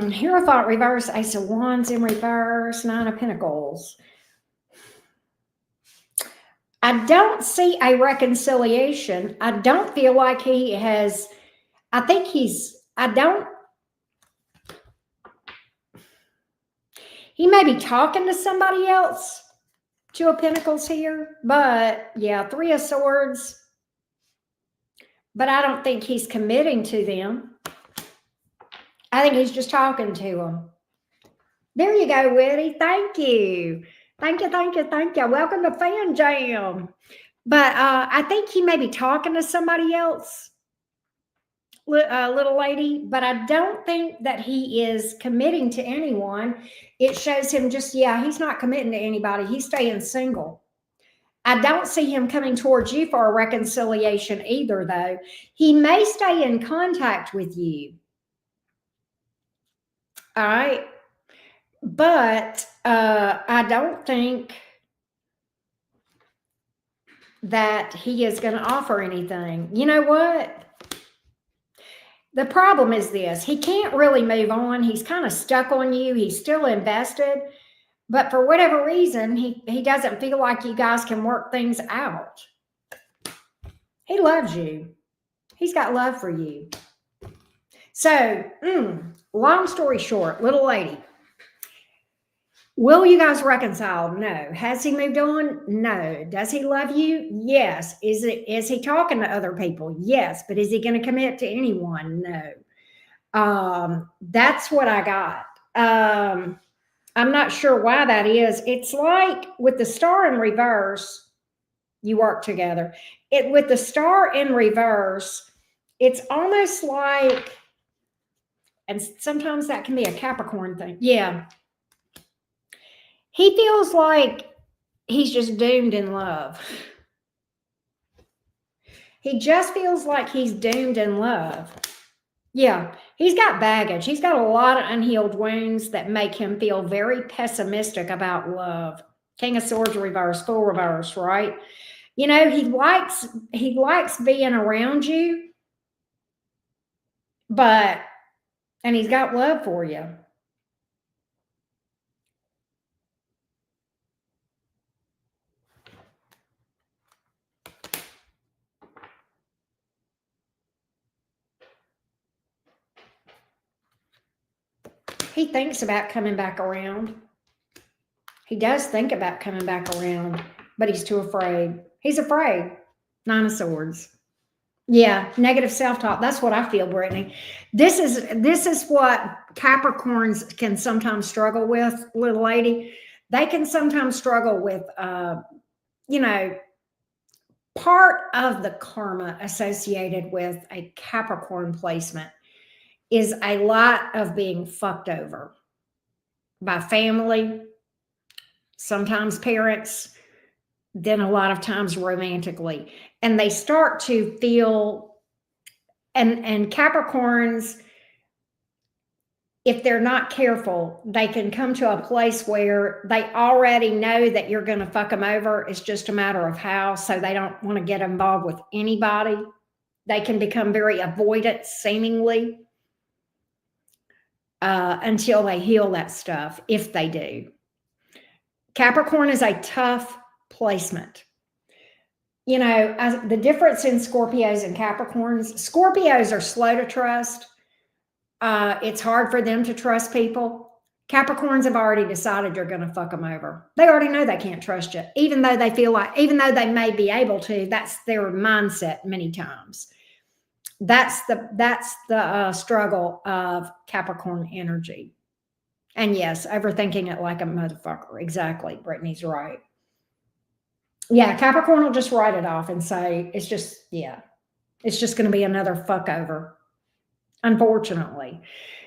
Hero thought reverse, Ace of Wands in reverse, Nine of Pentacles. I don't see a reconciliation. I don't feel like he has, I think he's, I don't, he may be talking to somebody else. Two of Pentacles here, but yeah, Three of Swords. But I don't think he's committing to them. I think he's just talking to them. There you go, Whitty. Thank you. Thank you, thank you, thank you. Welcome to Fan Jam. But I think he may be talking to somebody else, little lady, but I don't think that he is committing to anyone. It shows him just, yeah, he's not committing to anybody. He's staying single. I don't see him coming towards you for a reconciliation either, though. He may stay in contact with you. All right. But I don't think that he is going to offer anything. You know what? The problem is this. He can't really move on. He's kind of stuck on you. He's still invested. But for whatever reason, he doesn't feel like you guys can work things out. He loves you. He's got love for you. So, long story short, little lady, will you guys reconcile? No. Has he moved on? No. Does he love you? Yes. Is he talking to other people? Yes. But is he going to commit to anyone? No. That's what I got. I'm not sure why that is. It's like with the star in reverse, you work together. With the star in reverse, it's almost like, and sometimes that can be a Capricorn thing. Yeah. He feels like he's just doomed in love. He just feels like he's doomed in love. Yeah, he's got baggage. He's got a lot of unhealed wounds that make him feel very pessimistic about love. King of Swords reverse, full reverse, right? You know, he likes being around you, and he's got love for you. He thinks about coming back around. He does think about coming back around, but he's too afraid. He's afraid. Nine of Swords. Yeah, negative self-talk. That's what I feel, Brittany. This is what Capricorns can sometimes struggle with, little lady. They can sometimes struggle with, part of the karma associated with a Capricorn placement is a lot of being fucked over by family, sometimes parents, than a lot of times romantically. And they start to feel, and Capricorns, if they're not careful, they can come to a place where they already know that you're going to fuck them over. It's just a matter of how, so they don't want to get involved with anybody. They can become very avoidant, seemingly, until they heal that stuff, if they do. Capricorn is a tough placement. You know, the difference in Scorpios and Capricorns, Scorpios are slow to trust. It's hard for them to trust people. Capricorns have already decided you're going to fuck them over. They already know they can't trust you, even though they feel like, even though they may be able to, that's their mindset many times. That's the struggle of Capricorn energy. And yes, overthinking it like a motherfucker. Exactly. Brittany's right. Yeah, Capricorn will just write it off and say, it's just, yeah, it's just going to be another fuck over. Unfortunately,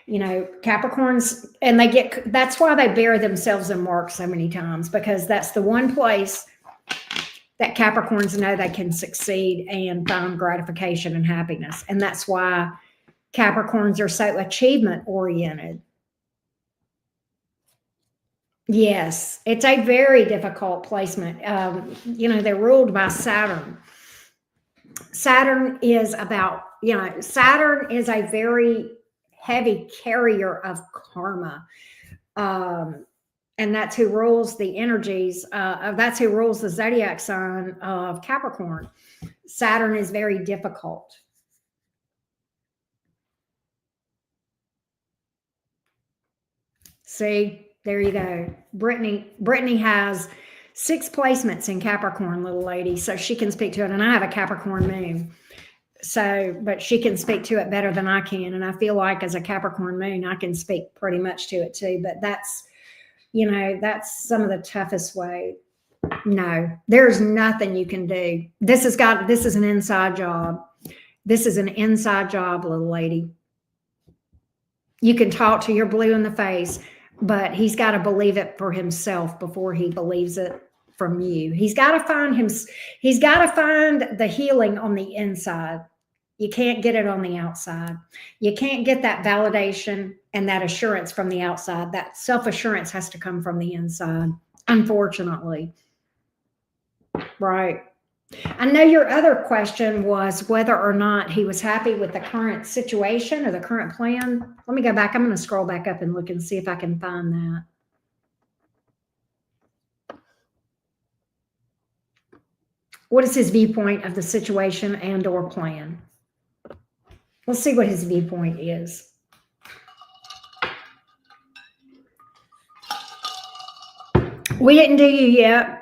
you know, Capricorns, and that's why they bury themselves in work so many times, because that's the one place that Capricorns know they can succeed and find gratification and happiness. And that's why Capricorns are so achievement oriented. Yes, it's a very difficult placement. You know, they're ruled by Saturn. Saturn is about, you know, Saturn is a very heavy carrier of karma. And that's who rules the energies. That's who rules the zodiac sign of Capricorn. Saturn is very difficult. See, there you go. Brittany has 6 placements in Capricorn, little lady, so she can speak to it. And I have a Capricorn moon. So, but she can speak to it better than I can. And I feel like as a Capricorn moon, I can speak pretty much to it too. But that's, you know, that's some of the toughest way. No, there's nothing you can do. This is an inside job. This is an inside job, little lady. You can talk to your blue in the face, but he's got to believe it for himself before he believes it from you. He's got to find the healing on the inside. You can't get it on the outside. You can't get that validation and that assurance from the outside. That self-assurance has to come from the inside, unfortunately. Right. I know your other question was whether or not he was happy with the current situation or the current plan. Let me go back. I'm going to scroll back up and look and see if I can find that. What is his viewpoint of the situation and or plan? Let's see what his viewpoint is. We didn't do you yet.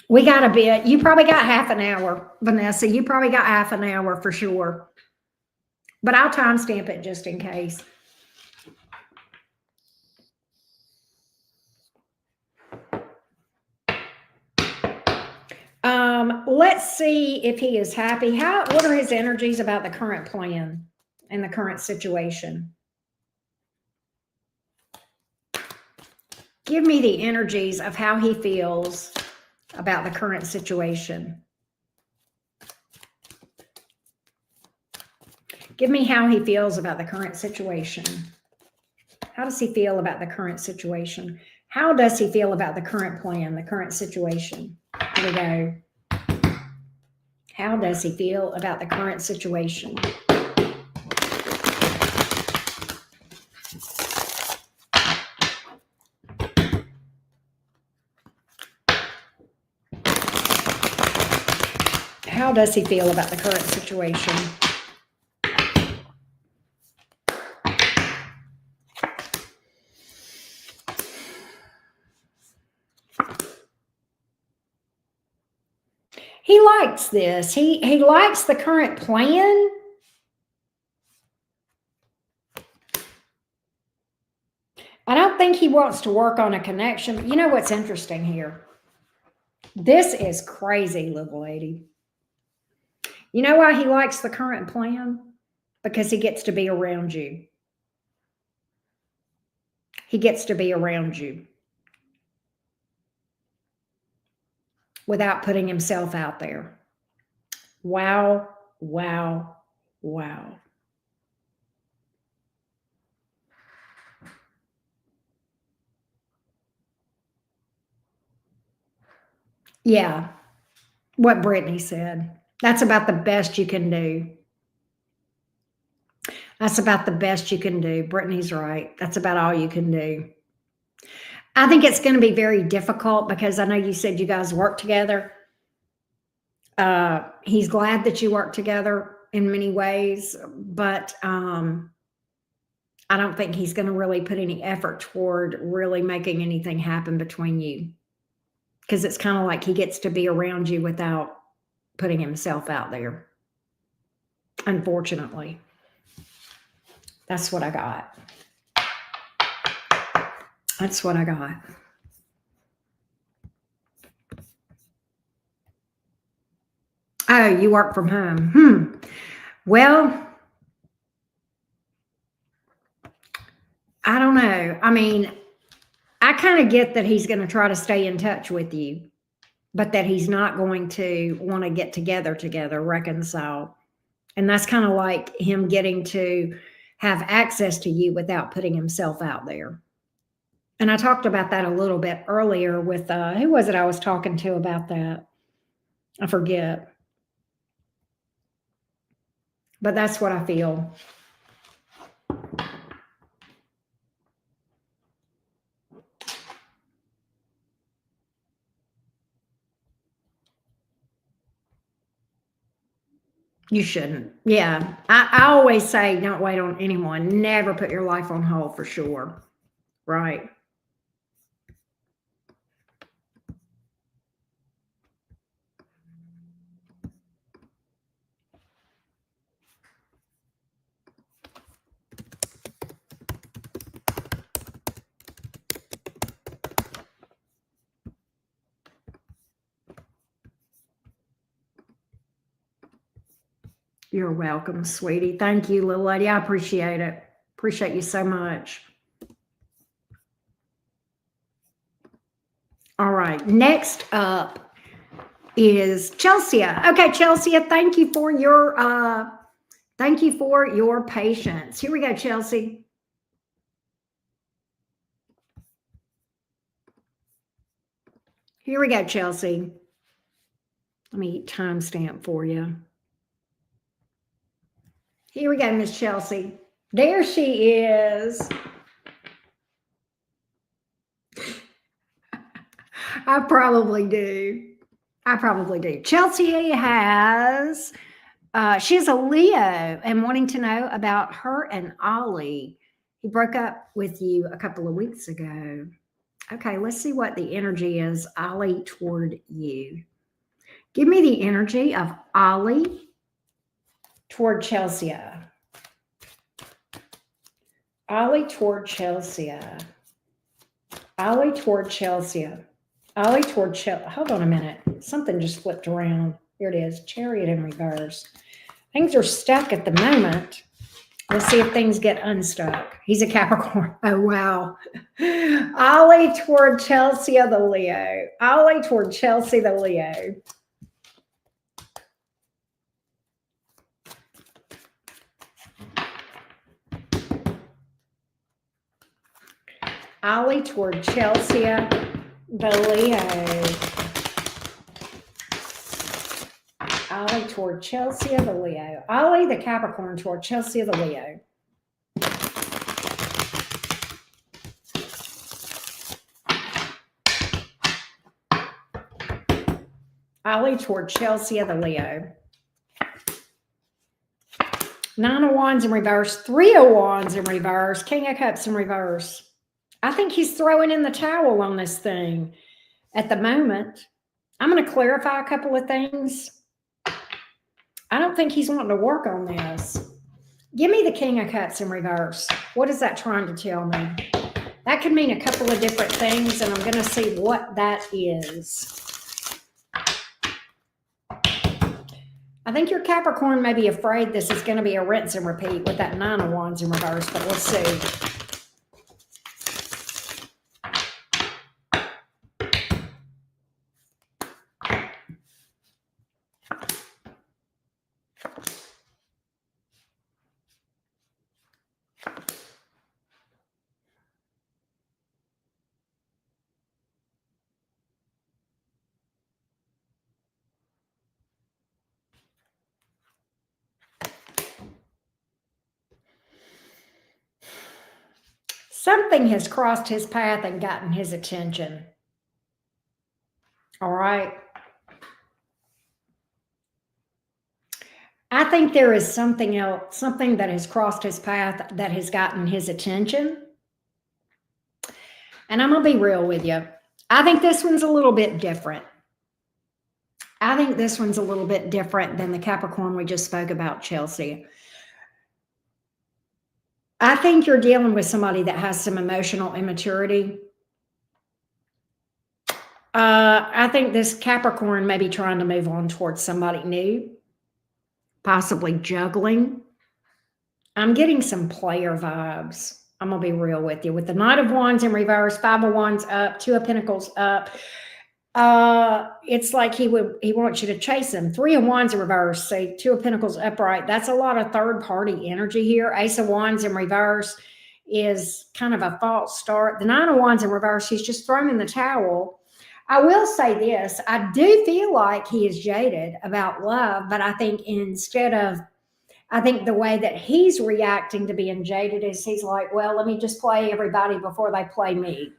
We got a bit. You probably got half an hour, Vanessa. You probably got half an hour for sure. But I'll timestamp it just in case. Let's see if he is happy. What are his energies about the current plan and the current situation? Give me the energies of how he feels about the current situation. Give me how he feels about the current situation. How does he feel about the current situation? How does he feel about the current plan, the current situation? Here we go. How does he feel about the current situation? How does he feel about the current situation? He likes this. He likes the current plan. I don't think he wants to work on a connection. You know what's interesting here? This is crazy, little lady. You know why he likes the current plan? Because he gets to be around you. He gets to be around you. without putting himself out there. Wow, wow, wow. Yeah, what Brittany said. That's about the best you can do. That's about the best you can do. Brittany's right. That's about all you can do. I think it's going to be very difficult because I know you said you guys work together. He's glad that you work together in many ways, but I don't think he's going to really put any effort toward really making anything happen between you, because it's kind of like he gets to be around you without putting himself out there. Unfortunately, that's what I got. That's what I got. Oh, you work from home. Well, I don't know. I mean, I kind of get that he's going to try to stay in touch with you, but that he's not going to want to get together, reconcile. And that's kind of like him getting to have access to you without putting himself out there. And I talked about that a little bit earlier with, who was it I was talking to about that? I forget. But that's what I feel. You shouldn't. Yeah. I always say don't wait on anyone. Never put your life on hold, for sure. Right. You're welcome, sweetie. Thank you, little lady. I appreciate it. Appreciate you so much. All right. Next up is Chelsea. Okay, Chelsea, thank you for your patience. Here we go, Chelsea. Here we go, Chelsea. Let me timestamp for you. Here we go, Miss Chelsea. There she is. I probably do. Chelsea has, she's a Leo and wanting to know about her and Ollie. He broke up with you a couple of weeks ago. Okay, let's see what the energy is, Ollie, toward you. Give me the energy of Ollie toward Chelsea. Ollie toward Chelsea. Ollie toward Chelsea. Ollie toward Chelsea. Hold on a minute. Something just flipped around. Here it is. Chariot in reverse. Things are stuck at the moment. Let's see if things get unstuck. He's a Capricorn. Oh, wow. Ollie toward Chelsea the Leo. Ollie toward Chelsea the Leo. Ollie toward Chelsea the Leo. Ollie toward Chelsea the Leo. Ollie the Capricorn toward Chelsea the Leo. Ollie toward Chelsea the Leo. 9 of Wands in reverse. 3 of Wands in reverse. King of Cups in reverse. I think he's throwing in the towel on this thing at the moment. I'm going to clarify a couple of things. I don't think he's wanting to work on this. Give me the King of Cups in reverse. What is that trying to tell me? That could mean a couple of different things, and I'm going to see what that is. I think your Capricorn may be afraid this is going to be a rinse and repeat with that 9 of Wands in reverse, but we'll see. Something has crossed his path and gotten his attention. All right. I think there is something else, something that has crossed his path that has gotten his attention. And I'm going to be real with you. I think this one's a little bit different. I think this one's a little bit different than the Capricorn we just spoke about, Chelsea. I think you're dealing with somebody that has some emotional immaturity. I think this Capricorn may be trying to move on towards somebody new, possibly juggling. I'm getting some player vibes. I'm going to be real with you. With the Knight of Wands in reverse, Five of Wands up, Two of Pentacles up. It's like he wants you to chase him. Three of Wands in reverse, say Two of Pentacles upright. That's a lot of third party energy here. Ace of Wands in reverse is kind of a false start. The Nine of Wands in reverse, he's just thrown in the towel. I will say this, I do feel like he is jaded about love, but I think I think the way that he's reacting to being jaded is he's like, well, let me just play everybody before they play me.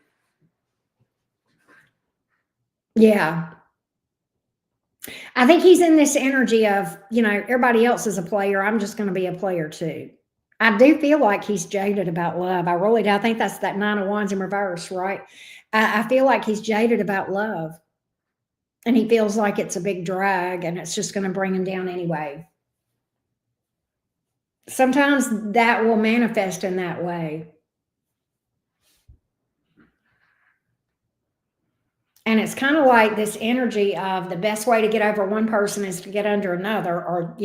Yeah. I think he's in this energy of, everybody else is a player. I'm just going to be a player too. I do feel like he's jaded about love. I really do. I think that's that Nine of Wands in reverse, right? I feel like he's jaded about love. And he feels like it's a big drag and it's just going to bring him down anyway. Sometimes that will manifest in that way. And it's kind of like this energy of the best way to get over one person is to get under another, or,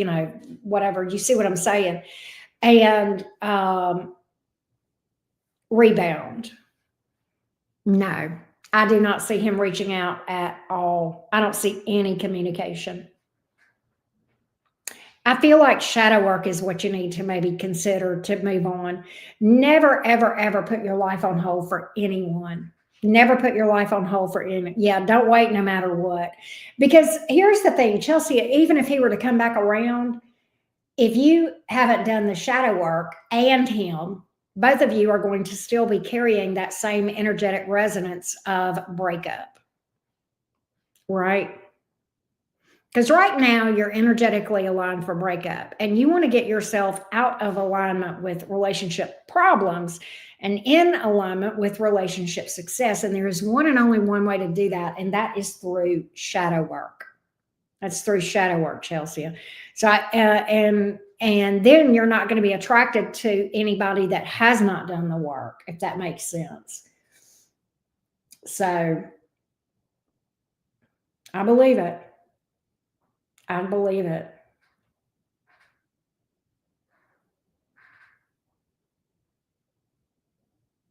whatever. You see what I'm saying? And rebound. No, I do not see him reaching out at all. I don't see any communication. I feel like shadow work is what you need to maybe consider to move on. Never, ever, ever put your life on hold for anyone. Never put your life on hold for anyone. Yeah, don't wait no matter what. Because here's the thing, Chelsea, even if he were to come back around, if you haven't done the shadow work and him, both of you are going to still be carrying that same energetic resonance of breakup, right? Because right now you're energetically aligned for breakup and you want to get yourself out of alignment with relationship problems and in alignment with relationship success. And there is one and only one way to do that, and that is through shadow work. That's through shadow work, Chelsea. So, and then you're not going to be attracted to anybody that has not done the work, if that makes sense. So, I believe it. I believe it.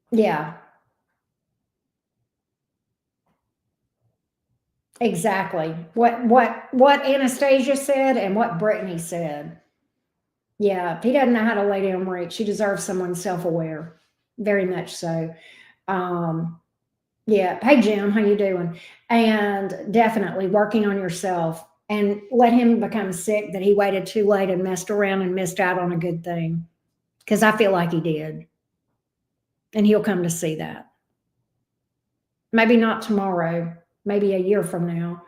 Yeah, exactly. What Anastasia said and what Brittany said. Yeah, if he doesn't know how to lay down rake, she deserves someone self-aware. Very much so. Yeah. Hey Jim, how you doing? And definitely working on yourself, and let him become sick that he waited too late and messed around and missed out on a good thing. Because I feel like he did. And he'll come to see that. Maybe not tomorrow, maybe a year from now,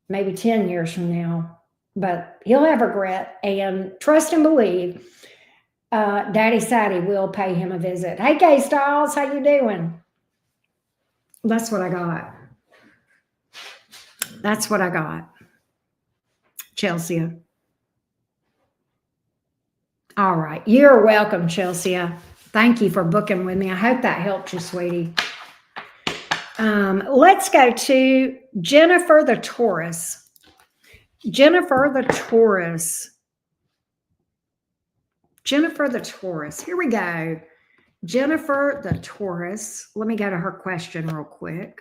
maybe 10 years from now, but he'll have regret, and trust and believe Daddy Sadie will pay him a visit. Hey Kay Styles, how you doing? That's what I got. That's what I got. Chelsea. All right. You're welcome, Chelsea. Thank you for booking with me. I hope that helped you, sweetie. Let's go to Jennifer the Taurus. Jennifer the Taurus. Jennifer the Taurus. Here we go. Jennifer the Taurus. Let me go to her question real quick.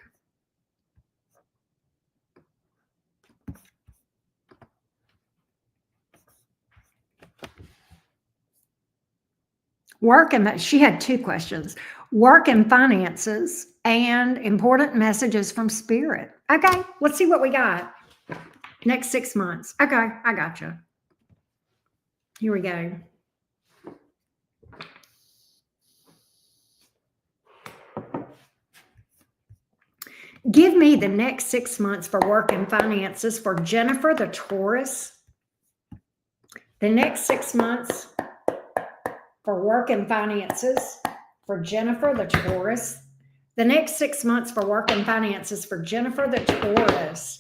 Work and she had two questions: work and finances, and important messages from spirit. Okay, let's see what we got. Next 6 months. Okay, I got you. Here we go. Give me the next 6 months for work and finances for Jennifer, the Taurus. The next 6 months for work and finances for Jennifer, the Taurus. The next 6 months for work and finances for Jennifer, the Taurus.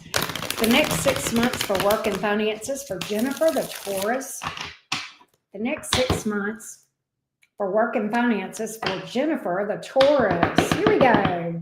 The next 6 months for work and finances for Jennifer, the Taurus. The next 6 months for work and finances for Jennifer, the Taurus. Here we go.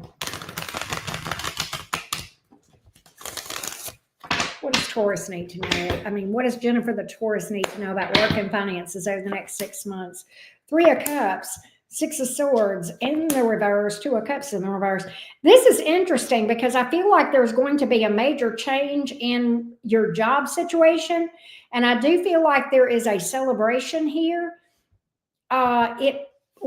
What does Taurus need to know? I mean, what does Jennifer, the Taurus, need to know about work and finances over the next 6 months? 3 of Cups, 6 of Swords in the reverse, 2 of Cups in the reverse. This is interesting because I feel like there's going to be a major change in your job situation. And I do feel like there is a celebration here. Why do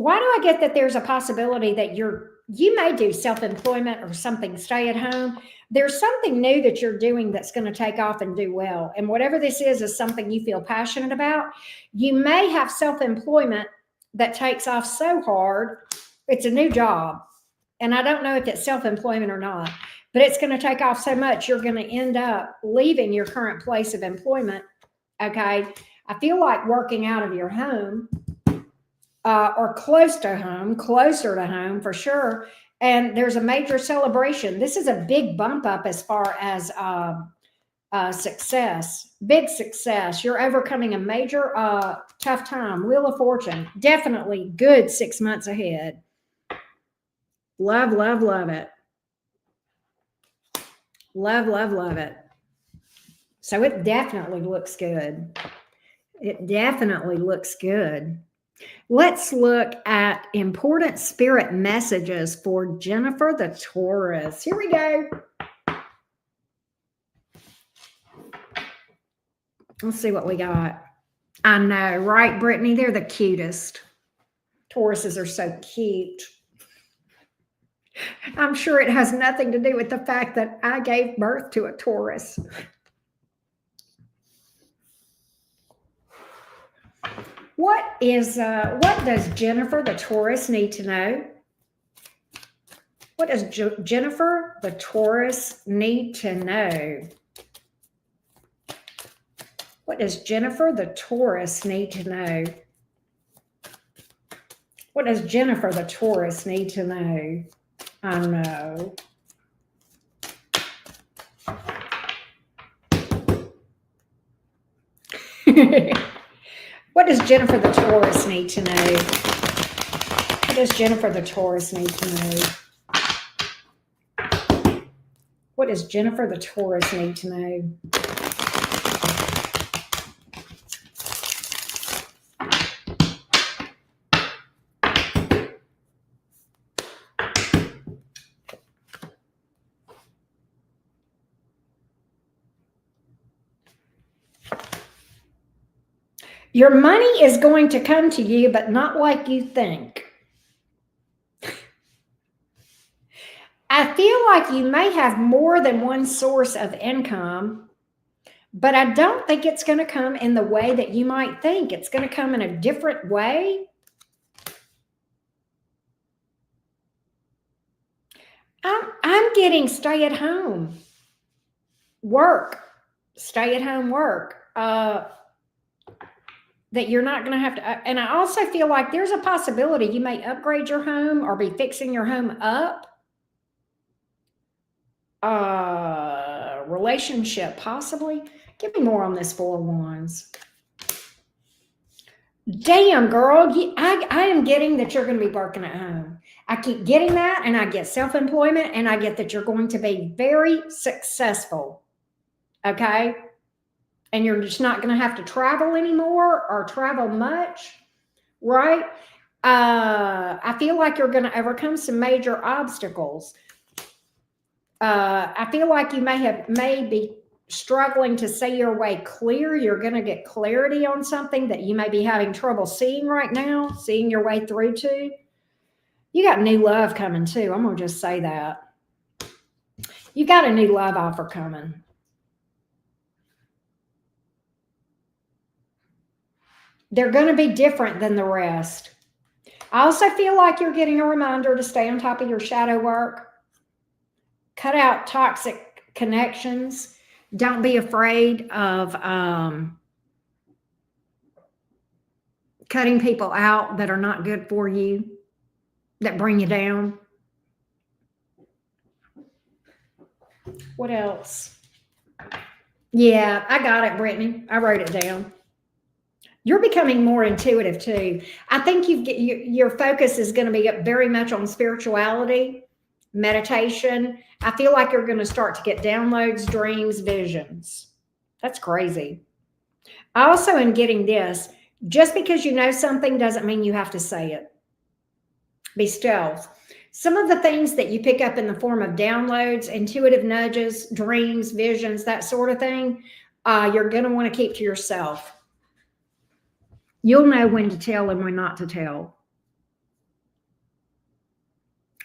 I get that there's a possibility that you may do self-employment or something, stay at home? There's something new that you're doing that's going to take off and do well. And whatever this is something you feel passionate about. You may have self-employment that takes off so hard. It's a new job. And I don't know if it's self-employment or not, but it's going to take off so much you're going to end up leaving your current place of employment. Okay. I feel like working out of your home or closer to home for sure. And there's a major celebration. This is a big bump up as far as success, big success. You're overcoming a major tough time. Wheel of Fortune, definitely good 6 months ahead. Love, love, love it. Love, love, love it. So it definitely looks good. It definitely looks good. Let's look at important spirit messages for Jennifer, the Taurus. Here we go. Let's see what we got. I know, right, Brittany? They're the cutest. Tauruses are so cute. I'm sure it has nothing to do with the fact that I gave birth to a Taurus. What does Jennifer, the Taurus, need to know? What does Jennifer, the Taurus, need to know? What does Jennifer, the Taurus, need to know? What does Jennifer, the Taurus, need to know? I know. What does Jennifer, the Taurus, need to know? What does Jennifer, the Taurus, need to know? What does Jennifer, the Taurus, need to know? Your money is going to come to you, but not like you think. I feel like you may have more than one source of income, but I don't think it's going to come in the way that you might think. It's going to come in a different way. I'm getting stay-at-home work, stay-at-home work. That you're not going to have to, and I also feel like there's a possibility you may upgrade your home or be fixing your home up. Relationship, possibly. Give me more on this 4 of Wands. Damn, girl, I am getting that you're going to be working at home. I keep getting that, and I get self-employment, and I get that you're going to be very successful. Okay? And you're just not going to have to travel anymore or travel much, right? I feel like you're going to overcome some major obstacles. I feel like you may be struggling to see your way clear. You're going to get clarity on something that you may be having trouble seeing right now, seeing your way through to. You got new love coming too. I'm going to just say that. You got a new love offer coming. They're going to be different than the rest. I also feel like you're getting a reminder to stay on top of your shadow work. cut out toxic connections. Don't be afraid of cutting people out that are not good for you, that bring you down. What else? Yeah, I got it, Brittany. I wrote it down. You're becoming more intuitive too. I think your focus is going to be very much on spirituality, meditation. I feel like you're going to start to get downloads, dreams, visions. That's crazy. I also am getting this. Just because you know something doesn't mean you have to say it. Be stealth. Some of the things that you pick up in the form of downloads, intuitive nudges, dreams, visions, that sort of thing, you're going to want to keep to yourself. You'll know when to tell and when not to tell.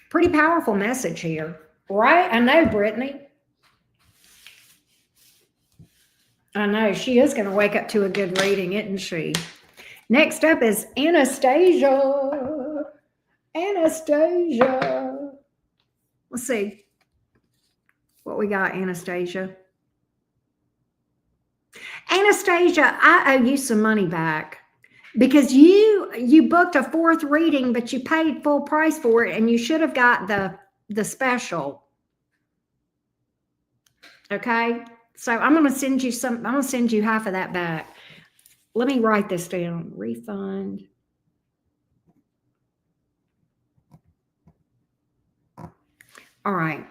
Pretty powerful message here, right? I know, Brittany. I know. She is going to wake up to a good reading, isn't she? Next up is Anastasia. Anastasia. Let's see what we got, Anastasia. Anastasia, I owe you some money back because you booked a 4th reading, but you paid full price for it, and you should have got the special. Okay, so I'm going to send you some. I'm going to send you half of that back. Let me write this down. Refund. All right.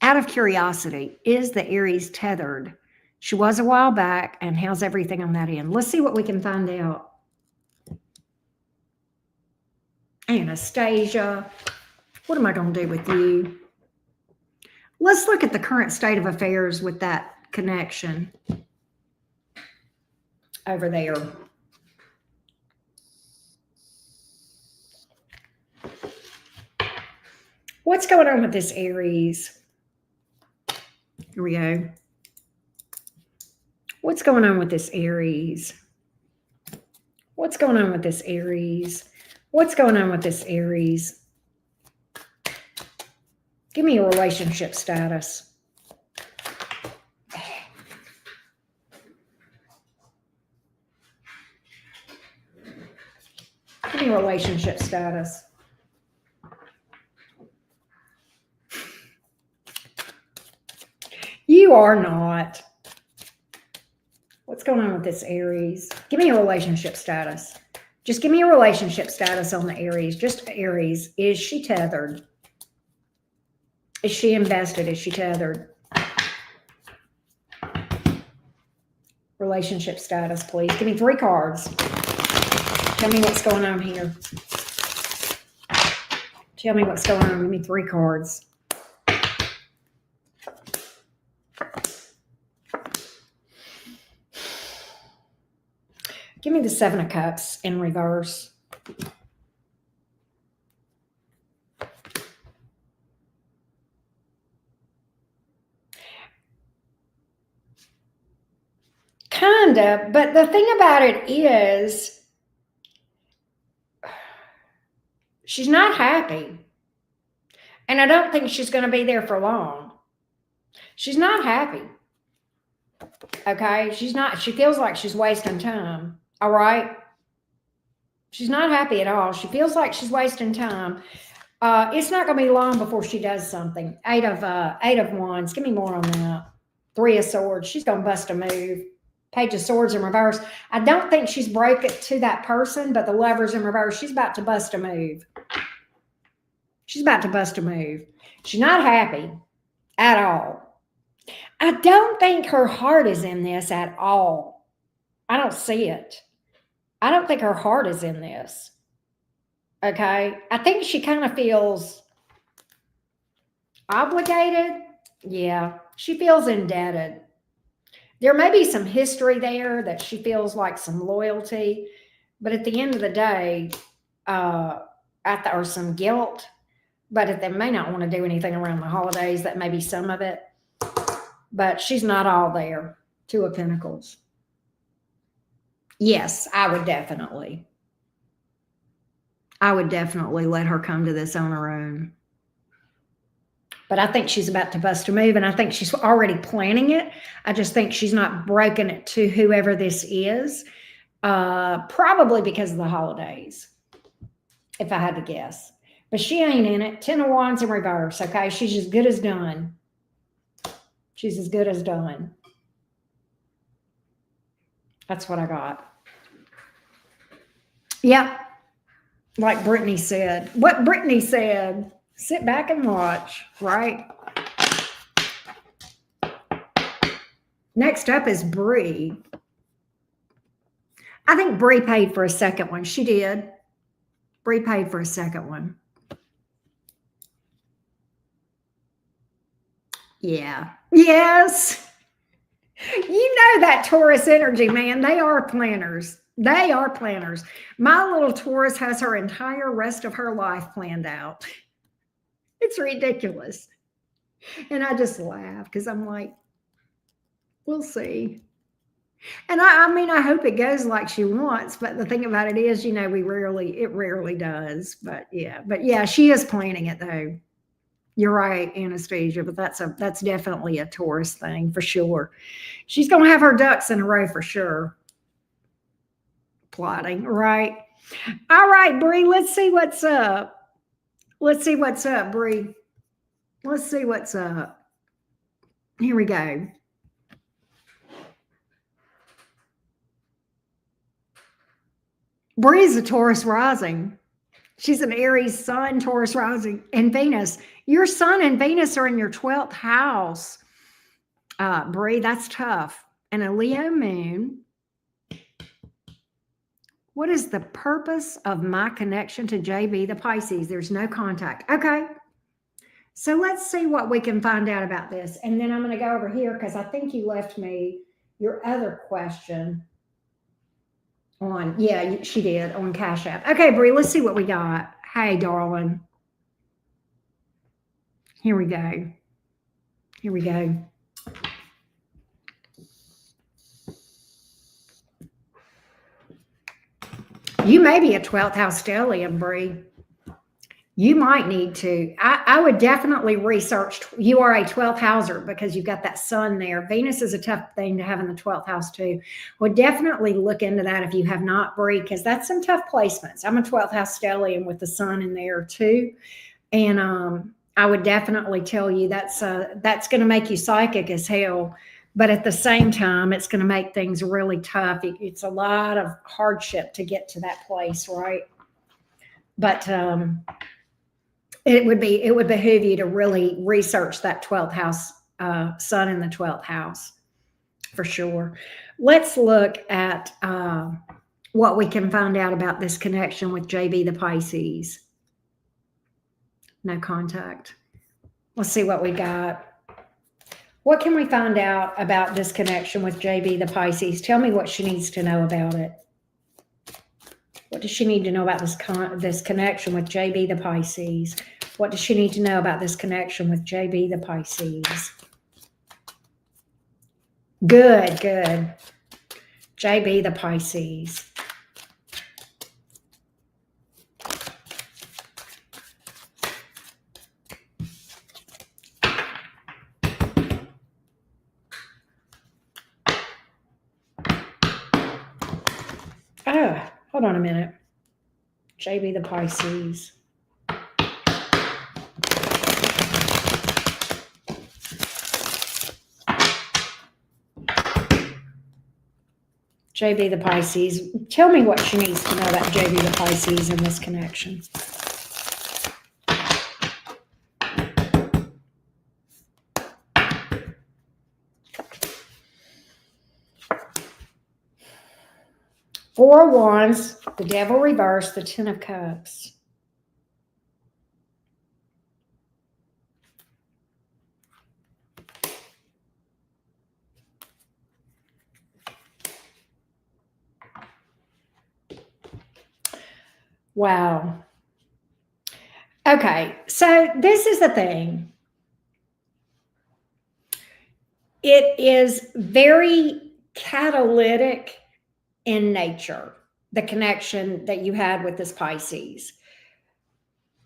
Out of curiosity, is the Aries tethered? She was a while back, and how's everything on that end? Let's see what we can find out. Anastasia, what am I going to do with you? Let's look at the current state of affairs with that connection over there. What's going on with this Aries? Here we go. What's going on with this Aries? What's going on with this Aries? What's going on with this Aries? Give me a relationship status. Give me a relationship status. You are not. What's going on with this Aries? Give me a relationship status. Just give me a relationship status on the Aries. Just Aries. Is she tethered? Is she invested? Is she tethered? Relationship status, please. Give me 3 cards. Tell me what's going on here. Tell me what's going on. Give me 3 cards. Give me the 7 of Cups in reverse. Kind of, but the thing about it is she's not happy. And I don't think she's going to be there for long. She's not happy. Okay? She feels like she's wasting time. All right? She's not happy at all. She feels like she's wasting time. It's not going to be long before she does something. 8 of Wands. Give me more on that. 3 of Swords. She's going to bust a move. Page of Swords in reverse. I don't think she's broke it to that person, but the Lovers in reverse. She's about to bust a move. She's about to bust a move. She's not happy at all. I don't think her heart is in this at all. I don't see it. I don't think her heart is in this. Okay? I think she kind of feels obligated. Yeah. She feels indebted. There may be some history there that she feels like some loyalty, but at the end of the day, or some guilt, but they may not want to do anything around the holidays. That may be some of it, but she's not all there. 2 of Pentacles. Yes, I would definitely let her come to this on her own. But I think she's about to bust a move, and I think she's already planning it. I just think she's not broken it to whoever this is, probably because of the holidays, if I had to guess. But she ain't in it. 10 of Wands in reverse, okay? She's as good as done. She's as good as done. That's what I got. Yep. Like Brittany said. What Brittany said. Sit back and watch, right? Next up is Bree. I think Bree paid for a second one. She did. Bree paid for a second one. Yeah. Yes. You know that Taurus energy, man. They are planners. They are planners. My little Taurus has her entire rest of her life planned out. It's ridiculous. And I just laugh because I'm like, we'll see. And I mean, I hope it goes like she wants. But the thing about it is, it rarely does. But yeah, she is planning it though. You're right, Anastasia, but that's definitely a Taurus thing for sure. She's gonna have her ducks in a row for sure. Plotting, right? All right, Bree, let's see what's up. Let's see what's up, Bree. Let's see what's up. Here we go. Bree's a Taurus rising. She's an Aries sun, Taurus rising, and Venus. Your sun and Venus are in your 12th house. Bree, that's tough. And a Leo moon. What is the purpose of my connection to JB, the Pisces? There's no contact. Okay. So let's see what we can find out about this. And then I'm going to go over here because I think you left me your other question on, yeah, she did, on Cash App. Okay, Bree, let's see what we got. Hey, darling. Here we go. Here we go. You may be a 12th house stellium, Bree. You might need to. I would definitely research. You are a 12th houser because you've got that sun there. Venus is a tough thing to have in the 12th house too. Would definitely look into that if you have not, Bree, because that's some tough placements. I'm a 12th house stellium with the sun in there too. And I would definitely tell you that's going to make you psychic as hell. But at the same time, it's going to make things really tough. It's a lot of hardship to get to that place, right? But it would behoove you to really research that 12th house, sun in the 12th house, for sure. Let's look at what we can find out about this connection with JB the Pisces. No contact. Let's see what we got. What can we find out about this connection with JB the Pisces? Tell me what she needs to know about it. What does she need to know about this connection with JB the Pisces? What does she need to know about this connection with JB the Pisces? Good, good. JB the Pisces. Oh, hold on a minute. JB the Pisces. JB the Pisces. Tell me what she needs to know about JB the Pisces in this connection. Four of Wands, the Devil reversed, the Ten of Cups. Wow. Okay, so this is the thing. It is very catalytic in nature, the connection that you had with this Pisces.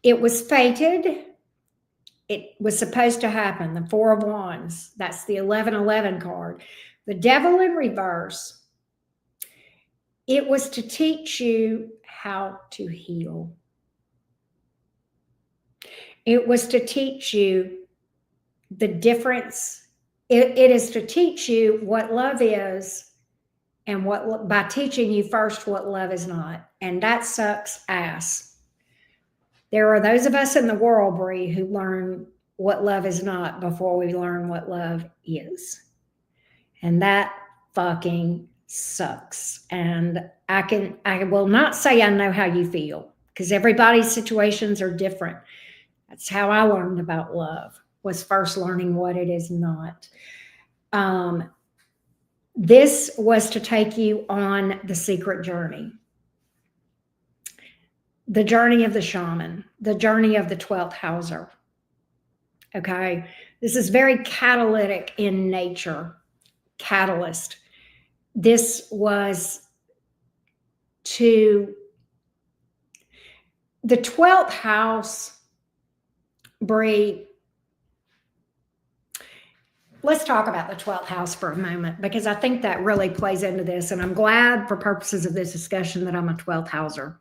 It was fated. it was supposed to happen. The Four of Wands, that's the 1111 card. The Devil in reverse, it was to teach you how to heal. It was to teach you the difference. It is to teach you what love is, and what, by teaching you first what love is not. And that sucks ass. There are those of us in the world, Bree, who learn what love is not before we learn what love is. And that fucking sucks. And I will not say I know how you feel, because everybody's situations are different. That's how I learned about love, was first learning what it is not. This was to take you on the secret journey. The journey of the shaman, the journey of the 12th houser. Okay. This is very catalytic in nature. Catalyst. This was to the 12th house, Bree. Let's talk about the 12th house for a moment, because I think that really plays into this. And I'm glad, for purposes of this discussion, that I'm a 12th houser.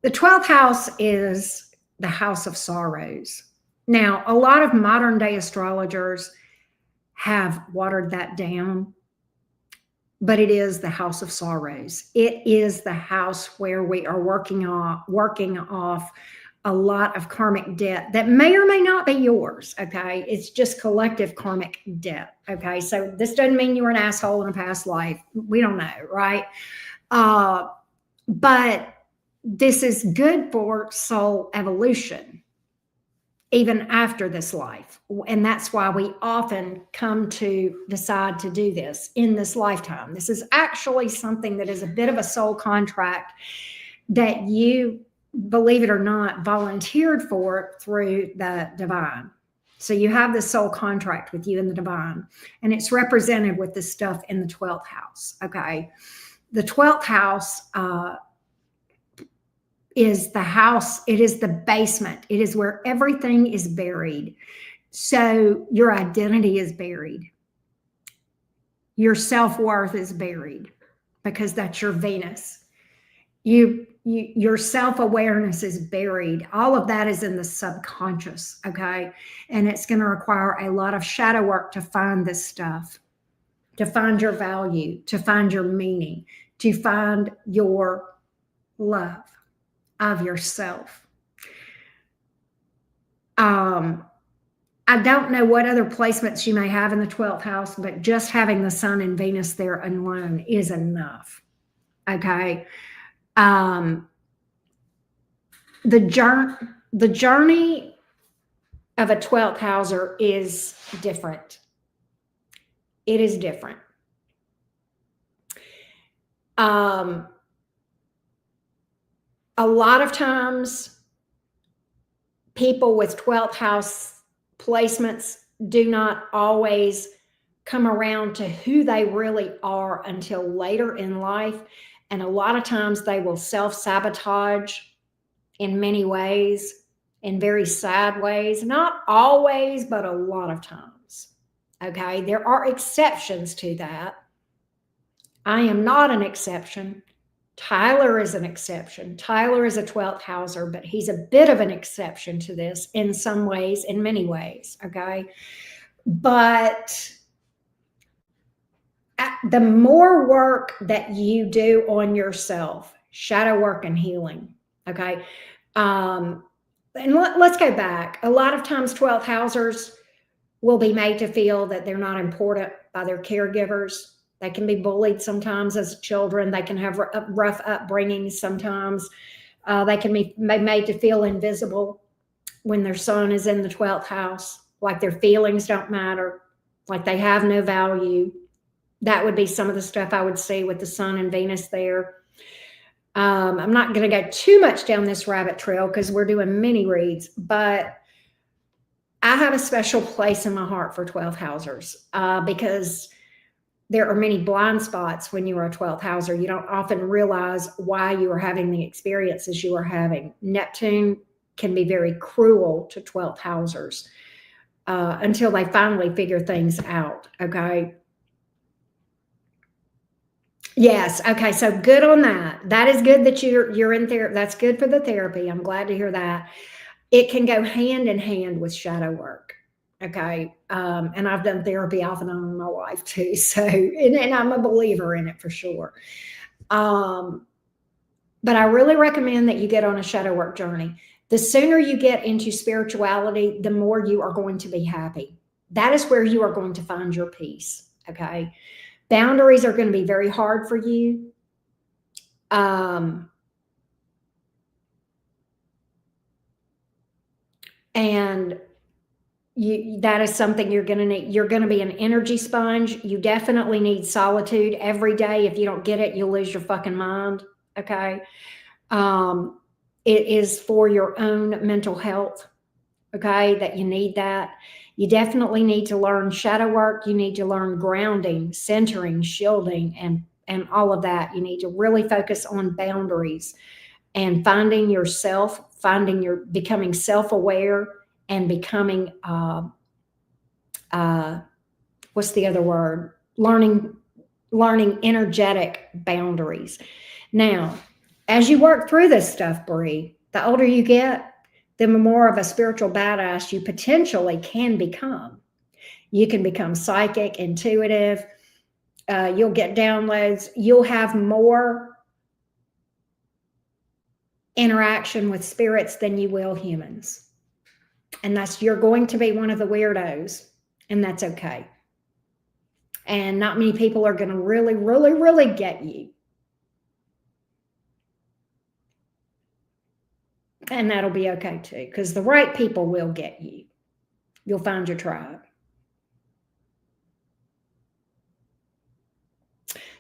The 12th house is the house of sorrows. Now, a lot of modern day astrologers have watered that down, but it is the house of sorrows. It is the house where we are working off a lot of karmic debt that may or may not be yours, okay? It's just collective karmic debt, okay? So this doesn't mean you were an asshole in a past life. We don't know, right? But this is good for soul evolution, even after this life. And that's why we often come to decide to do this in this lifetime. This is actually something that is a bit of a soul contract that you, believe it or not, volunteered for through the divine. So you have this soul contract with you and the divine, and it's represented with this stuff in the 12th house, okay? The 12th house is the house, it is the basement. It is where everything is buried. So your identity is buried. Your self-worth is buried, because that's your Venus. Your self-awareness is buried. All of that is in the subconscious, okay? And it's going to require a lot of shadow work to find this stuff, to find your value, to find your meaning, to find your love of yourself. I don't know what other placements you may have in the 12th house, but just having the sun and Venus there alone is enough, okay? The journey of a 12th houser is different. It is different. A lot of times, people with 12th house placements do not always come around to who they really are until later in life. And a lot of times they will self-sabotage in many ways, in very sad ways. Not always, but a lot of times. Okay, there are exceptions to that. I am not an exception. Tyler is an exception. Tyler is a 12th houser, but he's a bit of an exception to this in some ways, in many ways, okay? But the more work that you do on yourself, shadow work and healing, okay? And let's go back. A lot of times 12th housers will be made to feel that they're not important by their caregivers. They can be bullied sometimes as children. They can have rough upbringings sometimes. They can be made to feel invisible when their sun is in the 12th house, like their feelings don't matter, like they have no value. That would be some of the stuff I would see with the sun and Venus there. I'm not going to go too much down this rabbit trail because we're doing mini reads, but I have a special place in my heart for 12th housers because there are many blind spots when you are a 12th houser. You don't often realize why you are having the experiences you are having. Neptune can be very cruel to 12th housers until they finally figure things out. Okay. Yes. Okay. So good on that. That is good that you're in therapy. That's good for the therapy. I'm glad to hear that. It can go hand in hand with shadow work. Okay. And I've done therapy off and on in my life too. So, and I'm a believer in it for sure. But I really recommend that you get on a shadow work journey. The sooner you get into spirituality, the more you are going to be happy. That is where you are going to find your peace. Okay. Boundaries are going to be very hard for you. And that is something you're going to need. You're going to be an energy sponge. You definitely need solitude every day. If you don't get it, you'll lose your fucking mind. Okay. It is for your own mental health. Okay. That you need that. You definitely need to learn shadow work. You need to learn grounding, centering, shielding, and all of that. You need to really focus on boundaries and finding yourself, becoming self-aware and becoming, what's the other word? Learning energetic boundaries. Now, as you work through this stuff, Bree, the older you get, the more of a spiritual badass you potentially can become. You can become psychic, intuitive. You'll get downloads. You'll have more interaction with spirits than you will humans. And you're going to be one of the weirdos, and that's okay. And not many people are going to really, really, really get you. And that'll be okay too, because the right people will get you. You'll find your tribe.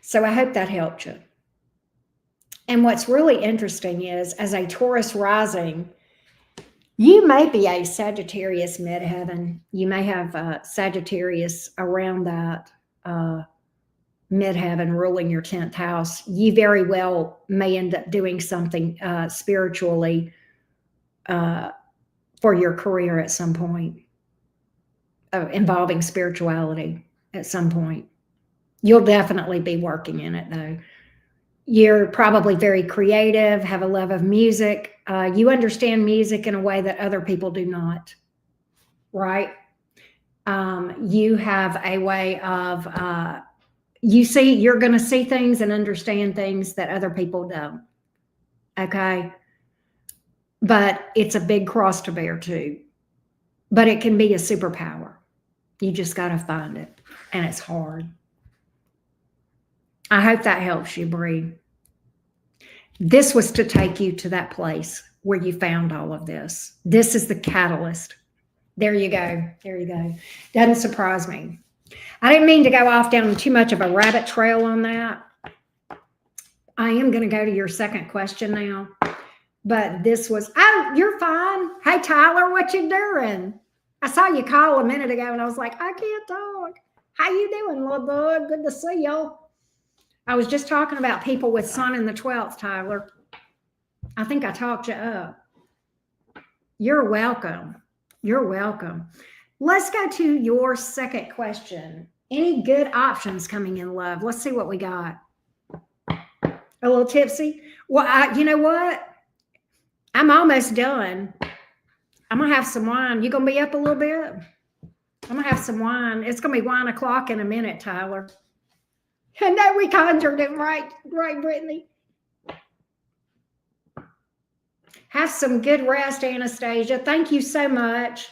So I hope that helped you. And what's really interesting is, as a Taurus rising, you may be a Sagittarius midheaven. You may have Sagittarius around that midheaven ruling your 10th house. You very well may end up doing something spiritually for your career at some point, involving spirituality at some point. You'll definitely be working in it, though. You're probably very creative, have a love of music. You understand music in a way that other people do not, right? You have a way of, you're going to see things and understand things that other people don't. Okay. But it's a big cross to bear too. But it can be a superpower. You just got to find it. And it's hard. I hope that helps you, Bree. This was to take you to that place where you found all of this. This is the catalyst. There you go. There you go. Doesn't surprise me. I didn't mean to go off down too much of a rabbit trail on that. I am going to go to your second question now. But this was, oh, you're fine. Hey, Tyler, what you doing? I saw you call a minute ago, and I was like, I can't talk. How you doing, little bud? Good to see y'all. I was just talking about people with sun in the 12th, Tyler. I think I talked you up. You're welcome. You're welcome. Let's go to your second question. Any good options coming in love? Let's see what we got. A little tipsy? Well, you know what? I'm almost done. I'm going to have some wine. You going to be up a little bit? I'm going to have some wine. It's going to be wine o'clock in a minute, Tyler. I know we conjured him, right, Brittany? Have some good rest, Anastasia. Thank you so much.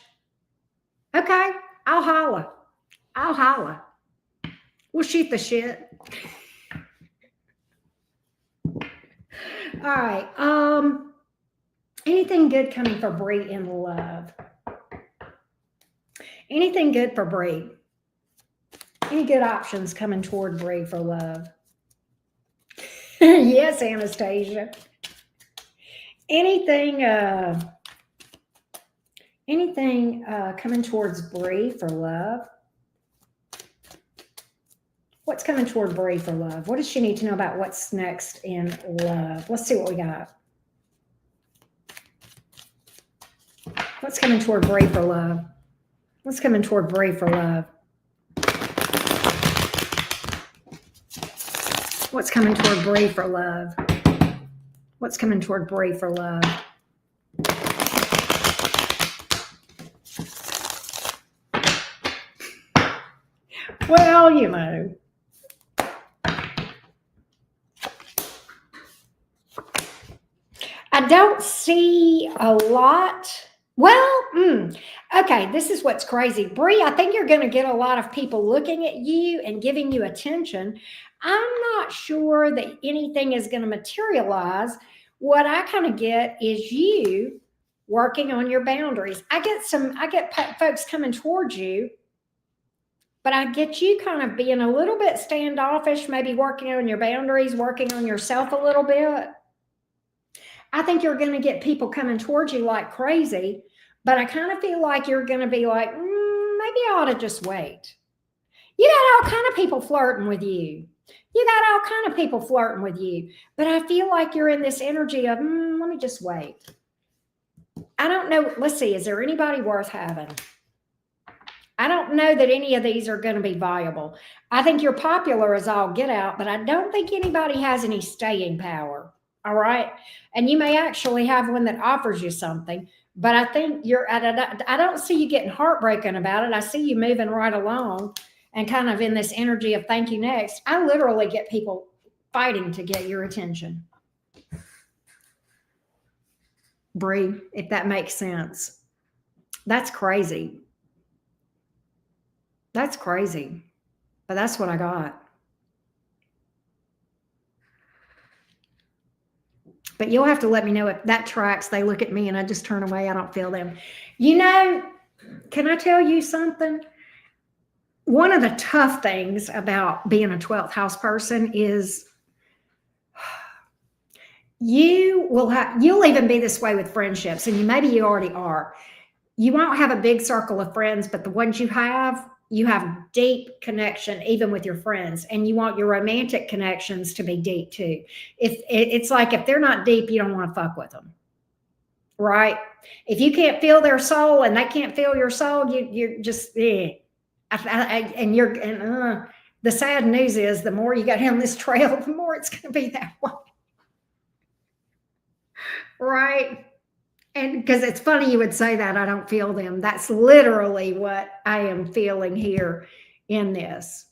Okay, I'll holla. I'll holla. We'll shoot the shit. All right. Anything good coming for Bree in love? Anything good for Bree? Any good options coming toward Bree for love? Yes, Anastasia. Anything coming towards Bree for love? What's coming toward Bree for love? What does she need to know about what's next in love? Let's see what we got. What's coming toward Bree for love? What's coming toward Bree for love? What's coming toward Bree for love? What's coming toward Bree for love? Well, you know. I don't see a lot. Well, okay, this is what's crazy. Bree, I think you're going to get a lot of people looking at you and giving you attention. I'm not sure that anything is going to materialize. What I kind of get is you working on your boundaries. I get folks coming towards you, but I get you kind of being a little bit standoffish, maybe working on your boundaries, working on yourself a little bit. I think you're going to get people coming towards you like crazy, but I kind of feel like you're going to be like, maybe I ought to just wait. You got all kind of people flirting with you. You got all kind of people flirting with you, but I feel like you're in this energy of, let me just wait. I don't know. Let's see. Is there anybody worth having? I don't know that any of these are going to be viable. I think you're popular as all get out, but I don't think anybody has any staying power. All right. And you may actually have one that offers you something, but I think I don't see you getting heartbroken about it. I see you moving right along and kind of in this energy of thank you next. I literally get people fighting to get your attention. Bree, if that makes sense. That's crazy. That's crazy. But that's what I got. But you'll have to let me know if that tracks. They look at me and I just turn away. I don't feel them. You know, can I tell you something? One of the tough things about being a 12th house person is you'll even be this way with friendships, and maybe you already are. You won't have a big circle of friends, but the ones you have deep connection even with your friends, and you want your romantic connections to be deep too. If it's like if they're not deep, you don't want to fuck with them, right? If you can't feel their soul and they can't feel your soul, you're just the sad news is the more you go down this trail, the more it's going to be that way, right? And because it's funny you would say that, I don't feel them. That's literally what I am feeling here in this.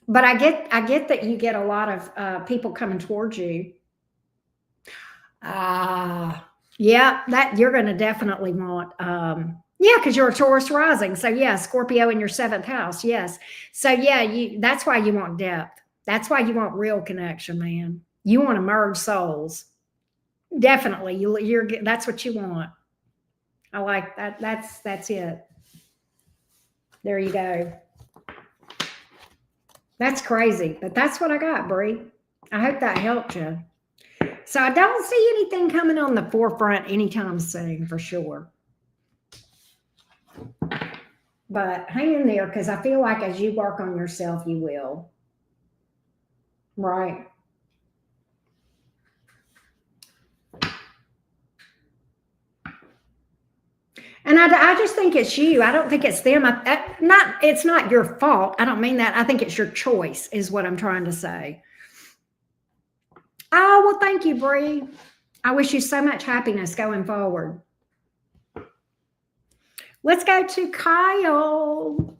But I get that you get a lot of people coming towards you. Yeah, that you're going to definitely want. Yeah, because you're a Taurus rising. So yeah, Scorpio in your 7th house. Yes. So yeah, that's why you want depth. That's why you want real connection, man. You want to merge souls. Definitely. You're that's what you want. I like that. That's it. There you go. That's crazy, but that's what I got, Bree. I hope that helped you. So I don't see anything coming on the forefront anytime soon for sure. But hang in there, because I feel like as you work on yourself, you will. Right. And I just think it's you. I don't think it's them. It's not your fault. I don't mean that. I think it's your choice is what I'm trying to say. Oh, well, thank you, Bree. I wish you so much happiness going forward. Let's go to Kyle.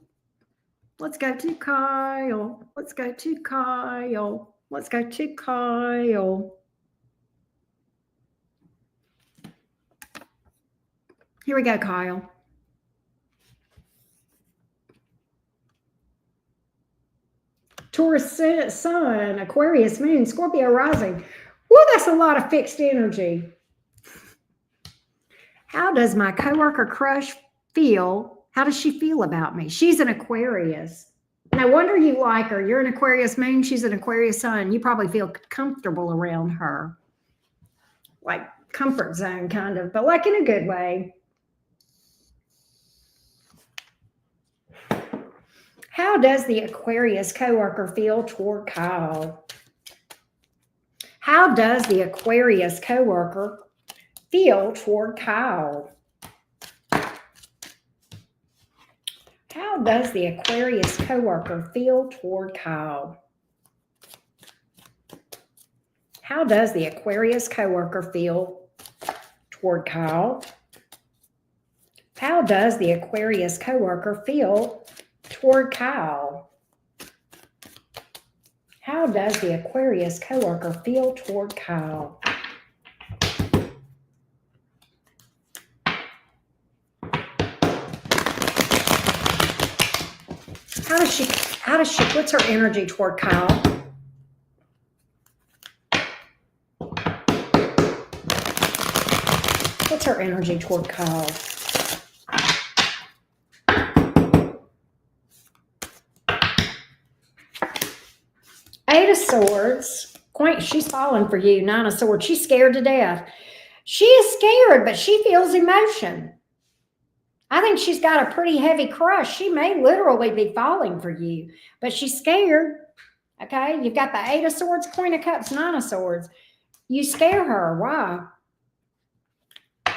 Let's go to Kyle. Let's go to Kyle. Let's go to Kyle. Here we go, Kyle. Taurus sun, Aquarius moon, Scorpio rising. Well, that's a lot of fixed energy. How does my coworker crush feel? How does she feel about me? She's an Aquarius. No wonder you like her. You're an Aquarius moon. She's an Aquarius sun. You probably feel comfortable around her. Like comfort zone kind of, but like in a good way. How does the Aquarius coworker feel toward Kyle? How does the Aquarius coworker feel toward Kyle? How does the Aquarius coworker feel toward Kyle? How does the Aquarius coworker feel toward Kyle? How does the Aquarius coworker feel toward Kyle? How does the Aquarius coworker feel toward Kyle? What's her energy toward Kyle? What's her energy toward Kyle? Eight of Swords. She's falling for you. Nine of Swords. She's scared to death. She is scared, but she feels emotion. I think she's got a pretty heavy crush. She may literally be falling for you, but she's scared. Okay? You've got the Eight of Swords, Queen of Cups, Nine of Swords. You scare her. Why?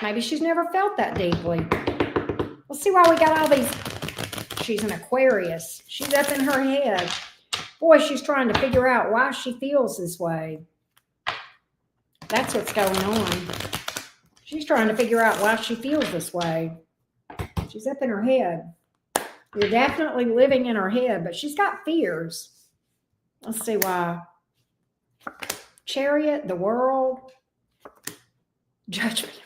Maybe she's never felt that deeply. Let's see why we got all these. She's an Aquarius. She's up in her head. Boy, she's trying to figure out why she feels this way. That's what's going on. She's trying to figure out why she feels this way. She's up in her head. You're definitely living in her head, but she's got fears. Let's see why. Chariot, the World, Judgment.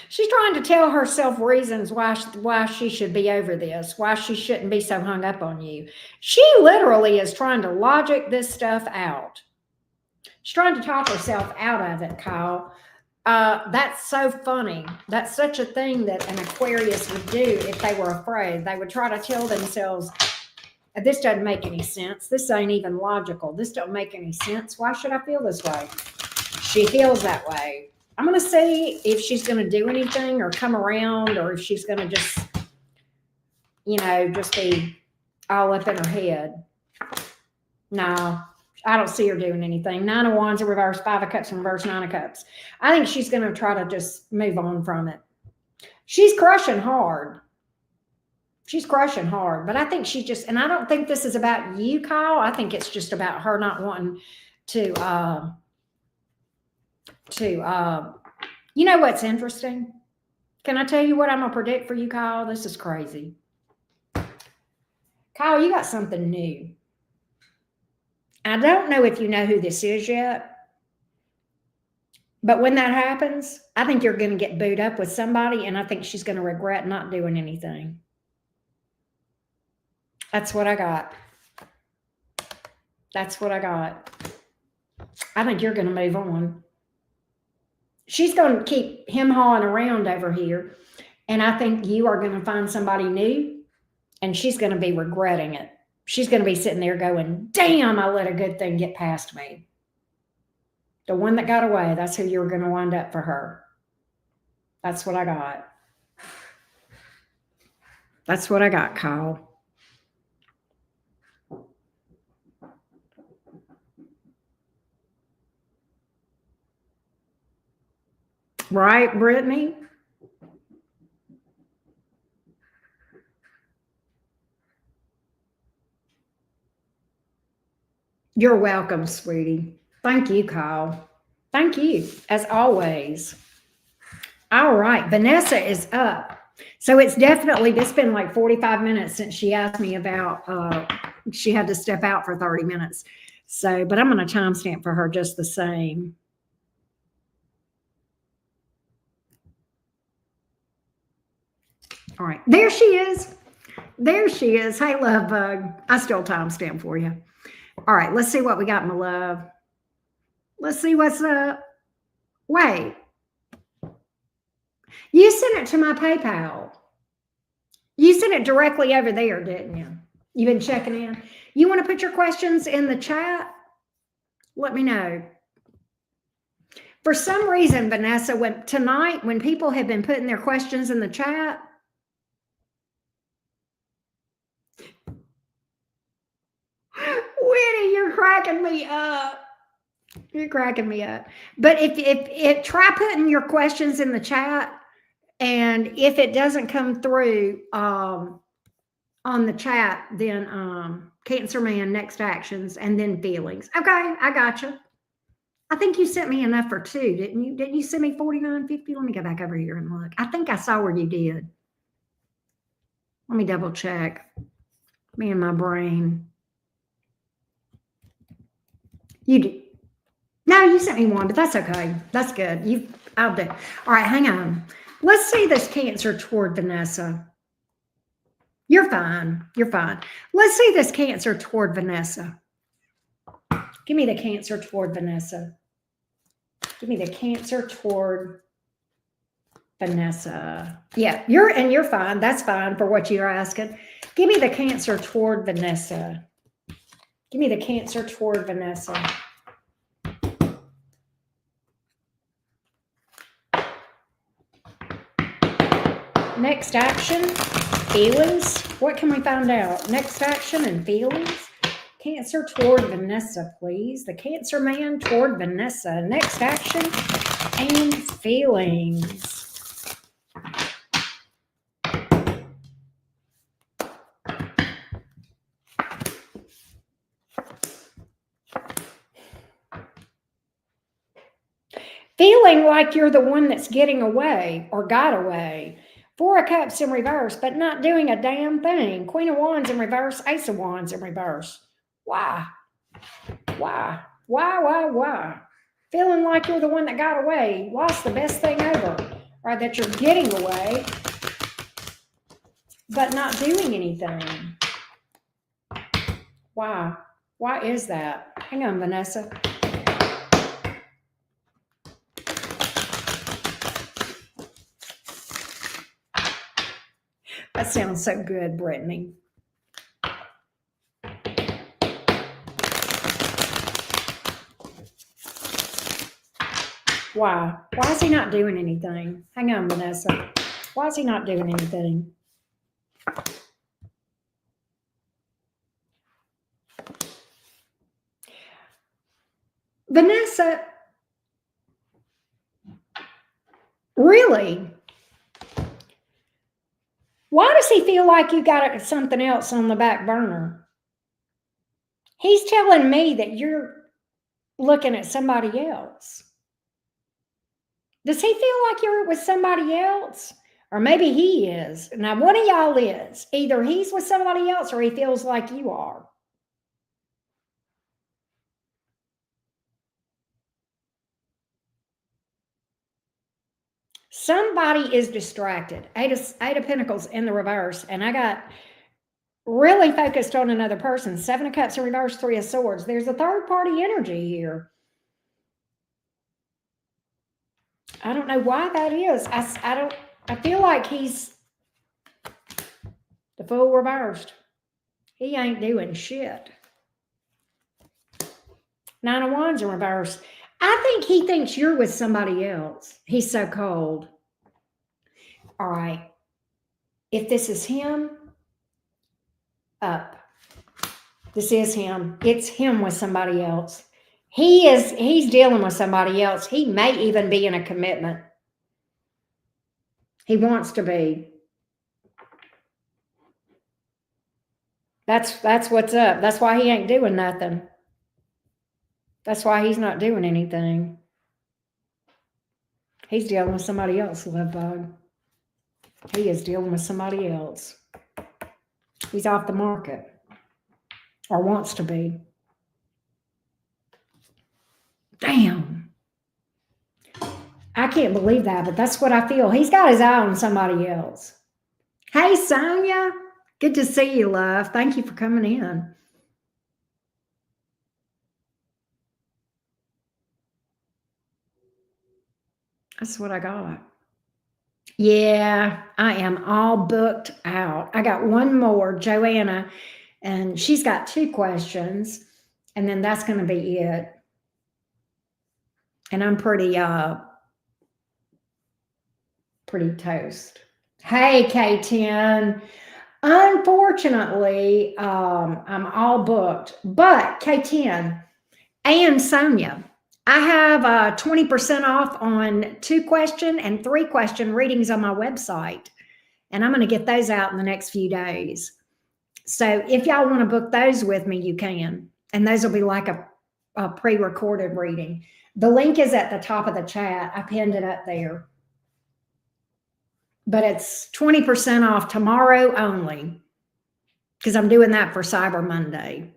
She's trying to tell herself reasons why she should be over this, why she shouldn't be so hung up on you. She literally is trying to logic this stuff out. She's trying to talk herself out of it, Kyle. That's so funny. That's such a thing that an Aquarius would do if they were afraid. They would try to tell themselves, this doesn't make any sense. This ain't even logical. This don't make any sense. Why should I feel this way? She feels that way. I'm going to see if she's going to do anything or come around, or if she's going to just, just be all up in her head. No, I don't see her doing anything. Nine of Wands in reverse, Five of Cups in reverse, Nine of Cups. I think she's going to try to just move on from it. She's crushing hard. She's crushing hard. But I think she just, and I don't think this is about you, Kyle. I think it's just about her not wanting to you know what's interesting? Can I tell you what I'm going to predict for you, Kyle? This is crazy. Kyle, you got something new. I don't know if you know who this is yet, but when that happens, I think you're going to get booed up with somebody, and I think she's going to regret not doing anything. That's what I got. That's what I got. I think you're going to move on. She's going to keep him hawing around over here, and I think you are going to find somebody new, and she's going to be regretting it. She's going to be sitting there going, damn, I let a good thing get past me. The one that got away, that's who you're going to wind up for her. That's what I got. That's what I got, Kyle. Right, Brittany? You're welcome, sweetie. Thank you, Kyle. Thank you, as always. All right, Vanessa is up. So it's been like 45 minutes since she asked me about, she had to step out for 30 minutes. So, but I'm going to timestamp for her just the same. All right, there she is. There she is. Hey, love bug. I still timestamp for you. All right, let's see what we got, my love. Let's see what's up. Wait. You sent it to my PayPal. You sent it directly over there, didn't you? You've been checking in. You want to put your questions in the chat? Let me know. For some reason, Vanessa, when people have been putting their questions in the chat, Winnie, you're cracking me up. You're cracking me up. But if try putting your questions in the chat, And if it doesn't come through on the chat, then Cancer Man, next actions, and then feelings. Okay, I got you. I think you sent me enough for two, didn't you? Didn't you send me 49.50? Let me go back over here and look. I think I saw where you did. Let me double check. Me and my brain. You did. No, you sent me one, but that's okay. That's good. I'll do. All right, hang on. Let's see this Cancer toward Vanessa. You're fine. You're fine. Let's see this Cancer toward Vanessa. Give me the Cancer toward Vanessa. Give me the Cancer toward Vanessa. Yeah, you're fine. That's fine for what you're asking. Give me the Cancer toward Vanessa. Give me the Cancer toward Vanessa. Next action, feelings. What can we find out? Next action and feelings. Cancer toward Vanessa, please. The Cancer Man toward Vanessa. Next action and feelings. Feeling like you're the one that's getting away or got away. Four of Cups in reverse, but not doing a damn thing. Queen of Wands in reverse, Ace of Wands in reverse. Why? Why? Why? Feeling like you're the one that got away. Lost the best thing ever. Or that you're getting away, but not doing anything. Why? Why is that? Hang on, Vanessa. That sounds so good, Brittany. Why? Why is he not doing anything? Hang on, Vanessa. Why is he not doing anything? Vanessa, really? Why does he feel like you got something else on the back burner? He's telling me that you're looking at somebody else. Does he feel like you're with somebody else? Or maybe he is. Now, one of y'all is. Either he's with somebody else or he feels like you are. Somebody is distracted. Eight of Pentacles in the reverse. And I got really focused on another person. Seven of Cups in reverse, Three of Swords. There's a third party energy here. I don't know why that is. I feel like he's the Fool reversed. He ain't doing shit. Nine of Wands in reverse. I think he thinks you're with somebody else. He's so cold. All right. If this is him, up. This is him. It's him with somebody else. He's dealing with somebody else. He may even be in a commitment. He wants to be. That's what's up. That's why he ain't doing nothing. That's why he's not doing anything. He's dealing with somebody else, love bug. He is dealing with somebody else. He's off the market. Or wants to be. Damn. I can't believe that, but that's what I feel. He's got his eye on somebody else. Hey, Sonia. Good to see you, love. Thank you for coming in. That's what I got. Yeah, I am all booked out. I got one more, Joanna, and she's got two questions, and then that's going to be it. And I'm pretty toast. Hey, K10. Unfortunately, I'm all booked, but K10 and Sonia, I have 20% off on 2-question and 3-question readings on my website. And I'm going to get those out in the next few days. So if y'all want to book those with me, you can. And those will be like a pre-recorded reading. The link is at the top of the chat. I pinned it up there. But it's 20% off tomorrow only, because I'm doing that for Cyber Monday.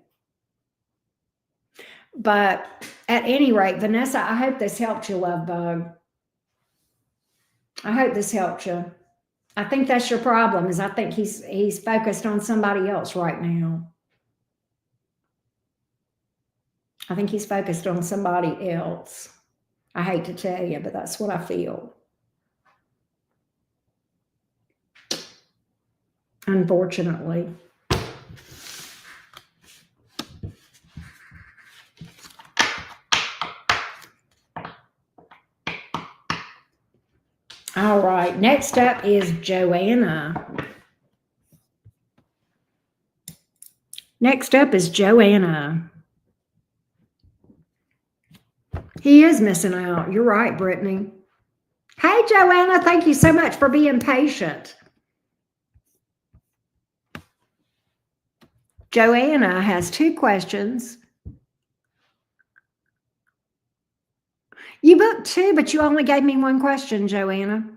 But at any rate, Vanessa, I hope this helped you, love bug. I hope this helped you. I think that's your problem, is I think he's focused on somebody else right now. I think he's focused on somebody else. I hate to tell you, but that's what I feel. Unfortunately. All right, next up is Joanna. Next up is Joanna. He is missing out. You're right, Brittany. Hey, Joanna, thank you so much for being patient. Joanna has 2 questions. You booked 2, but you only gave me 1 question, Joanna.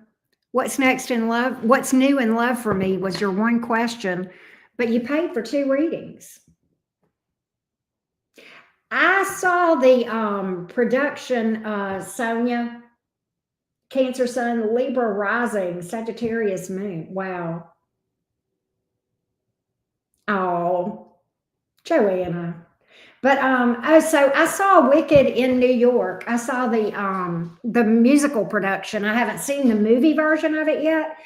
What's next in love? What's new in love for me was your 1 question, but you paid for 2 readings. I saw the production, Sonia, Cancer Sun, Libra rising, Sagittarius moon. Wow. Oh, Joanna. But so I saw Wicked in New York. I saw the musical production. I haven't seen the movie version of it yet,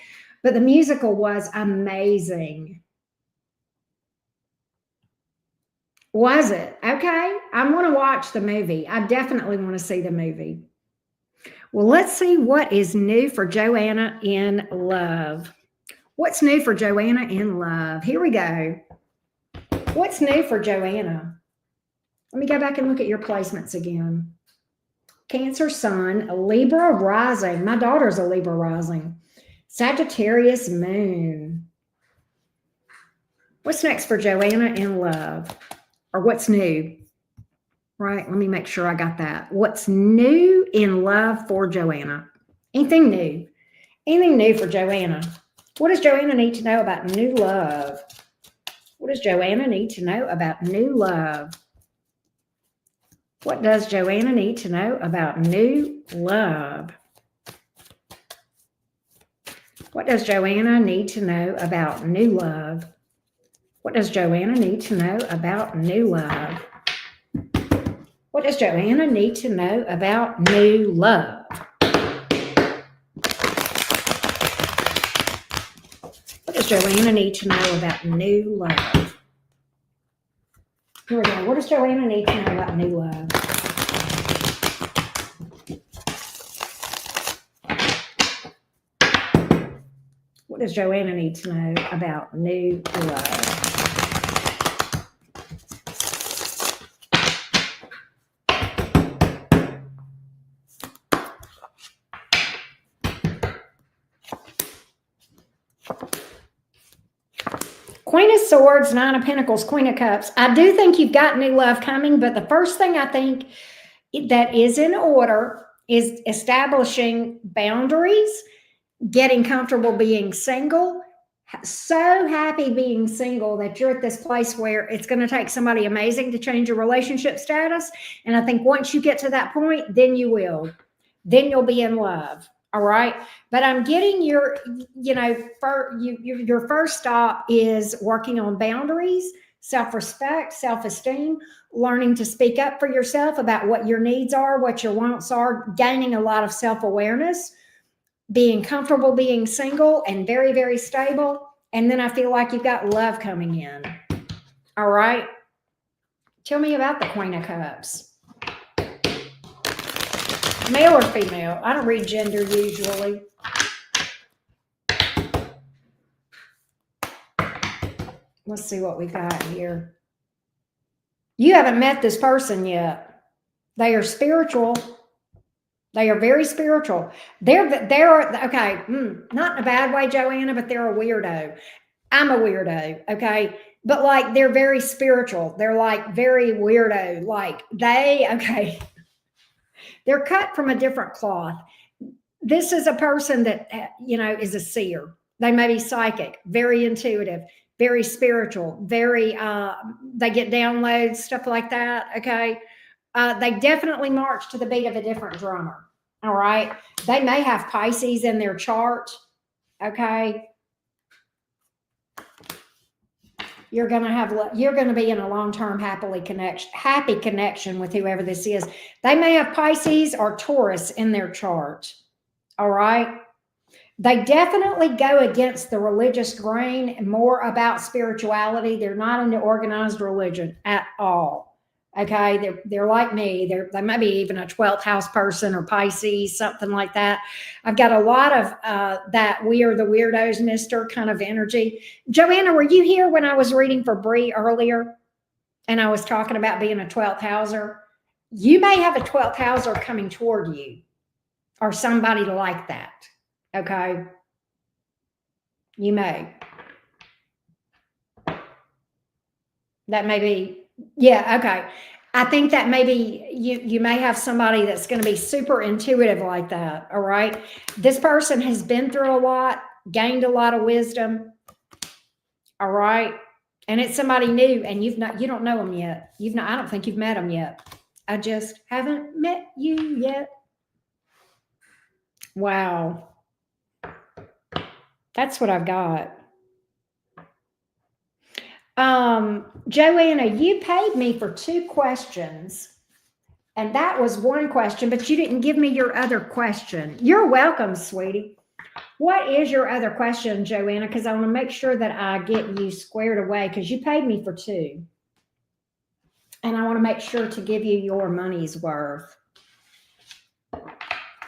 but the musical was amazing. Was it? Okay. I want to watch the movie. I definitely want to see the movie. Well, let's see what is new for Joanna in love. What's new for Joanna in love? Here we go. What's new for Joanna? Let me go back and look at your placements again. Cancer Sun, a Libra rising. My daughter's a Libra rising. Sagittarius moon. What's next for Joanna in love? Or what's new? Right, let me make sure I got that. What's new in love for Joanna? Anything new? Anything new for Joanna? What does Joanna need to know about new love? What does Joanna need to know about new love? What does Joanna need to know about new love? What does Joanna need to know about new love? What does Joanna need to know about new love? What does Joanna need to know about new love? What does Joanna need to know about new love? Here we go. What does Joanna need to know about new love? What does Joanna need to know about new love? Queen of Swords, Nine of Pentacles, Queen of Cups. I do think you've got new love coming, but the first thing I think that is in order is establishing boundaries, getting comfortable being single. So happy being single that you're at this place where it's going to take somebody amazing to change your relationship status. And I think once you get to that point, then you will. Then you'll be in love. All right. But I'm getting your first stop is working on boundaries, self-respect, self-esteem, learning to speak up for yourself about what your needs are, what your wants are, gaining a lot of self-awareness, being comfortable being single and very, very stable. And then I feel like you've got love coming in. All right. Tell me about the Queen of Cups. Male or female? I don't read gender usually. Let's see what we got here. You haven't met this person yet. They are spiritual. They are very spiritual. They're okay, not in a bad way, Joanna, but they're a weirdo. I'm a weirdo, okay? But like they're very spiritual. They're like very weirdo. Like okay, they're cut from a different cloth. This is a person that, is a seer. They may be psychic, very intuitive, very spiritual, very, they get downloads, stuff like that, okay? They definitely march to the beat of a different drummer, all right? They may have Pisces in their chart, okay? You're going to be in a long-term happy connection with whoever this is. They may have Pisces or Taurus in their chart. All right. They definitely go against the religious grain and more about spirituality. They're not into organized religion at all. Okay. They're like me. They might be even a 12th house person or Pisces, something like that. I've got a lot of that we are the weirdos, Mr. kind of energy. Joanna, were you here when I was reading for Bree earlier? And I was talking about being a 12th houser. You may have a 12th houser coming toward you, or somebody like that, okay? You may. That may be, yeah, okay. I think that maybe you may have somebody that's going to be super intuitive like that, all right? This person has been through a lot, gained a lot of wisdom, all right? And it's somebody new, and you don't know them yet. I don't think you've met them yet. I just haven't met you yet. Wow. That's what I've got. Joanna, you paid me for 2 questions, and that was one question, but you didn't give me your other question. You're welcome, sweetie. What is your other question, Joanna? Because I want to make sure that I get you squared away, because you paid me for 2. And I want to make sure to give you your money's worth.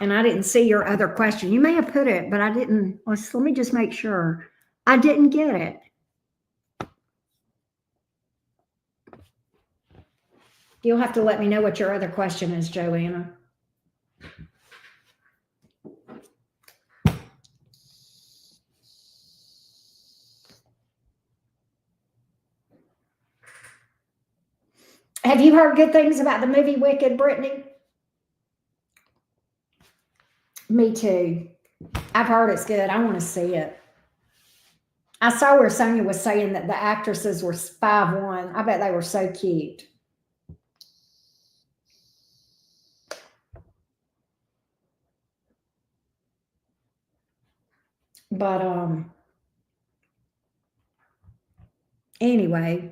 And I didn't see your other question. You may have put it, but I didn't. Let me just make sure. I didn't get it. You'll have to let me know what your other question is, Joanna. Have you heard good things about the movie Wicked, Brittany? Me too. I've heard it's good. I want to see it. I saw where Sonia was saying that the actresses were 5'1". I bet they were so cute. But anyway.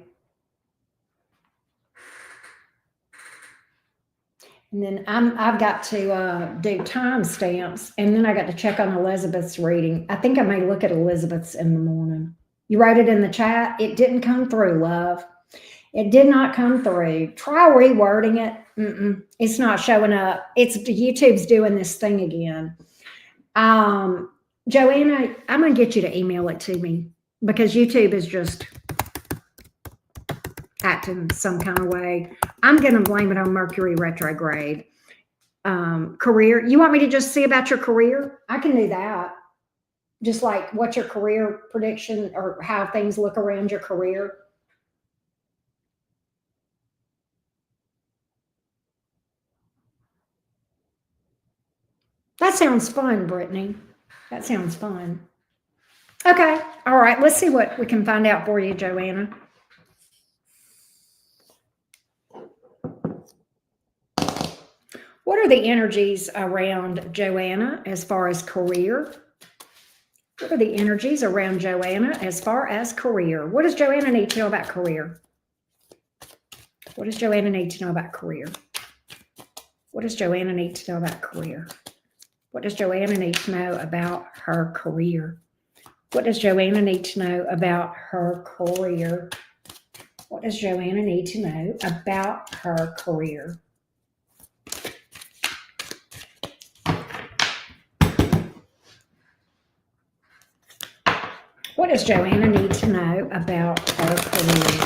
And then I've got to do timestamps, and then I got to check on Elizabeth's reading. I think I may look at Elizabeth's in the morning. You wrote it in the chat. It didn't come through, love. It did not come through. Try rewording it. It's not showing up. YouTube's doing this thing again. Joanna, I'm going to get you to email it to me, because YouTube is just acting some kind of way. I'm going to blame it on Mercury retrograde. Career. You want me to just see about your career? I can do that. Just like what's your career prediction, or how things look around your career. That sounds fun, Brittany. That sounds fun. Okay. All right. Let's see what we can find out for you, Joanna. What are the energies around Joanna as far as career? What are the energies around Joanna as far as career? What does Joanna need to know about career? What does Joanna need to know about career? What does Joanna need to know about career? What does Joanna need to know about her career? What does Joanna need to know about her career? What does Joanna need to know about her career? What does Joanna need to know about her career?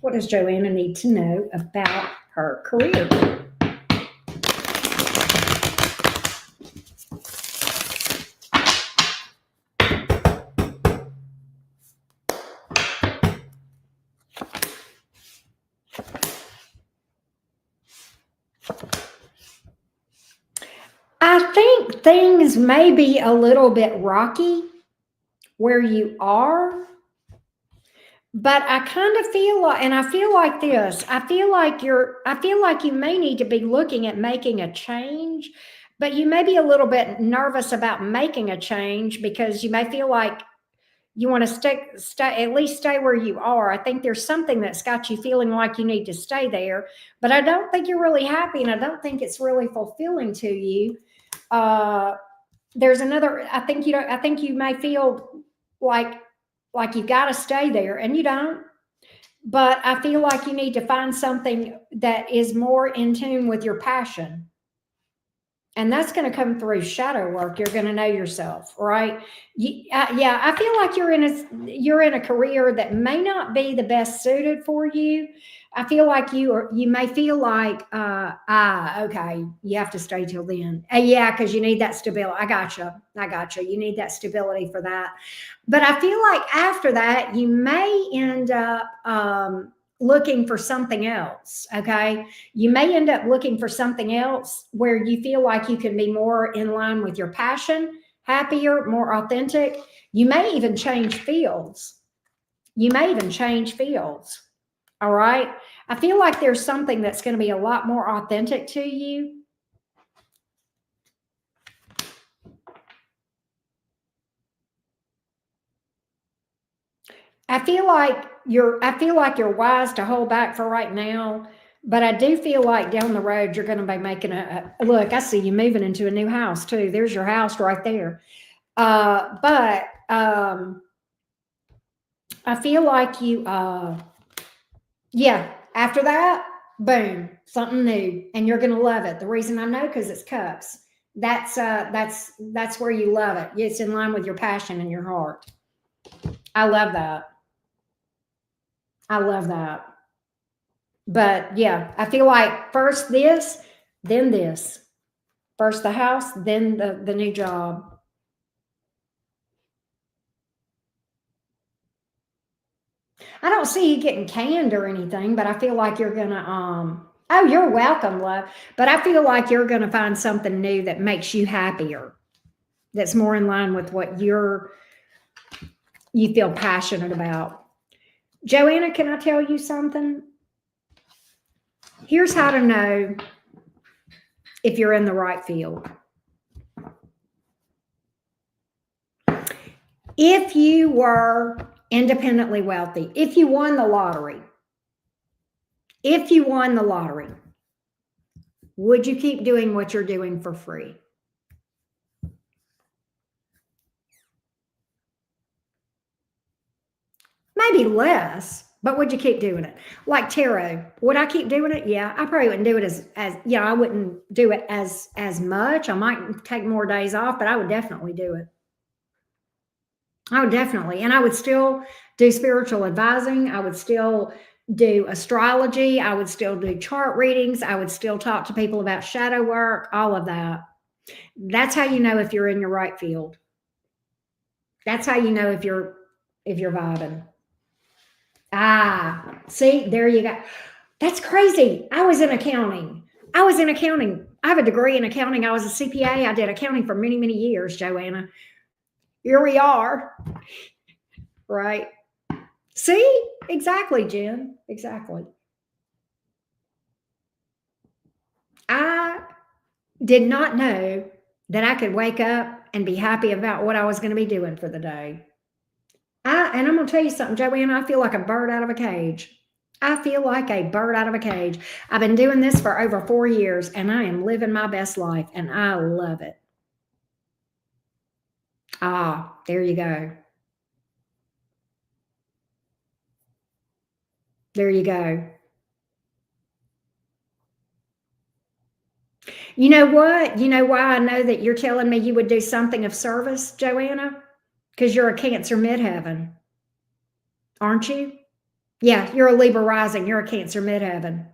What does Joanna need to know about her career? I think things may be a little bit rocky where you are, but I kind of feel like, and I feel like this, I feel like you may need to be looking at making a change, but you may be a little bit nervous about making a change because you may feel like you want to stay, at least stay where you are. I think there's something that's got you feeling like you need to stay there, but I don't think you're really happy, and I don't think it's really fulfilling to you. There's another, I think you may feel like you got to stay there, and you don't. But I feel like you need to find something that is more in tune with your passion. And that's going to come through shadow work. You're going to know yourself, right? Yeah, I feel like you're in a career that may not be the best suited for you. I feel like you may feel like okay, you have to stay till then. Yeah, because you need that stability. I gotcha. You need that stability for that. But I feel like after that, you may end up looking for something else. Okay. You may end up looking for something else where you feel like you can be more in line with your passion, happier, more authentic. You may even change fields. All right. I feel like there's something that's going to be a lot more authentic to you. I feel like you're wise to hold back for right now, but I do feel like down the road you're going to be making a look. I see you moving into a new house too. There's your house right there. But I feel like you yeah, after that, boom, something new, and you're going to love it. The reason I know, because it's cups. That's where you love it. It's in line with your passion and your heart. I love that. But yeah, I feel like first this, then this. First the house, then the new job. I don't see you getting canned or anything, but I feel like you're gonna oh, you're welcome, love. But I feel like you're gonna find something new that makes you happier. That's more in line with what you feel passionate about. Joanna, can I tell you something? Here's how to know if you're in the right field. If you were independently wealthy, if you won the lottery, would you keep doing what you're doing for free? Maybe less, but would you keep doing it? Like tarot, would I keep doing it? Yeah, I probably wouldn't do it as I wouldn't do it as much. I might take more days off, but I would definitely do it. I would definitely, and I would still do spiritual advising. I would still do astrology. I would still do chart readings. I would still talk to people about shadow work, all of that. That's how you know if you're in your right field. That's how you know if you're vibing. Ah, see, there you go. That's crazy. I was in accounting. I have a degree in accounting. I was a CPA. I did accounting for many, many years, Joanna. Here we are. Right. See? Exactly, Jen. Exactly. I did not know that I could wake up and be happy about what I was going to be doing for the day. And I'm going to tell you something, Joanna, I feel like a bird out of a cage. I've been doing this for over 4 years, and I am living my best life, and I love it. Ah, there you go. There you go. You know what? You know why I know that you're telling me you would do something of service, Joanna? Because you're a Cancer midheaven, aren't you? Yeah, you're a Libra rising. You're a Cancer midheaven.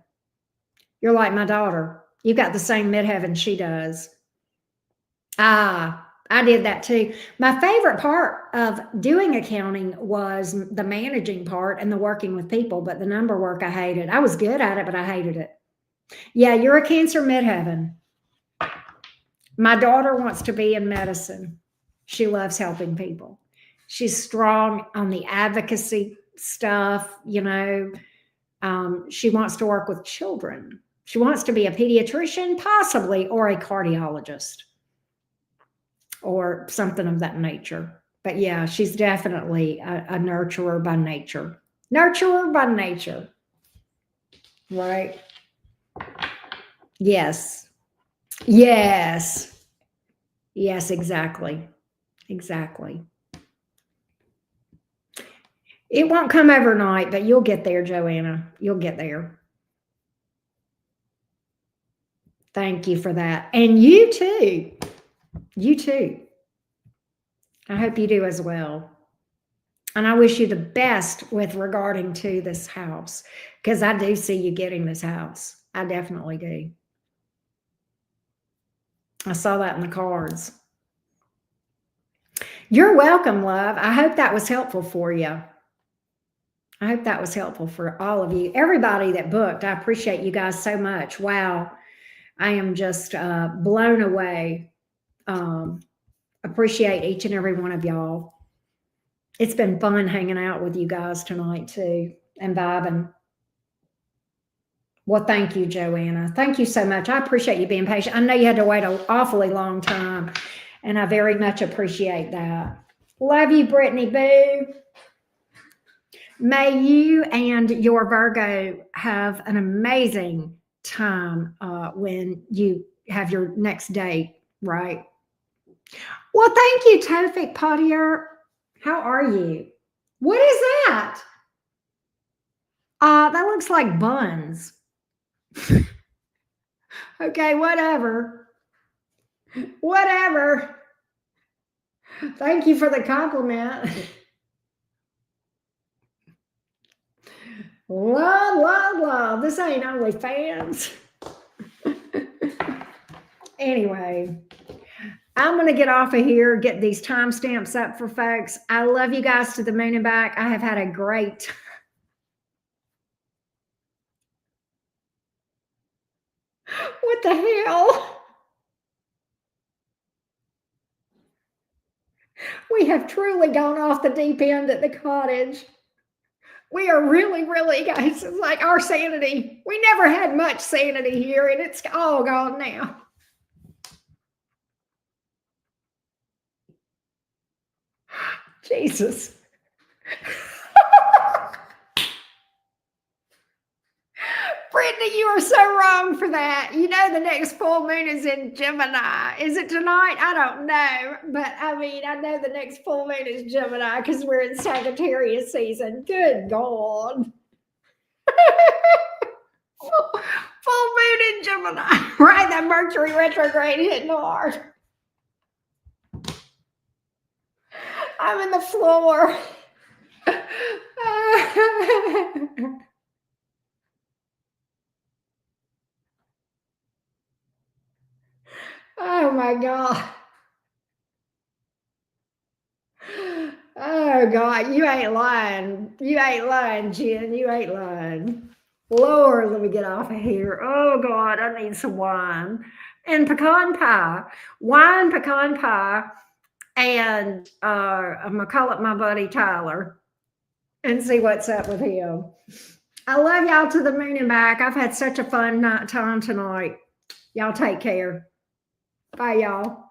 You're like my daughter. You got the same midheaven she does. Ah, I did that too. My favorite part of doing accounting was the managing part and the working with people, but the number work I hated. I was good at it, but I hated it. Yeah, you're a Cancer midheaven. My daughter wants to be in medicine. She loves helping people. She's strong on the advocacy stuff, she wants to work with children. She wants to be a pediatrician, possibly, or a cardiologist or something of that nature. But yeah, she's definitely a nurturer by nature. Nurturer by nature. Right? Yes. Yes. Yes, exactly. Exactly. It won't come overnight, but you'll get there, Joanna. You'll get there. Thank you for that. And you too. You too. I hope you do as well. And I wish you the best with regarding to this house, because I do see you getting this house. I definitely do. I saw that in the cards. You're welcome, love. I hope that was helpful for you. I hope that was helpful for all of you. Everybody that booked, I appreciate you guys so much. Wow. I am just blown away. Appreciate each and every one of y'all. It's been fun hanging out with you guys tonight too and vibing. Well, thank you, Joanna. Thank you so much. I appreciate you being patient. I know you had to wait an awfully long time, and I very much appreciate that. Love you, Brittany Boo. May you and your Virgo have an amazing time when you have your next date, right? Well, thank you, Tofik Potier. How are you? What is that? That looks like buns. Okay, whatever. Whatever. Thank you for the compliment. La, la, la. This ain't OnlyFans. Anyway, I'm going to get off of here, get these timestamps up for folks. I love you guys to the moon and back. I have had a great What the hell? We have truly gone off the deep end at the cottage. We are really, really, guys, it's like our sanity. We never had much sanity here, and it's all gone now. Jesus. Brittany, you are so wrong for that. You know the next full moon is in Gemini. Is it tonight? I don't know. But I mean, I know the next full moon is Gemini because we're in Sagittarius season. Good God. Full moon in Gemini. Right? That Mercury retrograde hitting hard. I'm in the floor. Oh my God. Oh God, you ain't lying. You ain't lying, Jen. You ain't lying. Lord, let me get off of here. Oh God, I need some wine. And pecan pie. Wine, pecan pie. And I'm gonna call up my buddy Tyler and see what's up with him. I love y'all to the moon and back. I've had such a fun time tonight. Y'all take care. Bye, y'all.